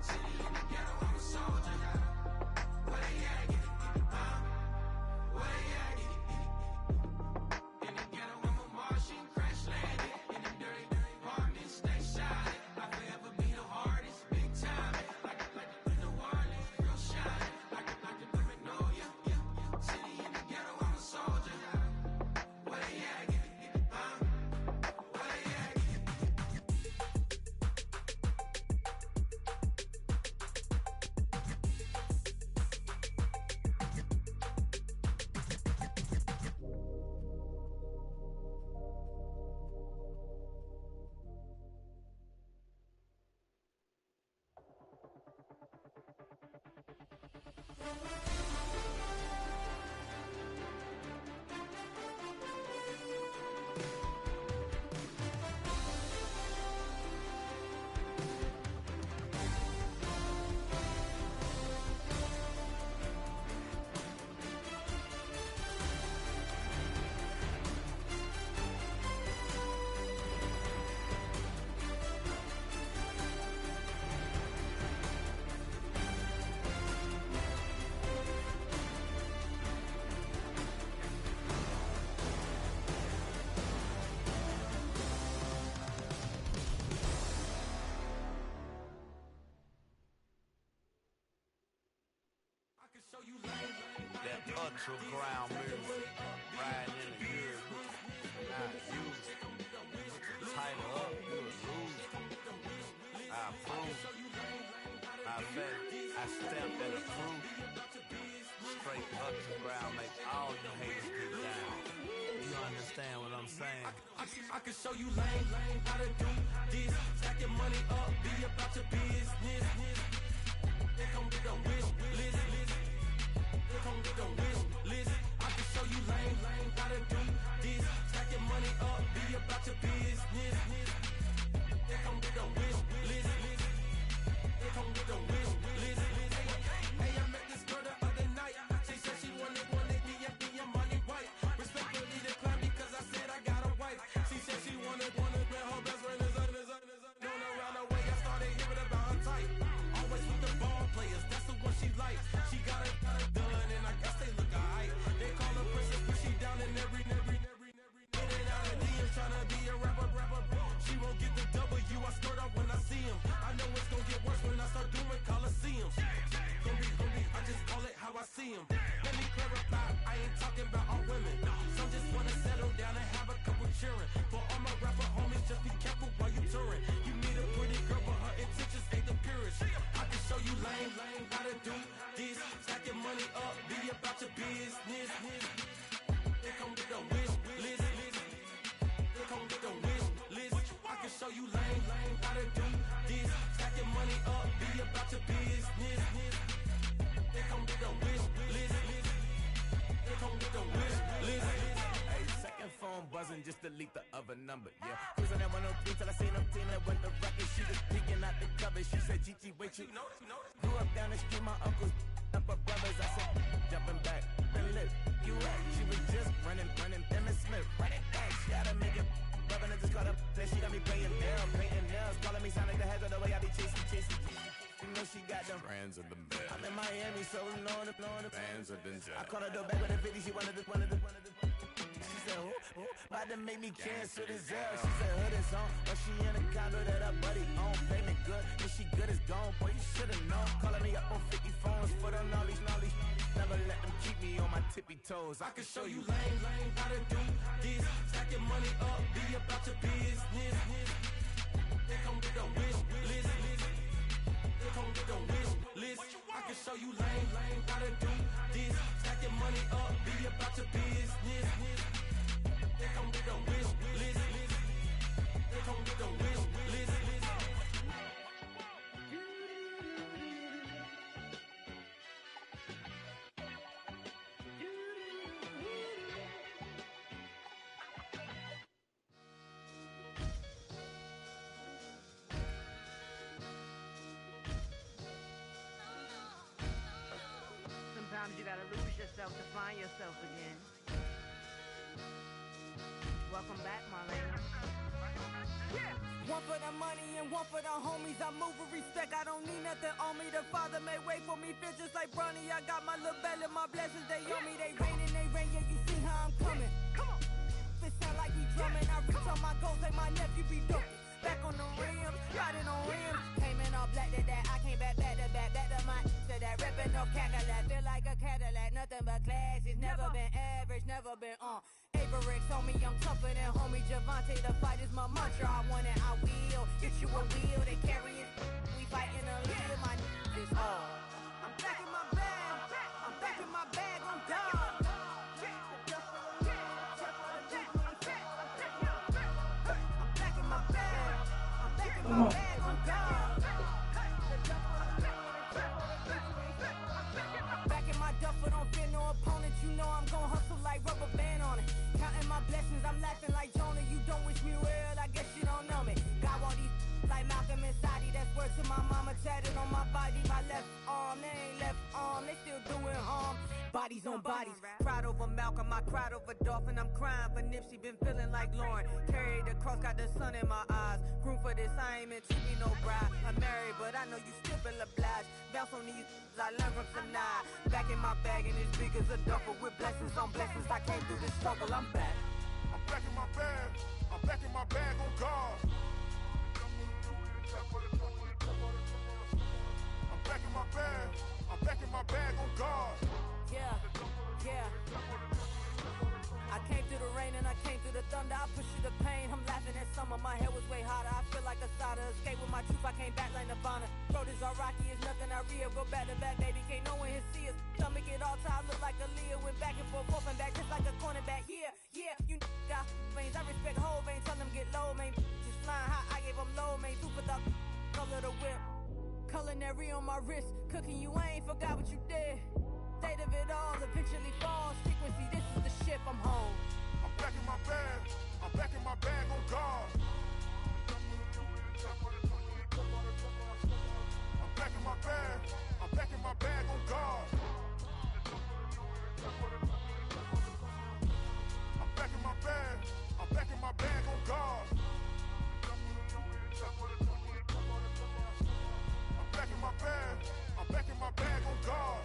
City in the ghetto, I'm a soldier. Where they at? Where they at? In the ghetto, I'm a Martian, crash landing. In the dirty apartments, stay shining. I'll forever be the hardest, big time. Like New Orleans, real shine. Like women know you. City in the ghetto, I'm a soldier. Where they at? Where they at? That ultra ground move, riding in the good, not used. Tighten up, you'll lose. I approve. I bet I stamped and approved. Straight ultra ground, make all you haters get down. You understand what I'm saying? I can show you lame how to do this. Stack your money up, be about your business. They come with a wish list. They come with a wish list. I can show you lame how to do this. Stack your money up, be about your business. They come with a wish list. They come with a wish list. Hey, I met this girl the other night. She said she wanted me and money white. Respectfully declined because I said I got a wife. She said she wanted man, her best friend is known around the way. I started hearing about her type. Always with the ball players, that's the one she likes. She got it done, and I guess they look alright. They call her princess, but she down in every. In and out of DMs, tryna be a rapper. She won't get the W, I skirt up when I see him. I know it's gonna get worse when I start doing Coliseums. Gonna be, I just call it how I see him. Let me clarify, I ain't talking about all women. Some just wanna settle down and have a couple cheering. For all my rapper homies, just be careful while you touring. You meet a pretty girl, but her intentions ain't the purest. I can show you lame how to do this. Stack your money up, be about your business. They come with a wish list. They come with a wish list. I can show you lame how to do this. Stack your money up, be about your business. They come with a wish list. They come with a wish list. Hey, second phone buzzing, just delete the other number, yeah. Cruising at 103 till I seen them team that went the record. She was peeking out the cover. She said, Gigi, wait, you grew up down the street, my uncles up her brothers. I said, jumping back, been lit. You at? She was just running, Emmett Smith, running back. She gotta make it. Rubbing it just caught up. Then she got me playing down, painting nails, calling me sound like the heads of the way I be chasing. You know she got them brands of the bed. I'm in Miami, so knowing the Bands of the jet. I called her door back with a 50, she wanted the. She said, who? About to make me cancel this L. She said, hood is on, but she in a condo that her buddy own. Payment good, if she good is gone, boy, you should've known. Calling me up on 50 phones, foot on all these. Never let them keep me on my tippy toes. I can show you lame how to do this. Stack your money up, be about your business. They come with a wish list. They come with a wish list. I can show you lame how to do this. Stack your money up, be about your business. They come with a wish list. They come with a wish list. Sometimes you gotta lose yourself to find yourself again. Welcome back, Marlena. Yeah. One for the money and one for the homies. I move with respect, I don't need nothing on me. The Father made way for me, fit just like Bronny. I got my little belly, my blessings, they on me. They rain, yeah, you see how I'm coming. Come on. It sound like he drumming. I reach on my goals like my nephew be dope. Back on the rims, riding on rims. Came in all black to that, I came back to my to that. Ripping off Cadillac, feel like a Cadillac. Nothing but class, it's never been average, never been on. Averix on me, I'm tougher than homie Javante. The fight is my mantra, I want it, I will. Get you a wheel, they carry it. We fighting a little, my is all. I'm back in my bag, I'm back in my bag on God. Back in my duffel, don't fear no opponent. You know I'm gon' hustle like rubber band on it. Counting my blessings, I'm laughing like Jonah. You don't wish me well, I guess you don't know me. Got all these like Malcolm and Sadie. That's word to my mama, tatted on my body. My left arm, they ain't left arm, they still doing harm. Bodies on bodies, cried over Malcolm, I cried over Dolphin. I'm crying for Nipsey, been feeling like Lauren. Carried the cross, got the sun in my eyes. Groom for this, I ain't meant to be no bride. I'm married, but I know you still feel obliged. Bounce on these, I learned from Sanaa. Back in my bag, and it's big as a duffel. With blessings on blessings, I came through this struggle, I'm back. I'm back in my bag, I'm back in my bag on God. I'm back in my bag, I'm back in my my bag on guard. Yeah, yeah. I came through the rain and I came through the thunder. I push through the pain. I'm laughing at summer. My hair was way hotter. I feel like a cider. Escape with my truth. I came back like Nirvana. Throat is all rocky. It's nothing I real. Go back to back, baby. Can't no one here see us. Stomach it all tied. Look like a Leah. Went back and forth and back just like a cornerback. Yeah, yeah. You got veins. I respect whole veins. Tell them get low, man. Just flying high. I gave them low, man. Super the color the whip. Culinary on my wrist. Cooking you. I ain't forgot what you did. State of it all, eventually falls. Frequency, this is the ship, I'm home. I'm back in my bag. I'm back in my bag on guard. I'm back in my bag. I'm back in my bag on guard. I'm back in my bag. I'm back in my bag on guard. I'm back in my bag. I'm back in my bag on guard.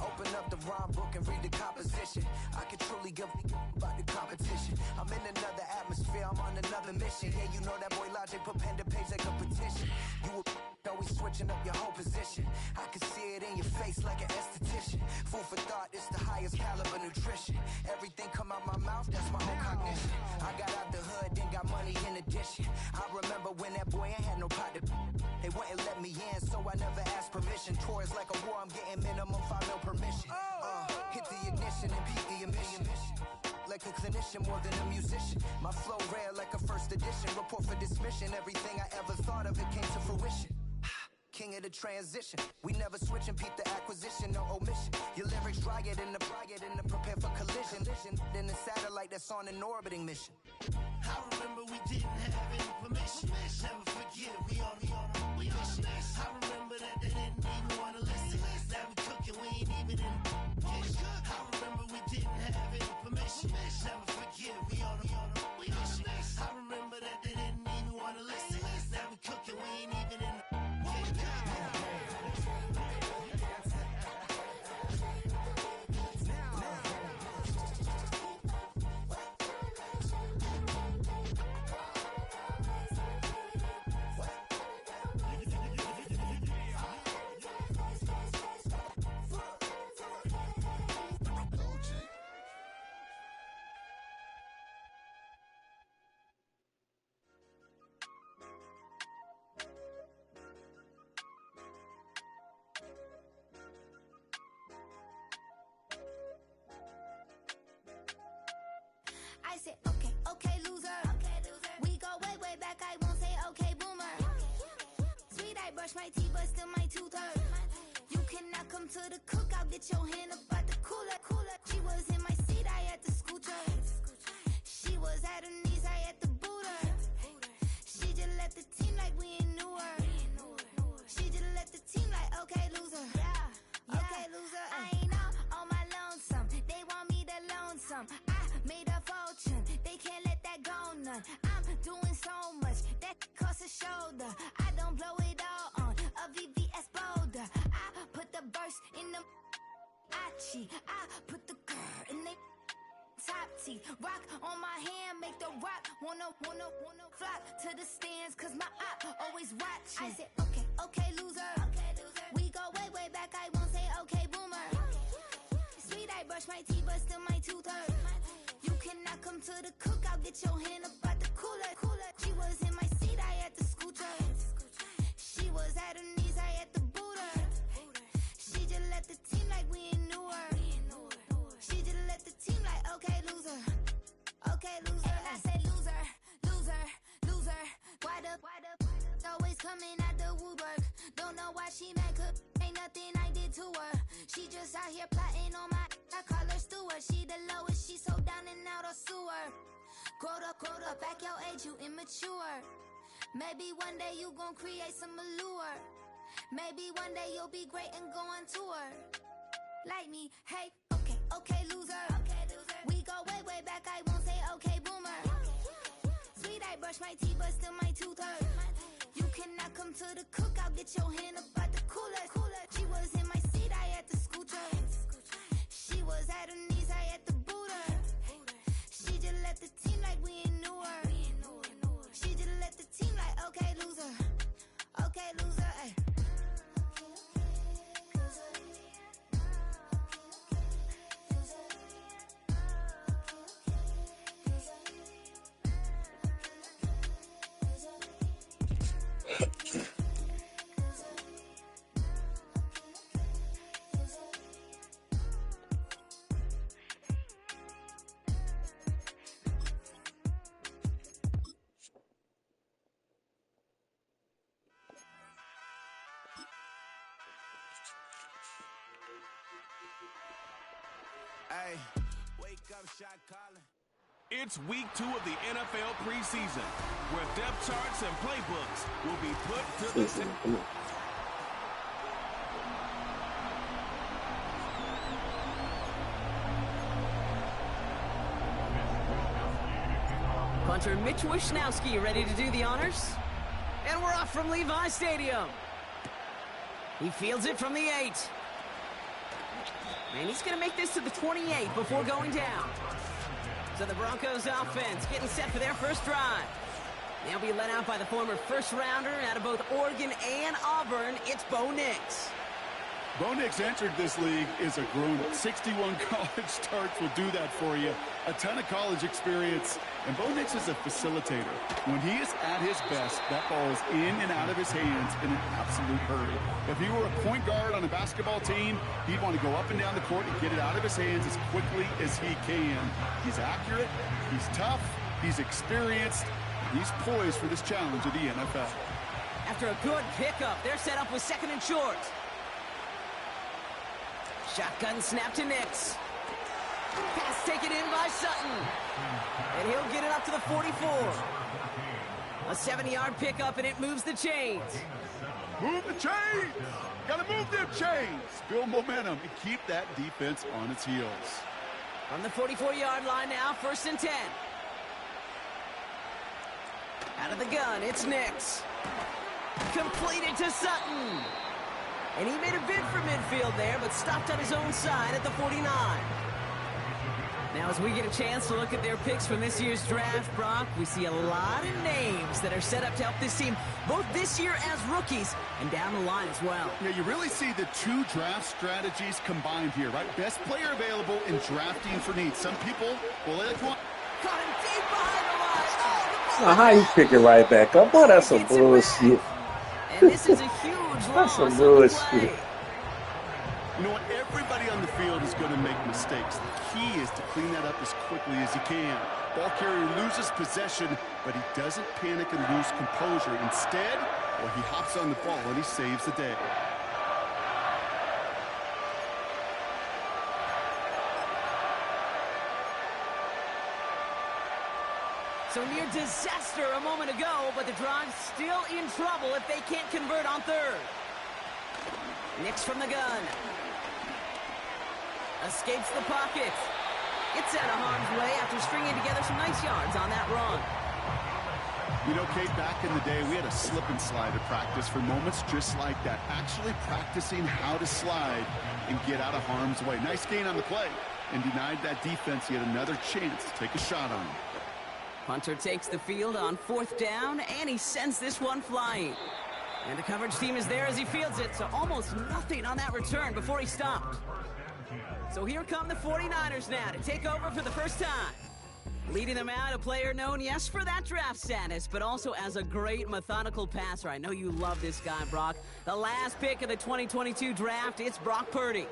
Open up the rhyme book and read the composition. I can truly give about the competition. I'm in another atmosphere, I'm on another mission. Yeah, you know that boy Logic put pen to page like a petition. You always switching up your whole position. I can see it in your face like an esthetician. Food for thought, it's the highest caliber nutrition. Everything come out my mouth, that's my own cognition. I got out the hood, then got money in addition. I remember when that boy ain't had no pot to. They wouldn't let me in, so I never asked permission. Tours like a war, I'm getting minimum 5 mil permission. Hit the ignition and beat the emission. Like a clinician more than a musician. My flow rare like a first edition. Report for dismission. Everything I ever thought of, it came to fruition. King of the transition. We never switch and peep the acquisition, no omission. Your lyrics dry it in the prepare for collision. Then the satellite that's on an orbiting mission. I remember we didn't have any permission. Never forget, we on a mission. I remember that they didn't even want to listen. Now we cooking, we ain't even in the kitchen. I remember we didn't have any permission. Never forget, we on a mission. I remember that they didn't even want to listen. Now we cooking, we ain't even in the I said, okay, loser. We go way back, I won't say okay, boomer. Sweet, I brush my teeth, but still my tooth hurt. You cannot come to the cookout, get your hand up at the cooler. She was in my seat, I had to scoot her. She was at her knees, I had to boot her. She just left the team like we ain't knew her. She just left the team like, okay, loser. Yeah, okay, loser. I ain't out on my lonesome. They want me to loan some. I made a fortune. They can't let that go none. I'm doing so much that costs a shoulder. I don't blow it all on a VVS boulder. I put the verse in the Achi. I put the girl in the top teeth. Rock on my hand, make the rock wanna flock to the stands, cause my op always watching. I said, okay, loser. We go way back, I won't say okay, boomer. Sweet, I brush my teeth, but still my tooth hurt. You cannot come to the cookout, get your hand up at the cooler. She was in my seat, I had to scoot her. She was at her knees, I had to boot her. She just left the team like we ain't knew her. She just left the team like, okay, loser. Okay, loser. And I say loser. Why the always coming out the woodwork? Don't know why she mad, cause ain't nothing I did to her. She just out here plotting on my I call her Stewart, she the lowest, she so down and out of sewer. Growed up, back your age, you immature. Maybe one day you gon' create some allure. Maybe one day you'll be great and go on tour. Like me, hey, okay, loser. We go way back, I won't say okay, boomer. Sweet, I brush my teeth, but still my tooth hurt. You cannot come to the cookout, get your hand up at the cooler. She was in my seat, I had to scoot her. She was at her knees, I had to boot her. She just let the team like we ain't knew her. She just let the team like, okay, loser. Okay, loser, ay. Hey, wake up, shot calling. It's week 2 of the NFL preseason, where depth charts and playbooks will be put to the test. Punter Mitch Wishnowsky ready to do the honors. And we're off from Levi Stadium. He fields it from the 8. And he's going to make this to the 28 before going down. So the Broncos offense getting set for their first drive. They'll be led out by the former first-rounder out of both Oregon and Auburn. It's Bo Nix. Bo Nix entered this league as a grown-up. 61 college starts will do that for you. A ton of college experience. And Bo Nix is a facilitator. When he is at his best, that ball is in and out of his hands in an absolute hurry. If he were a point guard on a basketball team, he'd want to go up and down the court and get it out of his hands as quickly as he can. He's accurate, he's tough, he's experienced, he's poised for this challenge of the NFL. After a good pickup, they're set up with 2nd and short. Shotgun snap to Nix. Pass taken in by Sutton. And he'll get it up to the 44. A 70-yard pickup, and it moves the chains. Move the chains! Gotta move them chains! Build momentum and keep that defense on its heels. From the 44-yard line now, 1st and 10. Out of the gun, it's Nix. Completed to Sutton. And he made a bid for midfield there, but stopped on his own side at the 49. Now, as we get a chance to look at their picks from this year's draft, Brock, we see a lot of names that are set up to help this team, both this year as rookies and down the line as well. Yeah, you really see the 2 draft strategies combined here, right? Best player available in drafting for needs. Some people, well, they want... Caught him deep behind the line. Now, how you pick it right back up? Boy, that's some bullshit. And this is a huge loss. That's some bullshit. You know what? Everybody on the field is going to make mistakes. The key is to clean that up as quickly as he can. Ball carrier loses possession, but he doesn't panic and lose composure. Instead, well, he hops on the ball and he saves the day. So near disaster a moment ago, but the drive's still in trouble if they can't convert on 3rd. Nix from the gun. Escapes the pocket. It's out of harm's way after stringing together some nice yards on that run. You know, Kate, back in the day, we had a slip and slide at practice for moments just like that. Actually practicing how to slide and get out of harm's way. Nice gain on the play and denied that defense yet another chance to take a shot on him. Hunter takes the field on 4th down, and he sends this one flying. And the coverage team is there as he fields it, so almost nothing on that return before he stopped. So here come the 49ers now to take over for the first time. Leading them out, a player known, yes, for that draft status, but also as a great methodical passer. I know you love this guy, Brock. The last pick of the 2022 draft, it's Brock Purdy.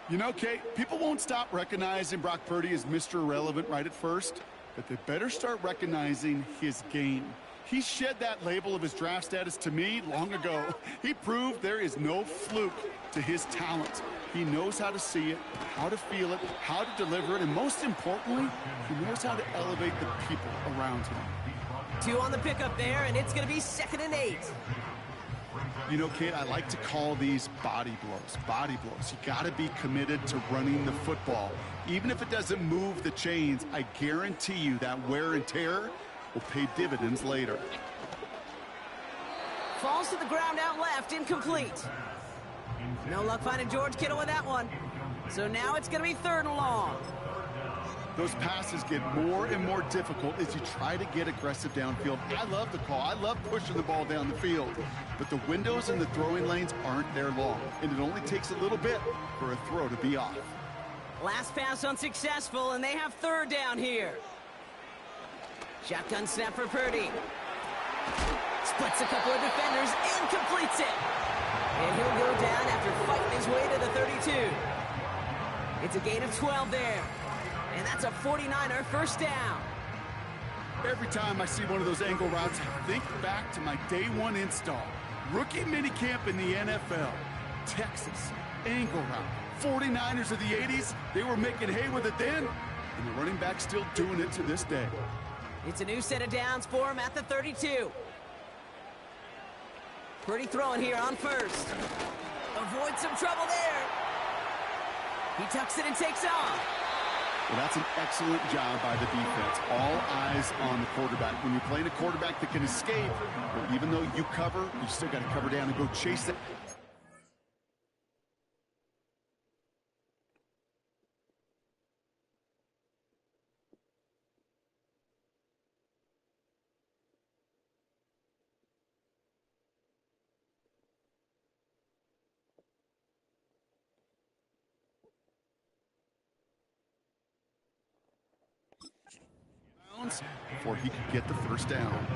You know, Kate, people won't stop recognizing Brock Purdy as Mr. Irrelevant right at first, but they better start recognizing his game. He shed that label of his draft status to me long ago. He proved there is no fluke to his talent. He knows how to see it, how to feel it, how to deliver it, and most importantly, he knows how to elevate the people around him. 2 on the pickup there, and it's going to be 2nd and 8. You know, Kate, I like to call these body blows. Body blows. You got to be committed to running the football. Even if it doesn't move the chains, I guarantee you that wear and tear will pay dividends later. Falls to the ground out left, incomplete. No luck finding George Kittle with that one. So now it's going to be 3rd and long. Those passes get more and more difficult as you try to get aggressive downfield. I love the call. I love pushing the ball down the field. But the windows in the throwing lanes aren't there long. And it only takes a little bit for a throw to be off. Last pass unsuccessful, and they have 3rd down here. Shotgun snap for Purdy. Splits a couple of defenders and completes it. And he'll go down after fighting his way to the 32. It's a gain of 12 there. And that's a 49er first down. Every time I see one of those angle routes, I think back to my day 1 install. Rookie minicamp in the NFL. Texas, angle route. 49ers of the 80s, they were making hay with it then, and the running back's still doing it to this day. It's a new set of downs for him at the 32. Pretty throwing here on 1st. Avoid some trouble there. He tucks it and takes off. Well, that's an excellent job by the defense. All eyes on the quarterback. When you're playing a quarterback that can escape, well, even though you cover, you still got to cover down and go chase it. Before he could get the first down.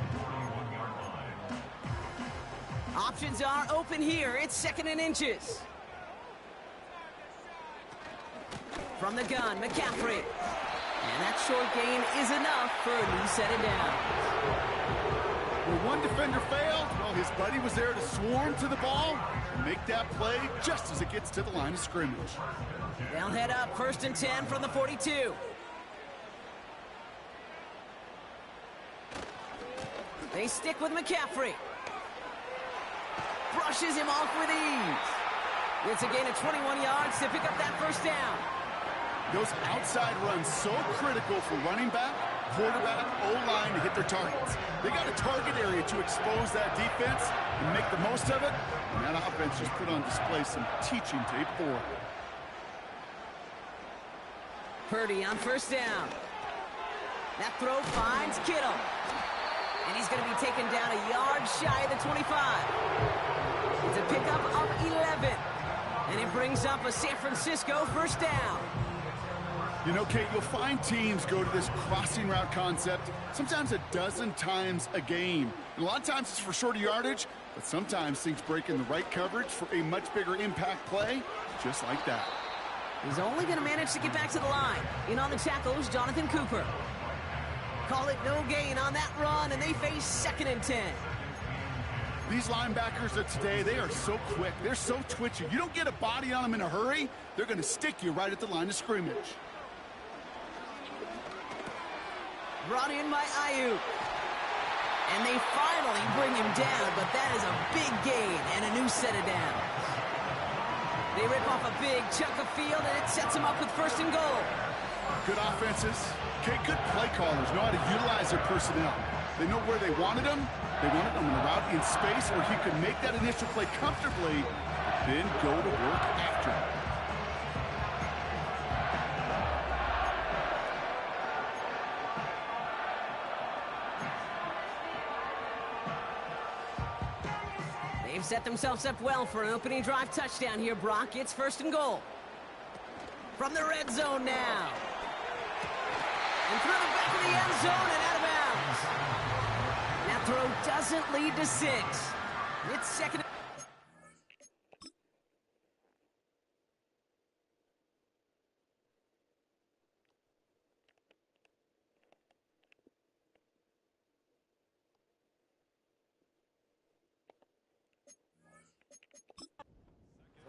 Options are open here. It's 2nd and inches. From the gun, McCaffrey. And that short gain is enough for a new set of downs. When one defender failed, well, his buddy was there to swarm to the ball and make that play just as it gets to the line of scrimmage. They'll head up 1st and 10 from the 42. They stick with McCaffrey. Brushes him off with ease. It's a gain of 21 yards to pick up that first down. Those outside runs so critical for running back, quarterback, O-line to hit their targets. They got a target area to expose that defense and make the most of it. And that offense just put on display some teaching tape for it. Purdy on 1st down. That throw finds Kittle. And he's going to be taken down a yard shy of the 25. It's a pickup of 11. And it brings up a San Francisco first down. You know, Kate, you'll find teams go to this crossing route concept sometimes a dozen times a game. And a lot of times it's for shorter yardage, but sometimes things break in the right coverage for a much bigger impact play, just like that. He's only going to manage to get back to the line. In on the tackles, Jonathan Cooper. Call it no gain on that run, and they face 2nd and 10. These linebackers of today, they are so quick. They're so twitchy. You don't get a body on them in a hurry, they're going to stick you right at the line of scrimmage. Brought in by Ayuk. And they finally bring him down, but that is a big gain and a new set of downs. They rip off a big chunk of field, and it sets them up with 1st and goal. Good offenses. Okay, good play callers know how to utilize their personnel. They know where they wanted them. They wanted them in a route in space where he could make that initial play comfortably, then go to work after it. They've set themselves up well for an opening drive touchdown here, Brock. It's 1st and goal. From the red zone now. And through the back of the end zone and out of bounds. That throw doesn't lead to 6. It's 2nd.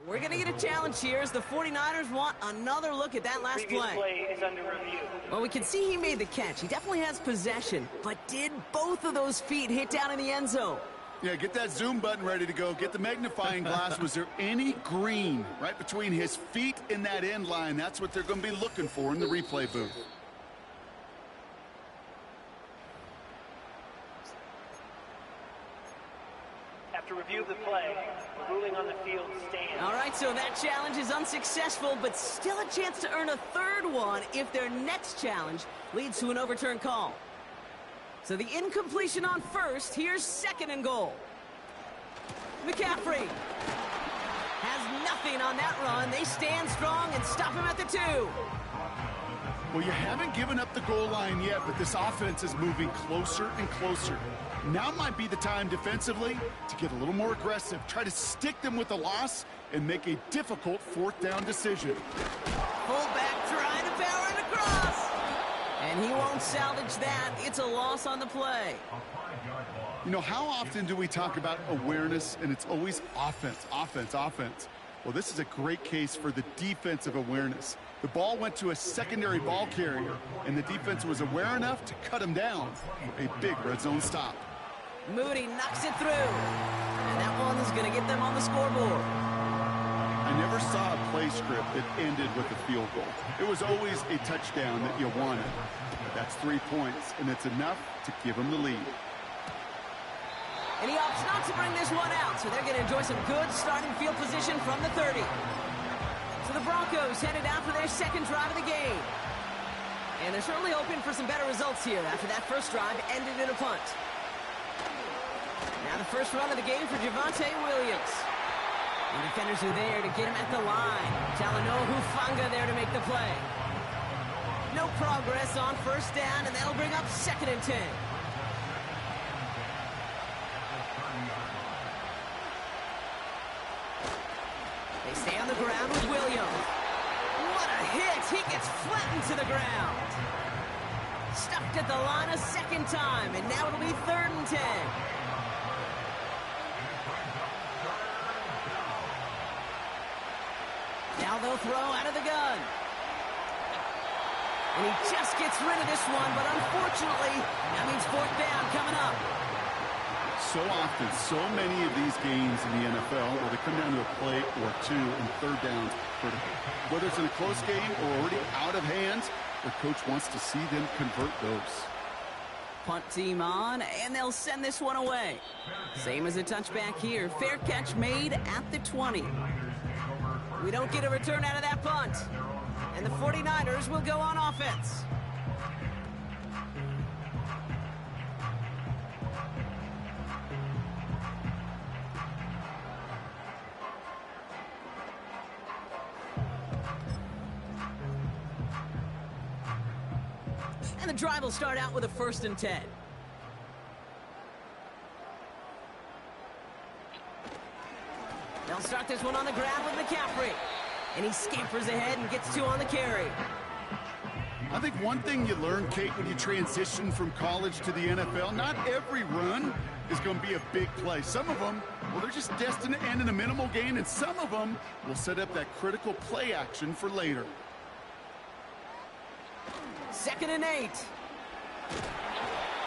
We're going to get a challenge here as the 49ers want another look at that last Previous play. play is under review. Well, we can see he made the catch. He definitely has possession. But did both of those feet hit down in the end zone? Yeah, get that zoom button ready to go. Get the magnifying glass. Was there any green right between his feet and that end line? That's what they're going to be looking for in the replay booth. After review of the play, the ruling on the field stands. All right, so that challenge is unsuccessful, but still a chance to earn a third one if their next challenge leads to an overturned call. So the incompletion on first, here's 2nd and goal. McCaffrey has nothing on that run. They stand strong and stop him at the 2. Well, you haven't given up the goal line yet, but this offense is moving closer and closer. Now might be the time defensively to get a little more aggressive, try to stick them with the loss, and make a difficult 4th down decision. Fullback trying to power it across. And he won't salvage that. It's a loss on the play. You know, how often do we talk about awareness, and it's always offense, offense, offense? Well, this is a great case for the defensive awareness. The ball went to a secondary ball carrier, and the defense was aware enough to cut him down for a big red zone stop. Moody knocks it through. And that one is going to get them on the scoreboard. I never saw a play script that ended with a field goal. It was always a touchdown that you wanted. But that's 3 points, and it's enough to give them the lead. And he opts not to bring this one out, so they're going to enjoy some good starting field position from the 30. So the Broncos headed out for their 2nd drive of the game. And they're certainly hoping for some better results here after that first drive ended in a punt. Now the first run of the game for Javonte Williams. And defenders are there to get him at the line. Talanoa Hufanga there to make the play. No progress on first down, and that'll bring up 2nd and 10. They stay on the ground with Williams. What a hit! He gets flattened to the ground. Stuffed at the line a 2nd time, and now it'll be 3rd and 10. Now they'll throw out of the gun. And he just gets rid of this one, but unfortunately, that means 4th down coming up. So often, so many of these games in the NFL where they come down to a play or 2 and 3rd downs critical. Whether it's in a close game or already out of hands, the coach wants to see them convert those. Punt team on, and they'll send this one away. Same as a touchback here. Fair catch made at the 20. We don't get a return out of that punt. And the 49ers will go on offense. And the drive will start out with a 1st and 10. They'll start this one on the ground with McCaffrey. And he scampers ahead and gets 2 on the carry. I think one thing you learn, Kate, when you transition from college to the NFL, not every run is going to be a big play. Some of them, well, they're just destined to end in a minimal gain, and some of them will set up that critical play action for later. 2nd and 8.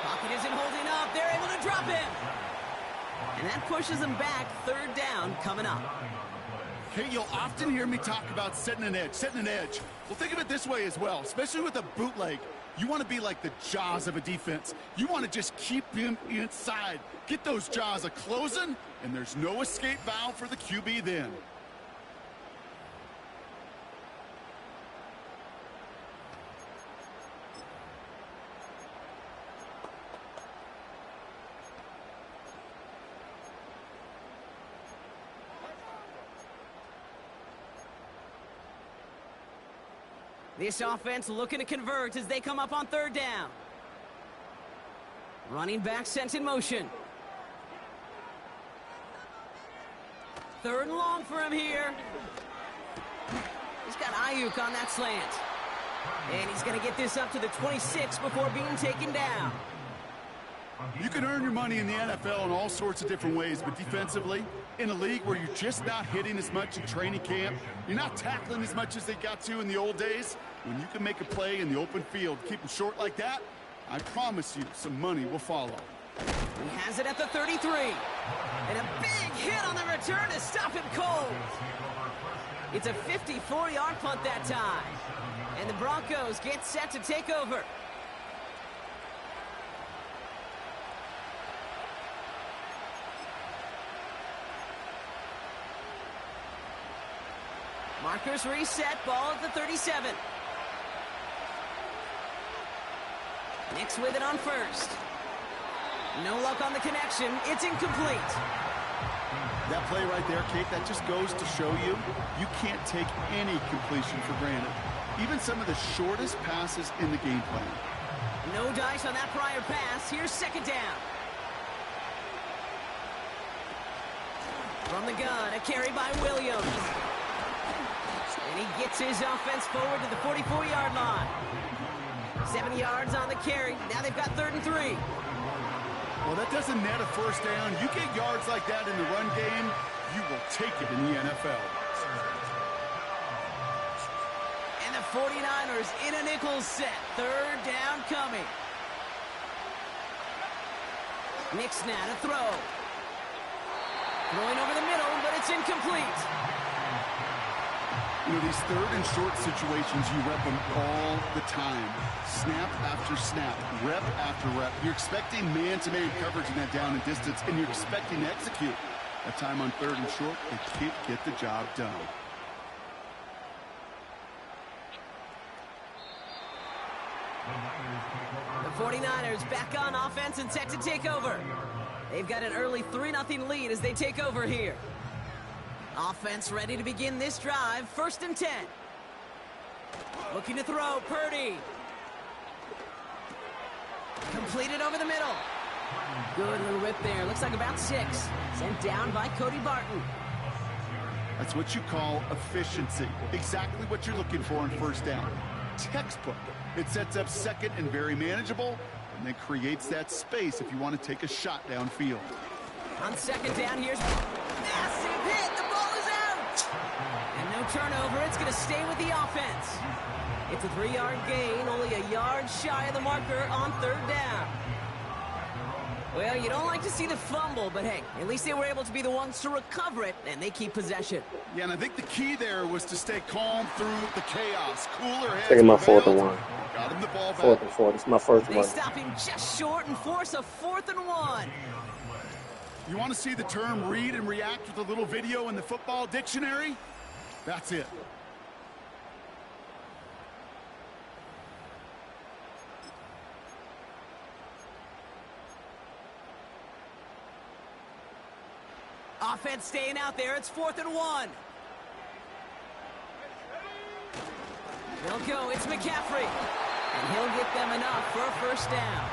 Pocket isn't holding up. They're able to drop him. And that pushes them back. 3rd down coming up. Hey, you'll often hear me talk about setting an edge, setting an edge. Well, think of it this way as well, especially with a bootleg. You want to be like the jaws of a defense. You want to just keep him inside. Get those jaws a-closing, and there's no escape valve for the QB then. This offense looking to convert as they come up on 3rd down. Running back sent in motion. 3rd and long for him here. He's got Ayuk on that slant. And he's going to get this up to the 26 before being taken down. You can earn your money in the NFL in all sorts of different ways, but defensively, in a league where you're just not hitting as much in training camp, you're not tackling as much as they got to in the old days, when you can make a play in the open field, keep them short like that, I promise you some money will follow. He has it at the 33. And a big hit on the return to stop him cold. It's a 54-yard punt that time. And the Broncos get set to take over. Markers reset, ball at the 37. Nix with it on first. No luck on the connection. It's incomplete. That play right there, Kate, that just goes to show you, you can't take any completion for granted. Even some of the shortest passes in the game plan. No dice on that prior pass. Here's second down. From the gun, a carry by Williams. And he gets his offense forward to the 44-yard line. 7 yards on the carry. Now they've got 3rd and 3. Well, that doesn't net a first down. You get yards like that in the run game, you will take it in the NFL. And the 49ers in a nickel set. 3rd down coming. Nix now to throw. Throwing over the middle, but it's incomplete. You know, these 3rd and short situations, you rep them all the time. Snap after snap, rep after rep. You're expecting man-to-man coverage in that down and distance, and you're expecting to execute. That time on 3rd and short, they can't get the job done. The 49ers back on offense and set to take over. They've got an early 3-0 lead as they take over here. Offense ready to begin this drive. 1st and 10. Looking to throw, Purdy. Completed over the middle. Good little rip there. Looks like about 6. Sent down by Cody Barton. That's what you call efficiency. Exactly what you're looking for on 1st down. Textbook. It sets up 2nd and very manageable, and then creates that space if you want to take a shot downfield. On 2nd down, here's massive hit. The ball is out. And no turnover. It's going to stay with the offense. It's a 3-yard gain, only a yard shy of the marker on 3rd down. Well, you don't like to see the fumble, but hey, at least they were able to be the ones to recover it, and they keep possession. Yeah, and I think the key there was to stay calm through the chaos. Cooler heads. Taking my 4th and 1. Got him the ball back. 4th and 4. It's my first They one. stop him just short and force a 4th and 1. You want to see the term read and react with a little video in the football dictionary? That's it. Offense staying out there. It's 4th and 1. They'll go. It's McCaffrey. And he'll get them enough for a 1st down.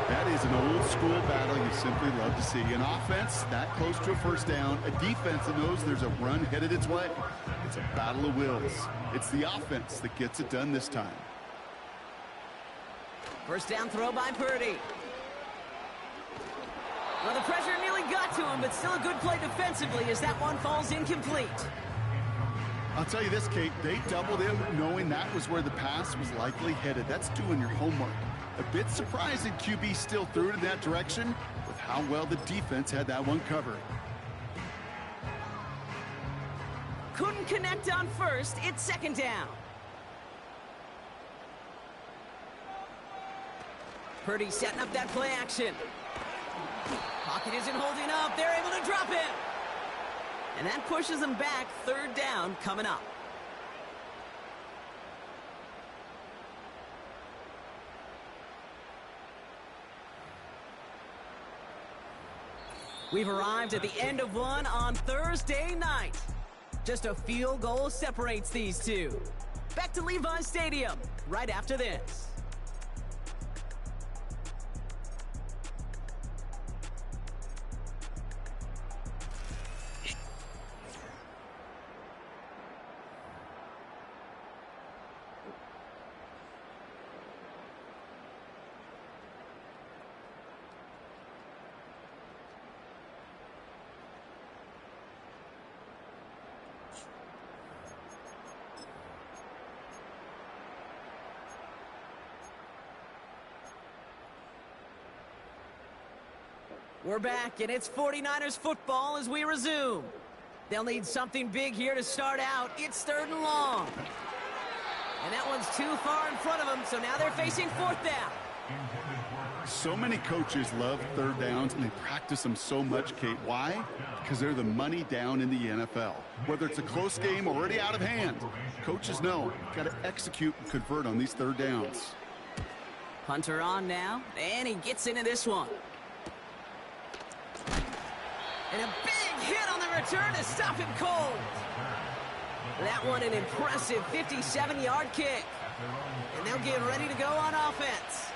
That is an old school battle you simply love to see. An offense that close to a 1st down. A defense that knows there's a run headed its way. It's a battle of wills. It's the offense that gets it done this time. 1st down throw by Purdy. Well, the pressure nearly got to him, but still a good play defensively as that one falls incomplete. I'll tell you this, Kate, they doubled him knowing that was where the pass was likely headed. That's doing your homework. A bit surprising QB still threw it in that direction with how well the defense had that one covered. Couldn't connect on 1st. It's 2nd down. Purdy setting up that play action. Pocket isn't holding up. They're able to drop him. And that pushes them back. 3rd down coming up. We've arrived at the end of one on Thursday night. Just a field goal separates these two. Back to Levi Stadium right after this. We're back, and it's 49ers football as we resume. They'll need something big here to start out. It's 3rd and long. And that one's too far in front of them, so now they're facing 4th down. So many coaches love 3rd downs, and they practice them so much, Kate. Why? Because they're the money down in the NFL. Whether it's a close game or already out of hand, coaches know got to execute and convert on these 3rd downs. Hunter on now, and he gets into this one. And a big hit on the return to stop him cold. That one an impressive 57-yard kick. And they'll get ready to go on offense.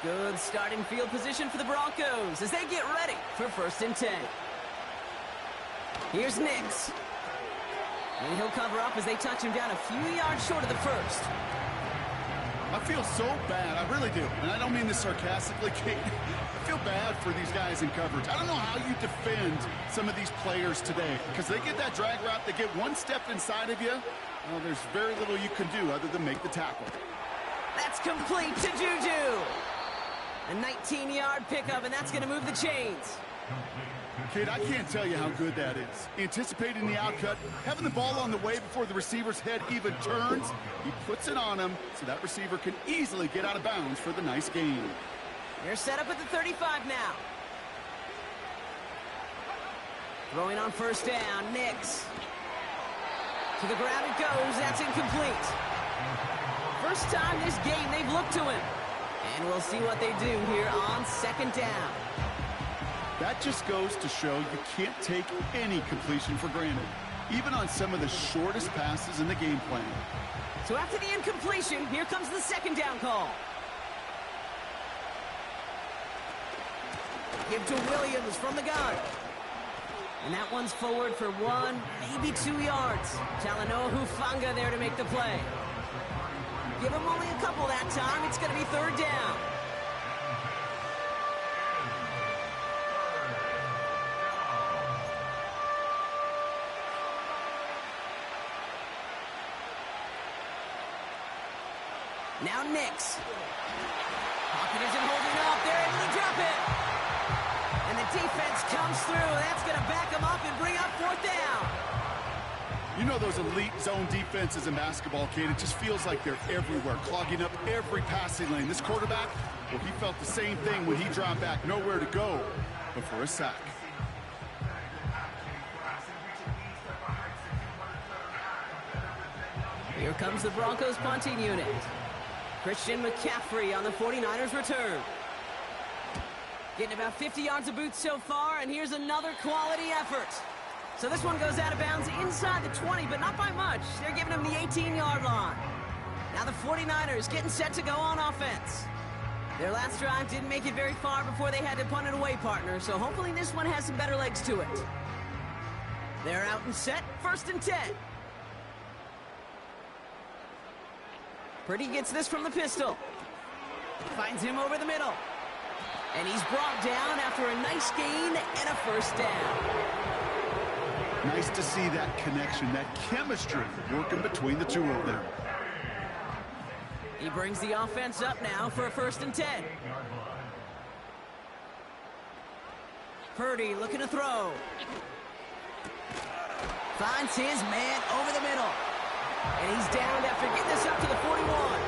Good starting field position for the Broncos as they get ready for 1st and 10. Here's Nix. And he'll cover up as they touch him down a few yards short of the 1st. I feel so bad, I really do. And I don't mean this sarcastically, Kate. I feel bad for these guys in coverage. I don't know how you defend some of these players today, because they get that drag route, they get one step inside of you. Well, there's very little you can do other than make the tackle. That's complete to Juju. A 19-yard pickup, and that's going to move the chains. Kid, I can't tell you how good that is. Anticipating the outcut, having the ball on the way before the receiver's head even turns, he puts it on him so that receiver can easily get out of bounds for the nice gain. They're set up at the 35 now. Throwing on 1st down, Nix. To the ground it goes, that's incomplete. First time this game they've looked to him. And we'll see what they do here on 2nd down. That just goes to show you can't take any completion for granted, even on some of the shortest passes in the game plan. So after the incompletion, here comes the 2nd down call. Give to Williams from the gun. And that one's forward for 1, maybe 2 yards. Talanoa Hufanga there to make the play. Give him only a couple that time. It's going to be 3rd down. Now Nix. Pocket isn't holding up. They're able to drop it. And the defense comes through. That's going to back them up and bring up 4th down. You know those elite zone defenses in basketball, Kate, it just feels like they're everywhere, clogging up every passing lane. This quarterback, well, he felt the same thing when he dropped back, nowhere to go but for a sack. Here comes the Broncos punting unit. Christian McCaffrey on the 49ers return. Getting about 50 yards of boots so far, and here's another quality effort. So this one goes out of bounds inside the 20, but not by much. They're giving him the 18-yard line. Now the 49ers getting set to go on offense. Their last drive didn't make it very far before they had to punt it away, partner, so hopefully this one has some better legs to it. They're out and set, 1st and 10. Purdy gets this from the pistol. Finds him over the middle. And he's brought down after a nice gain and a 1st down. Nice to see that connection, that chemistry working between the two of them. He brings the offense up now for a 1st and 10. Purdy looking to throw. Finds his man over the middle. And he's downed after getting this up to the 41.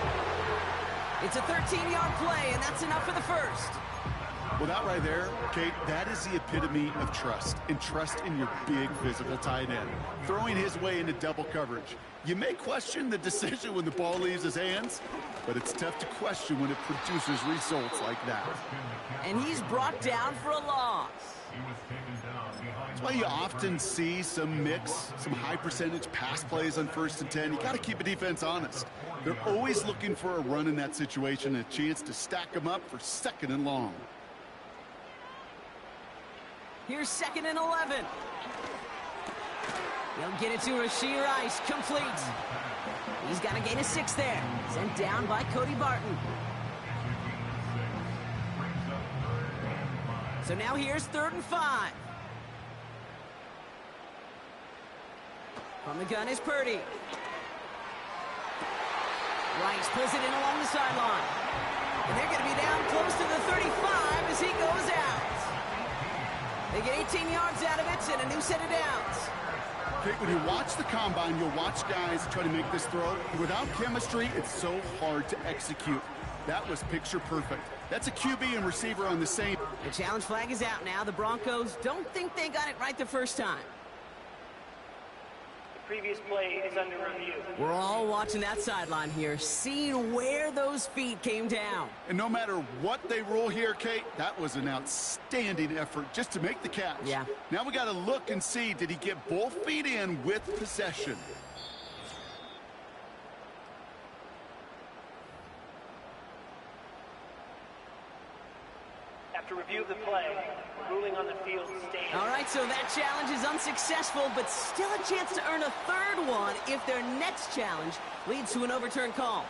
It's a 13-yard play, and that's enough for the 1st. Well, that right there, Kate, that is the epitome of trust, and trust in your big physical tight end. Throwing his way into double coverage. You may question the decision when the ball leaves his hands, but it's tough to question when it produces results like that. And he's brought down for a loss. That's why you often see some mix, some high-percentage pass plays on 1st and 10. You got to keep a defense honest. They're always looking for a run in that situation, and a chance to stack them up for 2nd and long. Here's 2nd and 11. They'll get it to Rashee Rice, complete. He's got a gain of 6 there. Sent down by Cody Barton. So now here's 3rd and 5. From the gun is Purdy. Rice pulls it in along the sideline. And they're going to be down close to the 35 as he goes out. They get 18 yards out of it and a new set of downs. Okay, when you watch the combine, you'll watch guys try to make this throw. Without chemistry, it's so hard to execute. That was picture perfect. That's a QB and receiver on the same. The challenge flag is out now. The Broncos don't think they got it right the first time. The previous play is under review. We're all watching that sideline here, seeing where those feet came down. And no matter what they rule here, Kate, that was an outstanding effort just to make the catch. Yeah. Now we got to look and see, did he get both feet in with possession? After review of the play, ruling on the field stands. All right, so that challenge is unsuccessful, but still a chance to earn a third one if their next challenge leads to an overturned call.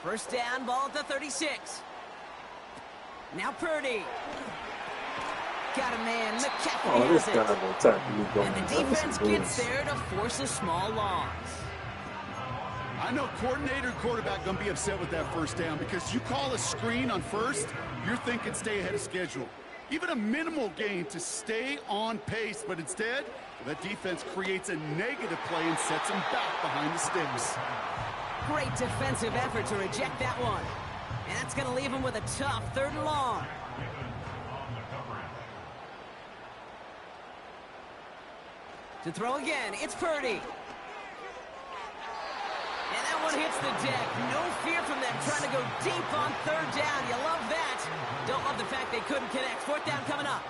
First down, ball at the 36. Now Purdy. Got a man, McCaffrey this has guy it. no time for me going And the to defense gets there to force a small loss. I know coordinator and quarterback going to be upset with that first down because you call a screen on first, you're thinking stay ahead of schedule. Even a minimal gain to stay on pace, but instead, that defense creates a negative play and sets them back behind the sticks. Great defensive effort to reject that one. And that's going to leave him with a tough 3rd and long. To throw again, it's Purdy. And that one hits the deck. No fear from them trying to go deep on 3rd down. You love that. Don't love the fact they couldn't connect. 4th down coming up.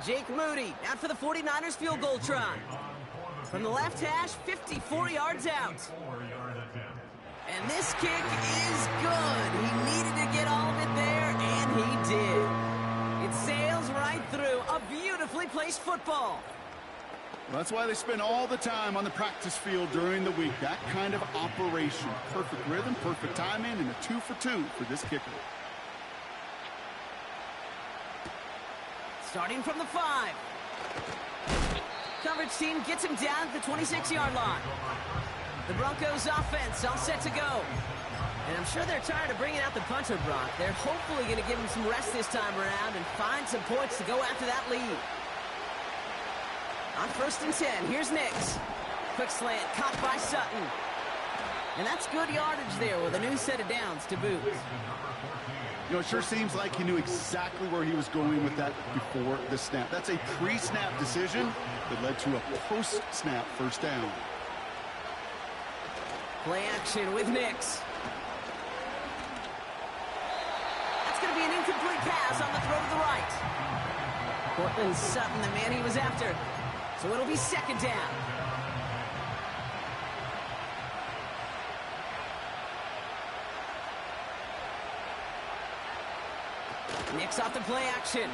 Jake Moody out for the 49ers field goal try. From the left hash, 54 yards out. And this kick is good. He needed to get all of it there, and he did. It sails right through. A beautifully placed football. Well, that's why they spend all the time on the practice field during the week. That kind of operation. Perfect rhythm, perfect timing, and a 2 for 2 for this kicker. Starting from the 5. Coverage team gets him down at the 26-yard line. The Broncos offense all set to go. And I'm sure they're tired of bringing out the punter, Brock. They're hopefully going to give him some rest this time around and find some points to go after that lead. On 1st and 10, here's Nix. Quick slant, caught by Sutton. And that's good yardage there with a new set of downs to boot. You know, it sure seems like he knew exactly where he was going with that before the snap. That's a pre-snap decision that led to a post-snap first down. Play action with Nix. That's going to be an incomplete pass on the throw to the right. Cortland Sutton, the man he was after. So it'll be 2nd down. Nix off the play action.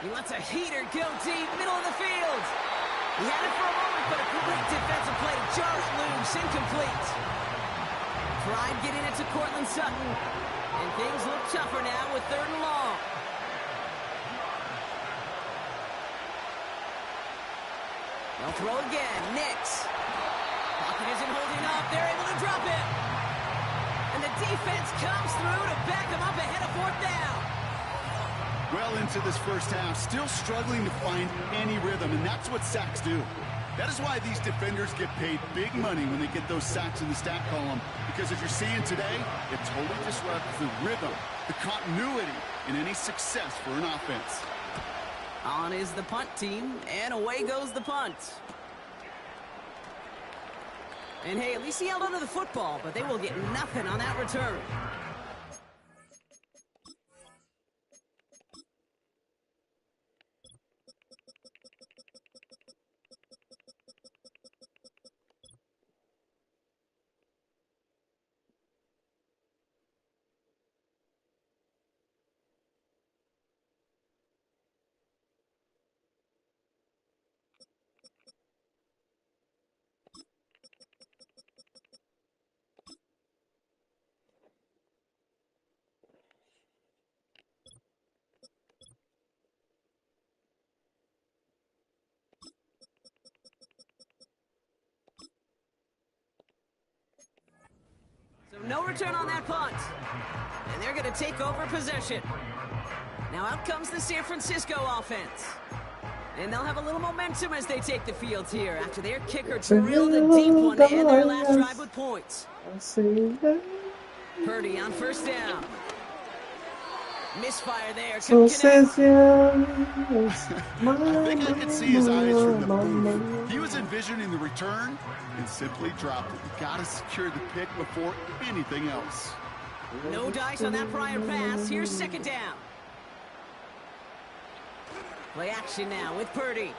He lets a heater go deep, middle of the field. He had it for a moment, but a great defensive play to jar it loose, incomplete. Pride getting it to Cortland Sutton. And things look tougher now with 3rd and long. They'll throw again. Nix. Pocket isn't holding up. They're able to drop it. And the defense comes through to back them up ahead of 4th down. Well into this first half, still struggling to find any rhythm, and that's what sacks do. That is why these defenders get paid big money when they get those sacks in the stat column, because as you're seeing today, it totally disrupts the rhythm, the continuity, and any success for an offense. On is the punt team, and away goes the punt. And hey, at least he held onto the football, but they will get nothing on that return. return on that punt. And they're going to take over possession. Now out comes the San Francisco offense. And they'll have a little momentum as they take the field here after their kicker drilled a deep one to end their last drive with points. Purdy on first down. Misfire there. I think I could see his eyes from the booth. He was envisioning the return and simply dropped it. You gotta secure the pick before anything else. No dice on that prior pass. Here's second down. Play action now with Purdy.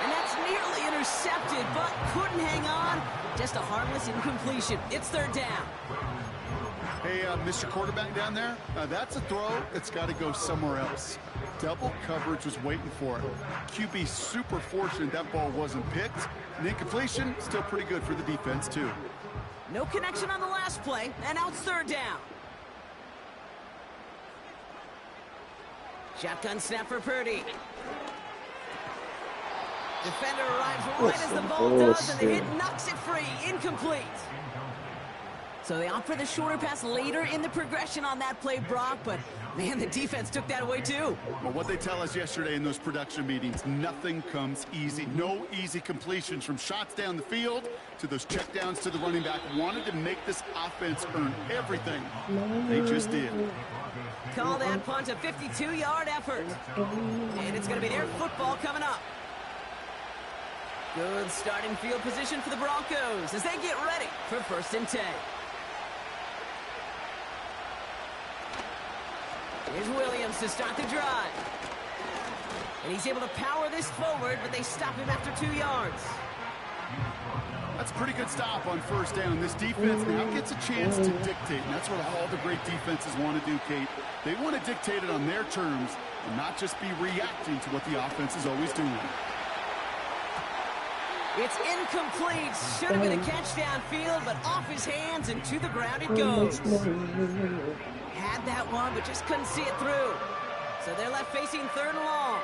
And that's nearly intercepted, but couldn't hang on. Just a harmless incompletion. It's third down. Hey, Mr. Quarterback down there, that's a throw that's got to go somewhere else. Double coverage was waiting for it. QB super fortunate that ball wasn't picked. An incompletion, still pretty good for the defense, too. No connection on the last play, and now it's third down. Shotgun snap for Purdy. Defender arrives right as the ball does, and the hit knocks it free. Incomplete. So they opt for the shorter pass later in the progression on that play, Brock, but man, the defense took that away too. Well, what they tell us yesterday in those production meetings, nothing comes easy. No easy completions from shots down the field to those checkdowns to the running back. Wanted to make this offense earn everything. They just did. Call that punt a 52-yard effort. And it's going to be their football coming up. Good starting field position for the Broncos as they get ready for 1st and 10. Here's Williams to start the drive. And he's able to power this forward, but they stop him after 2 yards. That's a pretty good stop on first down. This defense now gets a chance to dictate, and that's what all the great defenses want to do, Kate. They want to dictate it on their terms and not just be reacting to what the offense is always doing. It's incomplete. Should have been a catch downfield, but off his hands and to the ground it goes. Had that one, but just couldn't see it through. So they're left facing 3rd and long.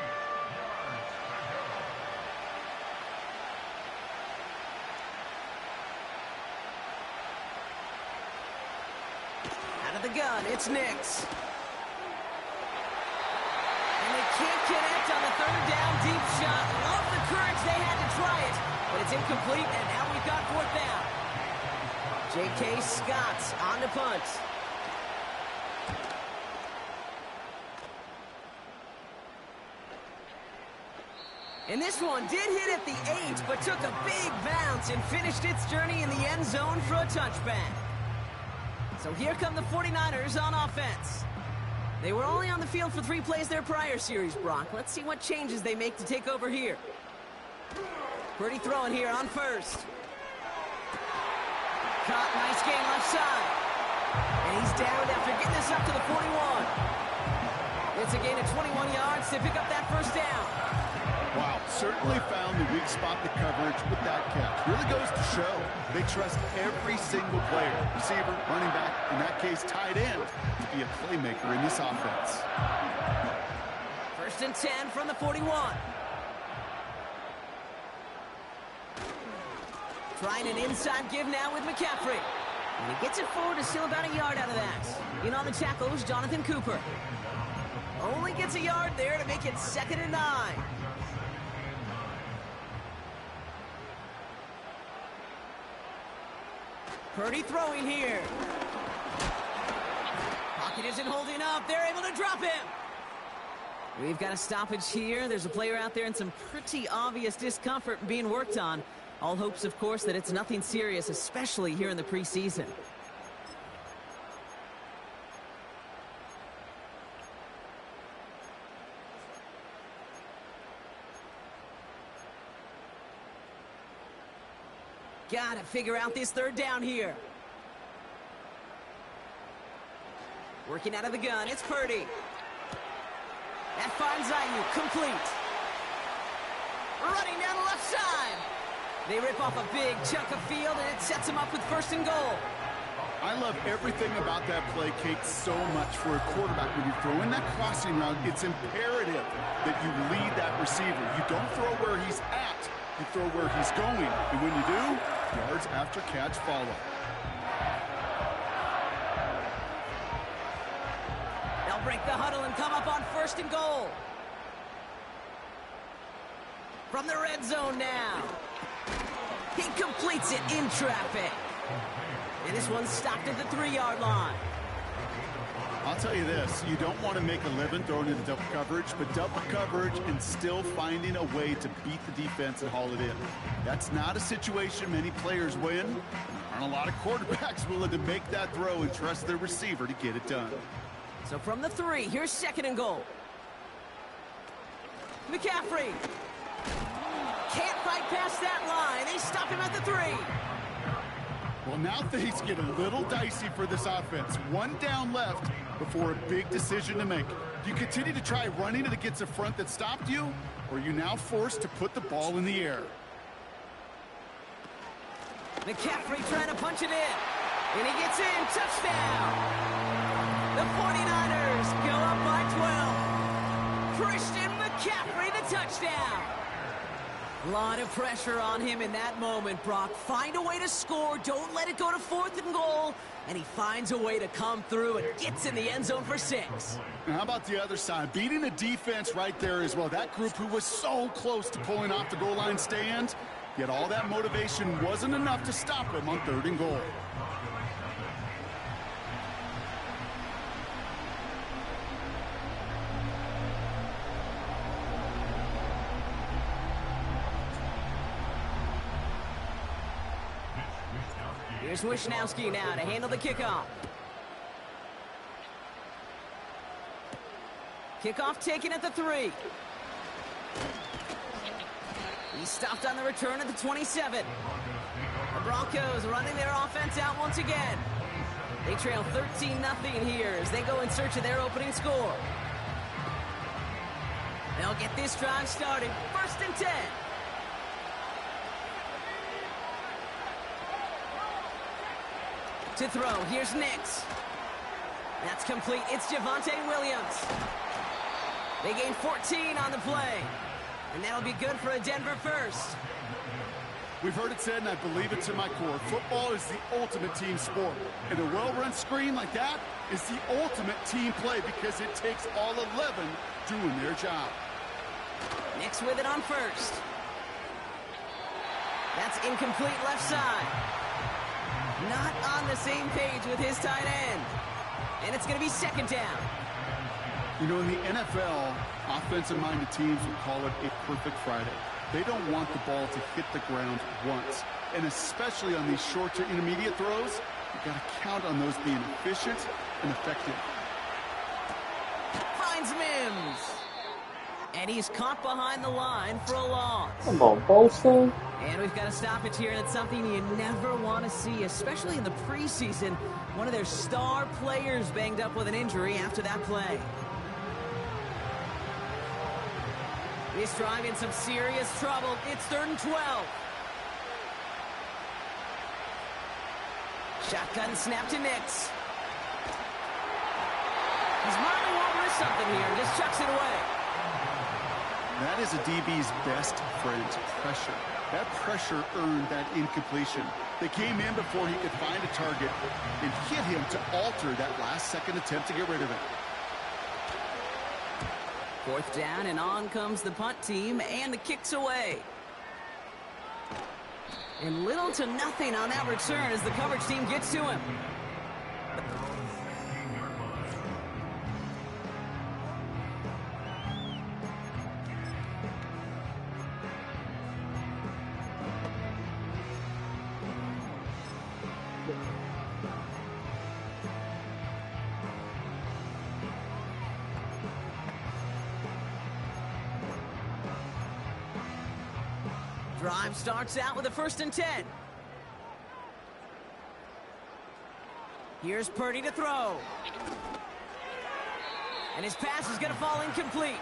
Out of the gun, it's Nix. And they can't connect on the 3rd down deep shot. Love the courage they had to try it, but it's incomplete, and now we've got 4th down. J.K. Scott on the punt. And this one did hit at the 8, but took a big bounce and finished its journey in the end zone for a touchback. So here come the 49ers on offense. They were only on the field for 3 plays their prior series, Brock. Let's see what changes they make to take over here. Purdy throwing here on first. Caught, nice game left side. And he's down after getting this up to the 41. It's a gain of 21 yards to pick up that 1st down. Wow, certainly found the weak spot in the coverage with that catch. Really goes to show they trust every single player, receiver, running back, in that case tight end, to be a playmaker in this offense. 1st and 10 from the 41. Trying an inside give now with McCaffrey. And he gets it forward to steal about a yard out of that. In on the tackle is Jonathan Cooper. Only gets a yard there to make it 2nd and 9. Purdy throwing here. Pocket isn't holding up. They're able to drop him. We've got a stoppage here. There's a player out there in some pretty obvious discomfort being worked on. All hopes, of course, that it's nothing serious, especially here in the preseason. Got to figure out this 3rd down here. Working out of the gun, it's Purdy. That finds Ayuk, complete. Running down the left side. They rip off a big chunk of field, and it sets them up with 1st and goal. I love everything about that play, Kate, so much for a quarterback. When you throw in that crossing route, it's imperative that you lead that receiver. You don't throw where he's at. You throw where he's going. And when you do, yards after catch follow. They'll break the huddle and come up on 1st and goal. From the red zone now. He completes it in traffic. And this one's stopped at the 3-yard line. I'll tell you this, you don't want to make a living throwing into double coverage, but double coverage and still finding a way to beat the defense and haul it in. That's not a situation many players win. There aren't a lot of quarterbacks willing to make that throw and trust their receiver to get it done. So from the 3, here's 2nd and goal. McCaffrey can't fight past that line. They stop him at the 3. Well, now things get a little dicey for this offense. 1 down left before a big decision to make. Do you continue to try running it against a front that stopped you, or are you now forced to put the ball in the air? McCaffrey trying to punch it in. And he gets in. Touchdown. The 49ers go up by 12. Christian McCaffrey, the touchdown. A lot of pressure on him in that moment, Brock. Find a way to score. Don't let it go to 4th and goal. And he finds a way to come through and gets in the end zone for 6. Now, how about the other side? Beating the defense right there as well. That group who was so close to pulling off the goal line stand, yet all that motivation wasn't enough to stop him on 3rd and goal. Here's Wisnowski now to handle the kickoff. Kickoff taken at the 3. He's stopped on the return at the 27. The Broncos running their offense out once again. They trail 13-0 here as they go in search of their opening score. They'll get this drive started. 1st and 10. To throw, here's Nix. That's complete. It's Javonte Williams. They gain 14 on the play. And that'll be good for a Denver first. We've heard it said, and I believe it to my core, football is the ultimate team sport. And a well-run screen like that is the ultimate team play because it takes all 11 doing their job. Nix with it on 1st. That's incomplete left side. Not on the same page with his tight end. And it's going to be 2nd down. You know, in the NFL, offensive-minded teams would call it a perfect Friday. They don't want the ball to hit the ground once. And especially on these short to intermediate throws, you've got to count on those being efficient and effective. Finds Mims. And he's caught behind the line for a loss. Come on, Bolson. And we've got to stop it here, and it's something you never want to see, especially in the preseason. One of their star players banged up with an injury after that play. This drive in some serious trouble. It's 3rd and 12. Shotgun snap to Nix. He's miling over something here and just chucks it away. That is a DB's best friend, pressure. That pressure earned that incompletion. They came in before he could find a target and hit him to alter that last-second attempt to get rid of it. 4th down, and on comes the punt team, and the kick's away. And little to nothing on that return as the coverage team gets to him. Drive starts out with a 1st and 10. Here's Purdy to throw. And his pass is going to fall incomplete.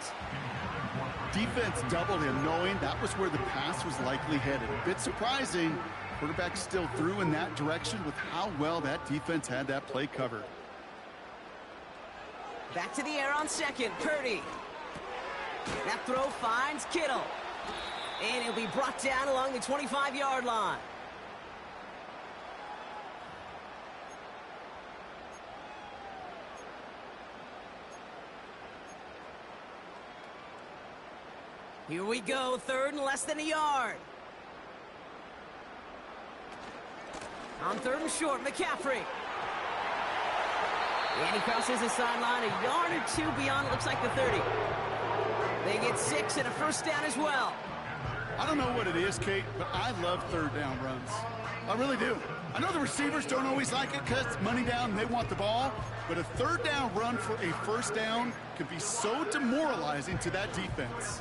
Defense doubled him, knowing that was where the pass was likely headed. A bit surprising. Quarterback still threw in that direction with how well that defense had that play covered. Back to the air on 2nd. Purdy. That throw finds Kittle. And he'll be brought down along the 25-yard line. Here we go, 3rd and less than a yard. On 3rd and short, McCaffrey. And he crosses the sideline a yard or 2 beyond, looks like the 30. They get 6 and a first down as well. I don't know what it is, Kate, but I love 3rd down runs. I really do. I know the receivers don't always like it because it's money down and they want the ball, but a 3rd down run for a first down can be so demoralizing to that defense.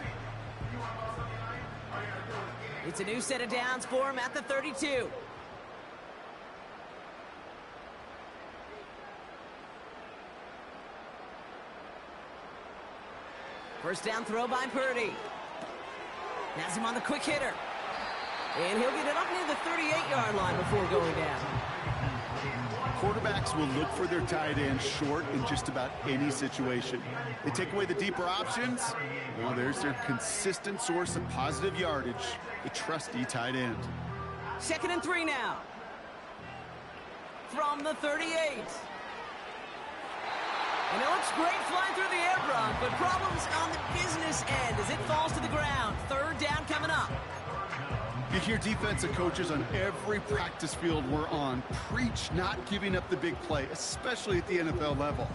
It's a new set of downs for him at the 32. First down throw by Purdy. Has him on the quick hitter. And he'll get it up near the 38-yard line before going down. Quarterbacks will look for their tight end short in just about any situation. They take away the deeper options. Well, there's their consistent source of positive yardage, the trusty tight end. 2nd and 3 now. From the 38. And it looks great flying through the air, Brock, but problems on the business end as it falls to the ground. 3rd down coming up. You hear defensive coaches on every practice field we're on preach not giving up the big play, especially at the NFL level.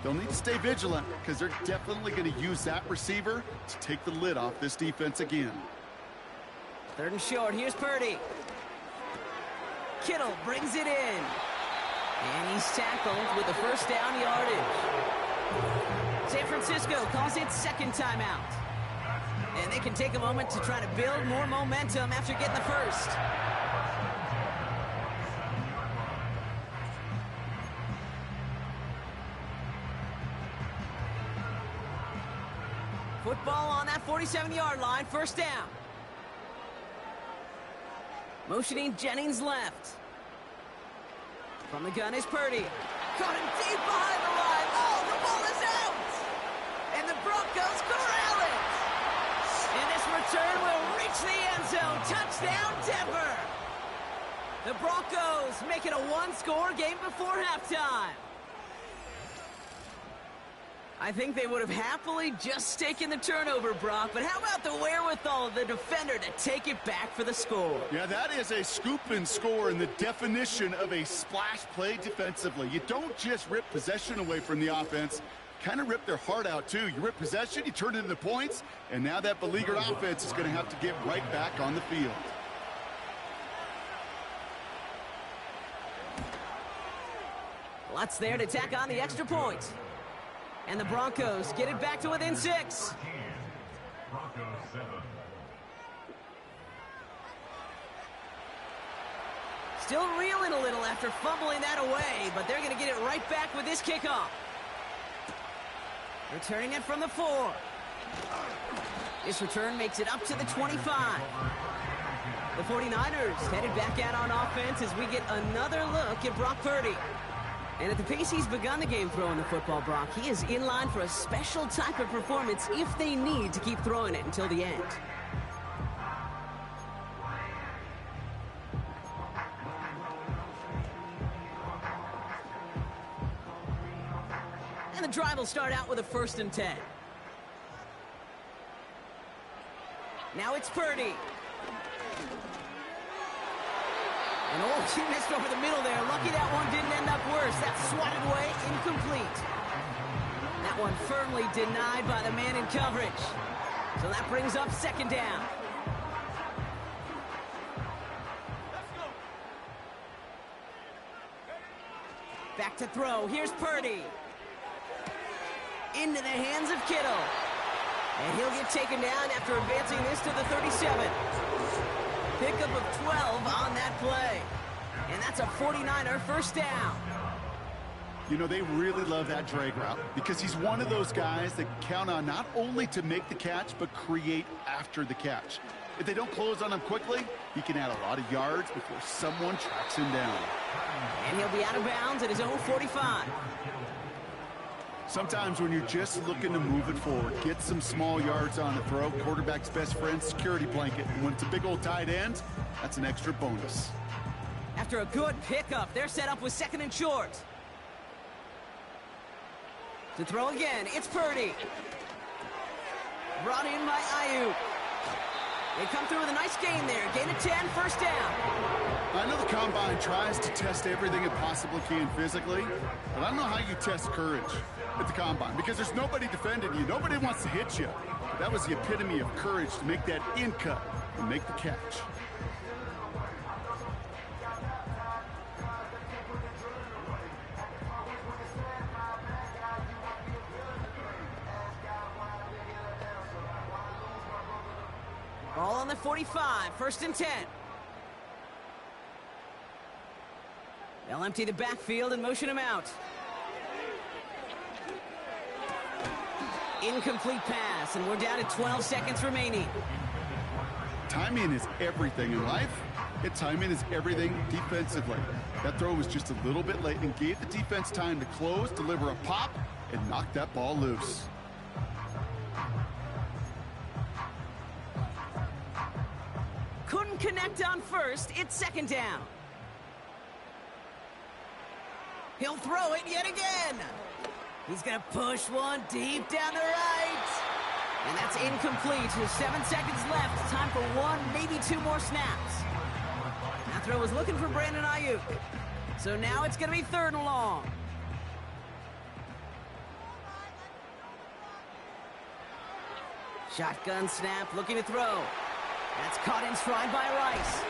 They'll need to stay vigilant because they're definitely going to use that receiver to take the lid off this defense again. 3rd and short. Here's Purdy. Kittle brings it in. And he's tackled with the first down yardage. San Francisco calls it 2nd timeout. And they can take a moment to try to build more momentum after getting the first. Football on that 47-yard line, first down. Motioning Jennings left. From the gun is Purdy. Caught him deep behind the line. Oh, the ball is out! And the Broncos corral it! And this return will reach the end zone. Touchdown, Denver! The Broncos make it a 1-score game before halftime. I think they would have happily just taken the turnover, Brock, but how about the wherewithal of the defender to take it back for the score? Yeah, that is a scoop and score in the definition of a splash play defensively. You don't just rip possession away from the offense, kind of rip their heart out too. You rip possession, you turn it into points, and now that beleaguered offense is going to have to get right back on the field. Lots there to tack on the extra point. And the Broncos get it back to within 6. Still reeling a little after fumbling that away, but they're going to get it right back with this kickoff. Returning it from the 4. This return makes it up to the 25. The 49ers headed back out on offense as we get another look at Brock Purdy. And at the pace he's begun the game throwing the football, Brock, he is in line for a special type of performance if they need to keep throwing it until the end. And the drive will start out with a 1st and 10. Now it's Purdy. And oh, he missed over the middle there. Lucky that one didn't end up worse. That swatted away, incomplete. That one firmly denied by the man in coverage. So that brings up 2nd down. Back to throw. Here's Purdy. Into the hands of Kittle. And he'll get taken down after advancing this to the 37. Pickup of 12 on that play. And that's a 49er first down. You know, they really love that drag route because he's one of those guys that count on not only to make the catch, but create after the catch. If they don't close on him quickly, he can add a lot of yards before someone tracks him down. And he'll be out of bounds at his own 45. Sometimes when you're just looking to move it forward, get some small yards on the throw, quarterback's best friend, security blanket. And when it's a big old tight end, that's an extra bonus. After a good pickup, they're set up with 2nd and short. To throw again, it's Purdy. Brought in by Ayuk. They come through with a nice gain there. Gain of 10, first down. I know the Combine tries to test everything it possibly can physically, but I don't know how you test courage at the Combine because there's nobody defending you. Nobody wants to hit you. That was the epitome of courage to make that in cut and make the catch. Ball on the 45, first and 10. They'll empty the backfield and motion him out. Incomplete pass, and we're down to 12 seconds remaining. Timing is everything in life. Timing is everything defensively. That throw was just a little bit late and gave the defense time to close, deliver a pop, and knock that ball loose. Couldn't connect on first. It's second down. He'll throw it yet again. He's going to push one deep down the right. And that's incomplete. 7 seconds left. Time for one, maybe two more snaps. That throw was looking for Brandon Ayuk. So now it's going to be third and long. Shotgun snap, looking to throw. That's caught in stride by Rice.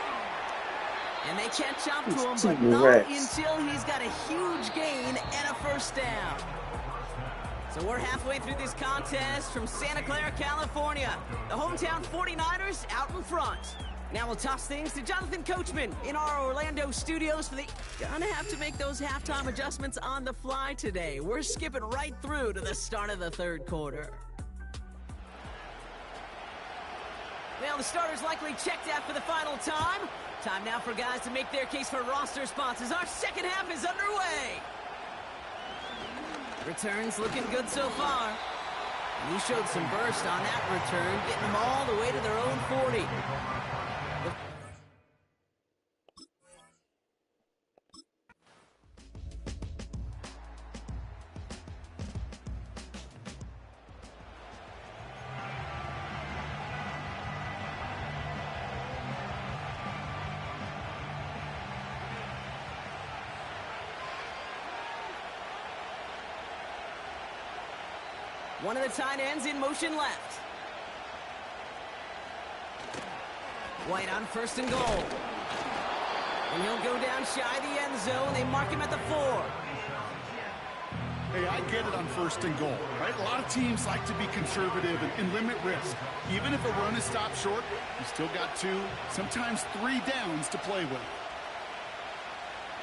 And they can't jump to him, but not until he's got a huge gain and a first down. So we're halfway through this contest from Santa Clara, California. The hometown 49ers out in front. Now we'll toss things to Jonathan Coachman in our Orlando studios for the... Gonna have to make those halftime adjustments on the fly today. We're skipping right through to the start of the third quarter. Well, the starters likely checked out for the final time. Time now for guys to make their case for roster spots as our second half is underway. Returns looking good so far. And he showed some burst on that return, getting them all the way to their own 40. One of the tight ends in motion left. White on first and goal. And he'll go down shy of the end zone. They mark him at the 4. Hey, I get it on first and goal, right? A lot of teams like to be conservative and limit risk. Even if a run is stopped short, you still got 2, sometimes 3 downs to play with.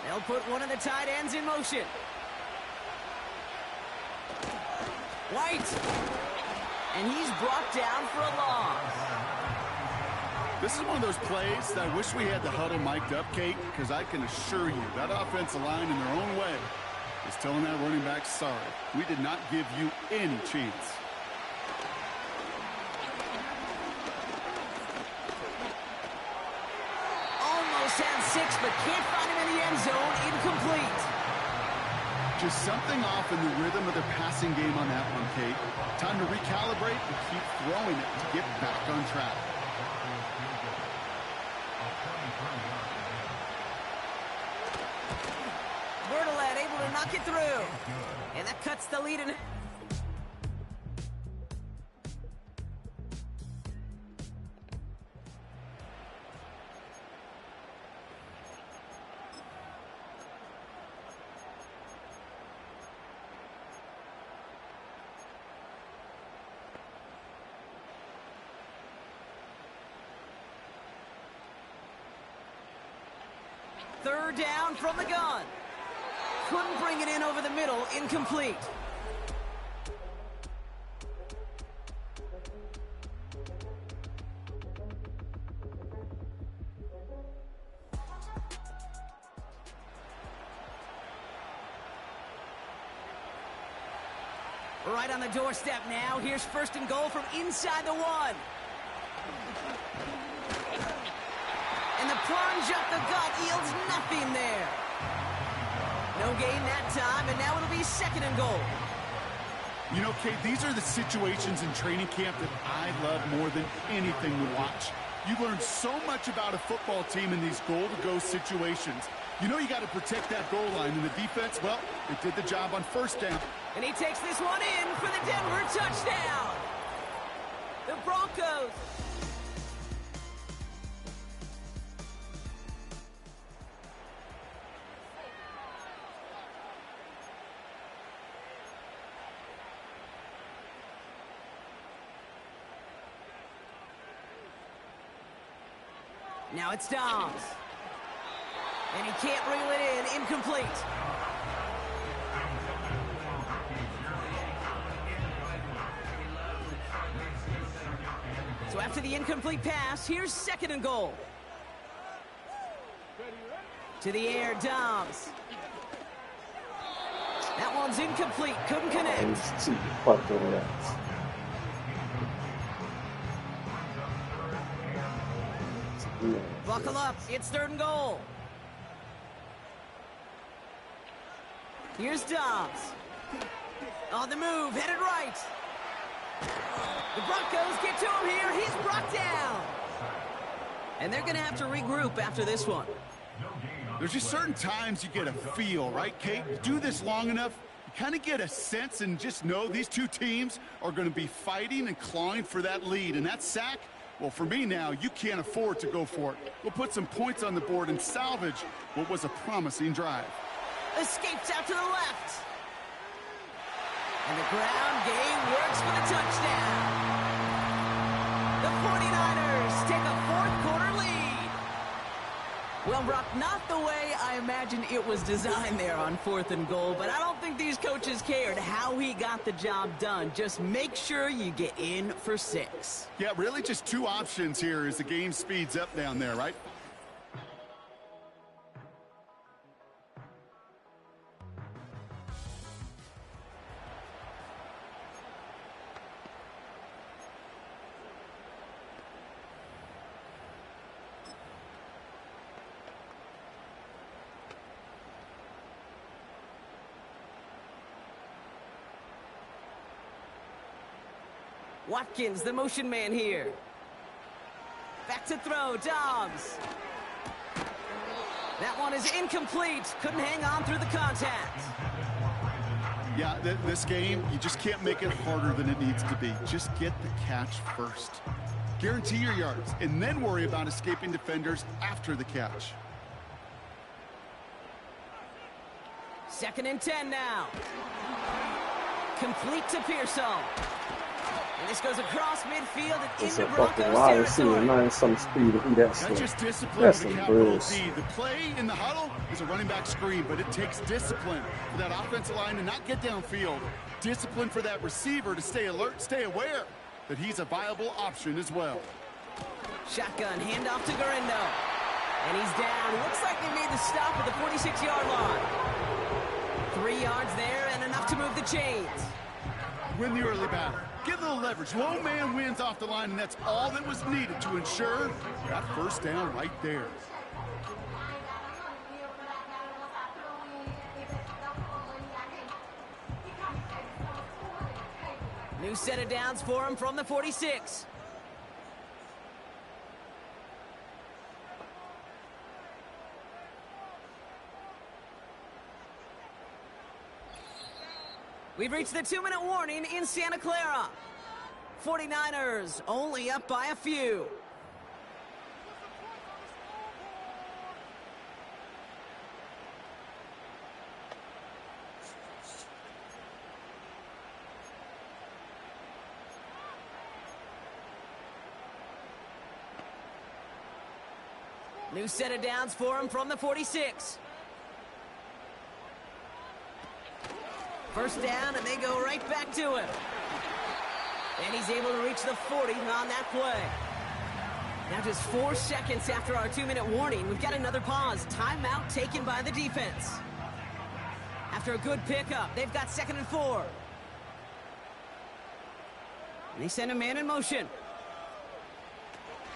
They'll put one of the tight ends in motion. White. And he's brought down for a loss. This is one of those plays that I wish we had the huddle mic'd up, Kate, because I can assure you that offensive line in their own way is telling that running back, sorry, we did not give you any chance. Almost had 6, but can't find him in the end zone. Incomplete. Just something off in the rhythm of their passing game on that one, Kate. Time to recalibrate and keep throwing it to get back on track. Bertolet able to knock it through. And that cuts the lead in. Third down from the gun. Couldn't bring it in over the middle. Incomplete. Right on the doorstep now. Here's first and goal from inside the 1. And the plunge up the gut yields nothing there. No gain that time, and now it'll be second and goal. You know, Kate, these are the situations in training camp that I love more than anything to watch. You learn so much about a football team in these goal-to-go situations. You know you got to protect that goal line, and the defense, well, they did the job on first down. And he takes this one in for the Denver touchdown. The Broncos. Now it's Dobbs. And he can't reel it in. Incomplete. So after the incomplete pass, here's 2nd and goal. To the air, Dobbs. That one's incomplete. Couldn't connect. Buckle up. It's 3rd and goal. Here's Dobbs. On the move, headed right. The Broncos get to him here. He's brought down. And they're going to have to regroup after this one. There's just certain times you get a feel, right, Kate? You do this long enough, you kind of get a sense and just know these two teams are going to be fighting and clawing for that lead. And that sack, well, for me now, you can't afford to go for it. We'll put some points on the board and salvage what was a promising drive. Escapes out to the left. And the ground game works for the touchdown. The 49ers take a 4th quarter lead. Well, Brock, not the way I imagined it was designed there on 4th and goal, but I don't think these coaches cared how he got the job done. Just make sure you get in for 6. Yeah, really just 2 options here as the game speeds up down there, right? Watkins, the motion man here. Back to throw, Dobbs. That one is incomplete. Couldn't hang on through the contact. Yeah, this game, you just can't make it harder than it needs to be. Just get the catch first. Guarantee your yards, and then worry about escaping defenders after the catch. 2nd and 10 now. Complete to Pearsall. And this goes across midfield and into Broncos territory. Some speed to be that slow. That's just discipline That's with a some capital bruise. D. The play in the huddle is a running back screen, but it takes discipline for that offensive line to not get downfield. Discipline for that receiver to stay alert, stay aware that he's a viable option as well. Shotgun, handoff to Garendo. And he's down. Looks like they made the stop at the 46-yard line. 3 yards there and enough to move the chains. Win the early battle. Get a little leverage. Low man wins off the line, and that's all that was needed to ensure that first down right there. New set of downs for him from the 46. We've reached the 2-minute warning in Santa Clara. 49ers only up by a few. New set of downs for him from the 46. First down, and they go right back to him. And he's able to reach the 40 on that play. Now just 4 seconds after our 2-minute warning, we've got another pause. Timeout taken by the defense. After a good pickup, they've got 2nd and 4. And they send a man in motion.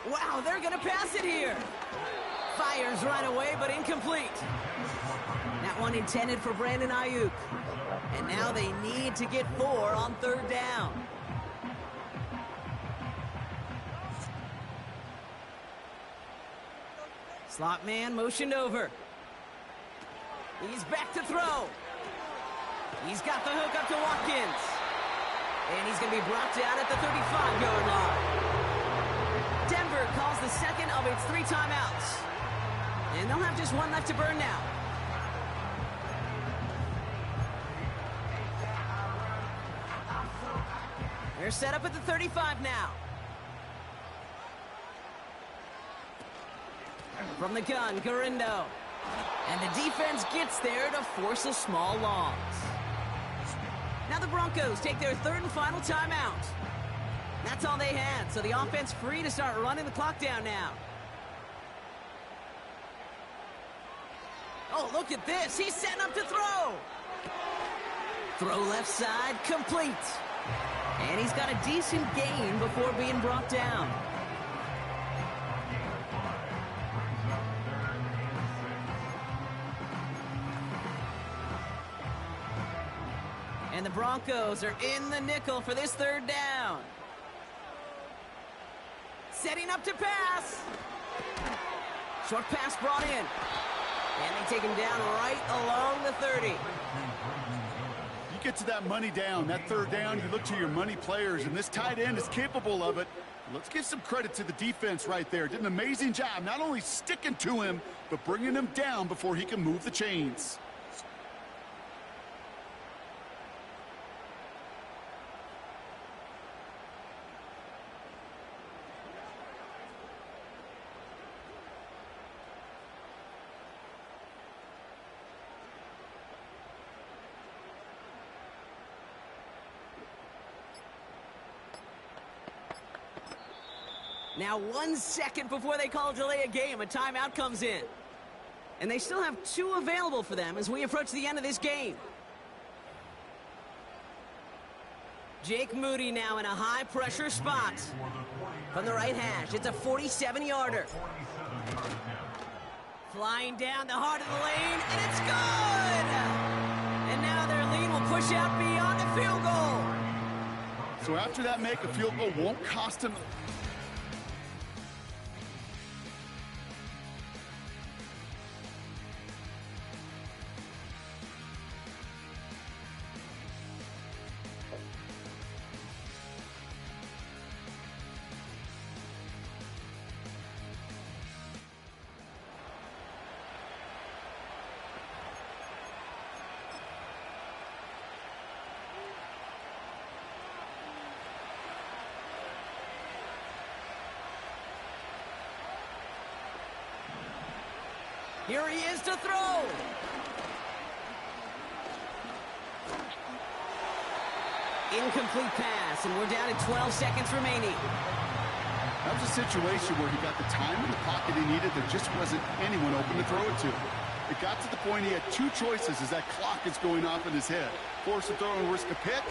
Wow, they're going to pass it here. Fires right away, but incomplete. That one intended for Brandon Ayuk. And now they need to get 4 on 3rd down. Slot man motioned over. He's back to throw. He's got the hook up to Watkins. And he's going to be brought down at the 35-yard line. Denver calls the second of its 3 timeouts. And they'll have just one left to burn now. They're set up at the 35 now. From the gun, Garindo. And the defense gets there to force a small loss. Now the Broncos take their 3rd and final timeout. That's all they had, so the offense free to start running the clock down now. Oh, look at this. He's setting up to throw. Throw left side, complete. And he's got a decent gain before being brought down. And the Broncos are in the nickel for this 3rd down. Setting up to pass. Short pass brought in. And they take him down right along the 30. You get to that money down, that 3rd down, you look to your money players, and this tight end is capable of it. Let's give some credit to the defense right there. Did an amazing job, not only sticking to him, but bringing him down before he can move the chains. Now 1 second before they call delay a game, a timeout comes in. And they still have 2 available for them as we approach the end of this game. Jake Moody now in a high-pressure spot. From the right hash, it's a 47-yarder. Flying down the heart of the lane, and it's good! And now their lead will push out beyond the field goal. So after that make, a field goal won't cost him. Here he is to throw. Incomplete pass, and we're down to 12 seconds remaining. That was a situation where he got the time in the pocket he needed. There just wasn't anyone open to throw it to. It got to the point he had 2 choices as that clock is going off in his head. Force a throw and risk a pick,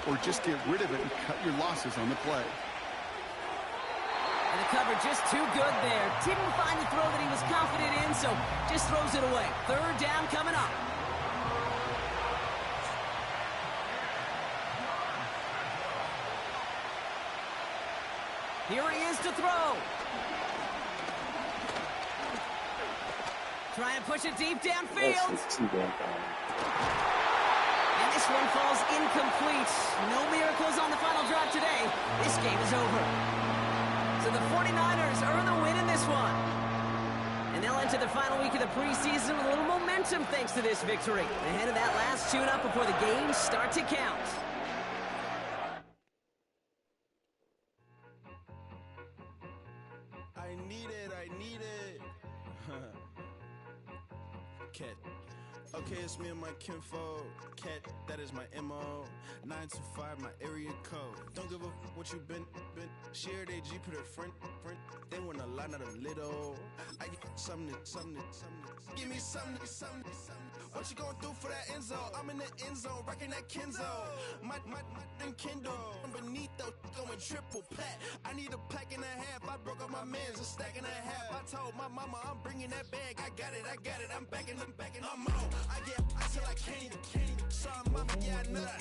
or just get rid of it and cut your losses on the play. And the cover just too good there. Didn't find the throw that he was confident in, so just throws it away. 3rd down coming up. Here he is to throw. Try and push it deep downfield. And this one falls incomplete. No miracles on the final drive today. This game is over. So the 49ers earn the win in this one. And they'll enter the final week of the preseason with a little momentum thanks to this victory. Ahead of that last tune-up before the games start to count. I need it. Cat. Okay, it's me and my kinfolk. Cat, that is my MO. 925, my area code. Don't give a what you been. Share they G, put her friend. They want a lot, not a little. I get something. Give me something. What you gonna do for that end zone? I'm in the end zone, rocking that Kenzo. My Kindle. Beneath though, going triple plat. I need a pack and a half. I broke up my man's a stack and a half. I told my mama I'm bringing that bag. I got it. I'm backing. I'm on. I get till I can't. Saw mama, yeah, nut.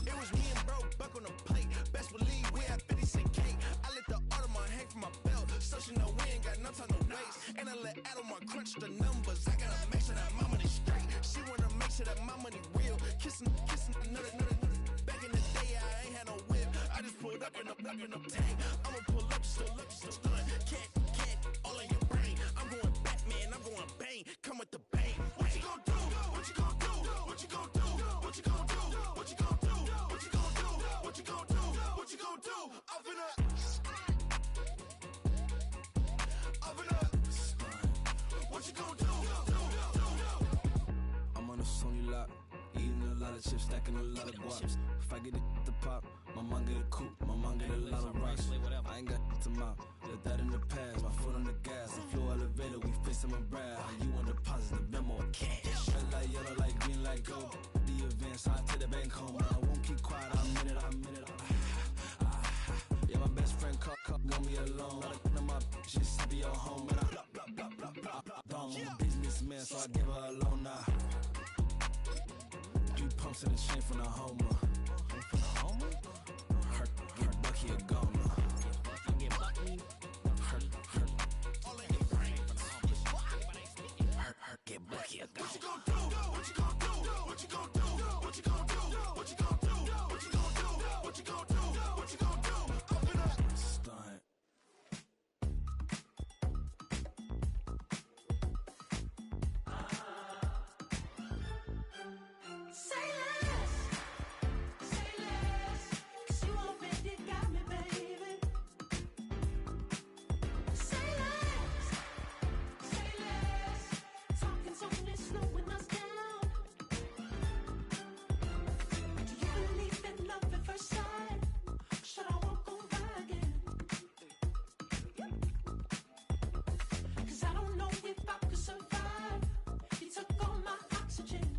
It was me and bro, buck on the plate. Best believe we had 50 cent cake. I let the Audemars hang from my belt, so she know we ain't got no time to waste. And I let Adam I'ma crunch the numbers. I gotta make sure that my money straight. She wanna make sure that my money real. Kissing another. Back in the day, I ain't had no whip. I just pulled up in a tank. I'ma pull up just to stun. Can't, all in your brain. I'm going Batman, I'm going bang. Come with the bang. What you gon' do? What you gon' do? What you gon' do? What you gon' do? What you gon' do? What you gon' do? What you gon' do? What you gon' do? Up in a what you gon' do? I'm on a Sony lot, eating a lot of chips, stacking a lot of guaps. If I get it to pop, my mom get a coupe, my mom get a lot of rocks. I ain't got to mouth, let that in the past. My foot on the gas, the floor elevator, we face them and brad. How you want deposit the memo or cash? Red light, yellow light, green light, gold. The events, I take the bank home, but I won't keep quiet. I'm in it. Yeah, my best friend want me alone. None of my bitches be your home, and I'm a businessman, so I give her a loan now. 3 pumps in the chain from the Homer.